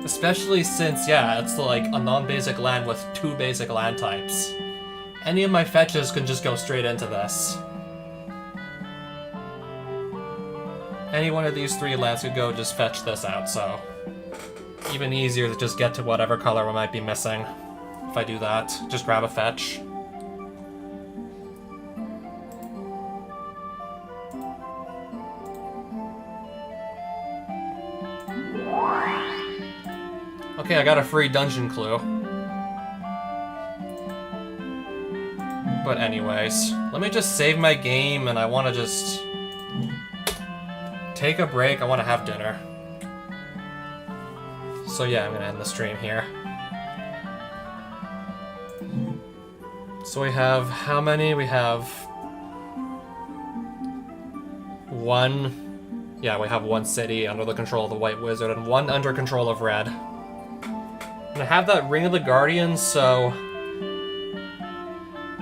Especially since, yeah, it's like a non-basic land with 2 basic land types. Any of my fetches can just go straight into this. Any one of these 3 lands could go just fetch this out, so... even easier to just get to whatever color we might be missing. If I do that, just grab a fetch. Okay, I got a free dungeon clue. But anyways, let me just save my game, and I want to just take a break. I want to have dinner. So yeah, I'm gonna end the stream here. So we have how many? We have 1. Yeah, we have 1 city under the control of the White Wizard and 1 under control of Red. And I have that Ring of the Guardians, so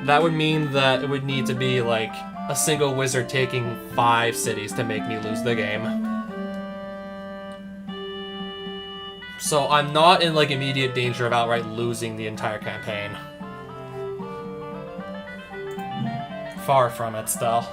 that would mean that it would need to be like a single wizard taking 5 cities to make me lose the game. So I'm not in like immediate danger of outright losing the entire campaign. Far from it still.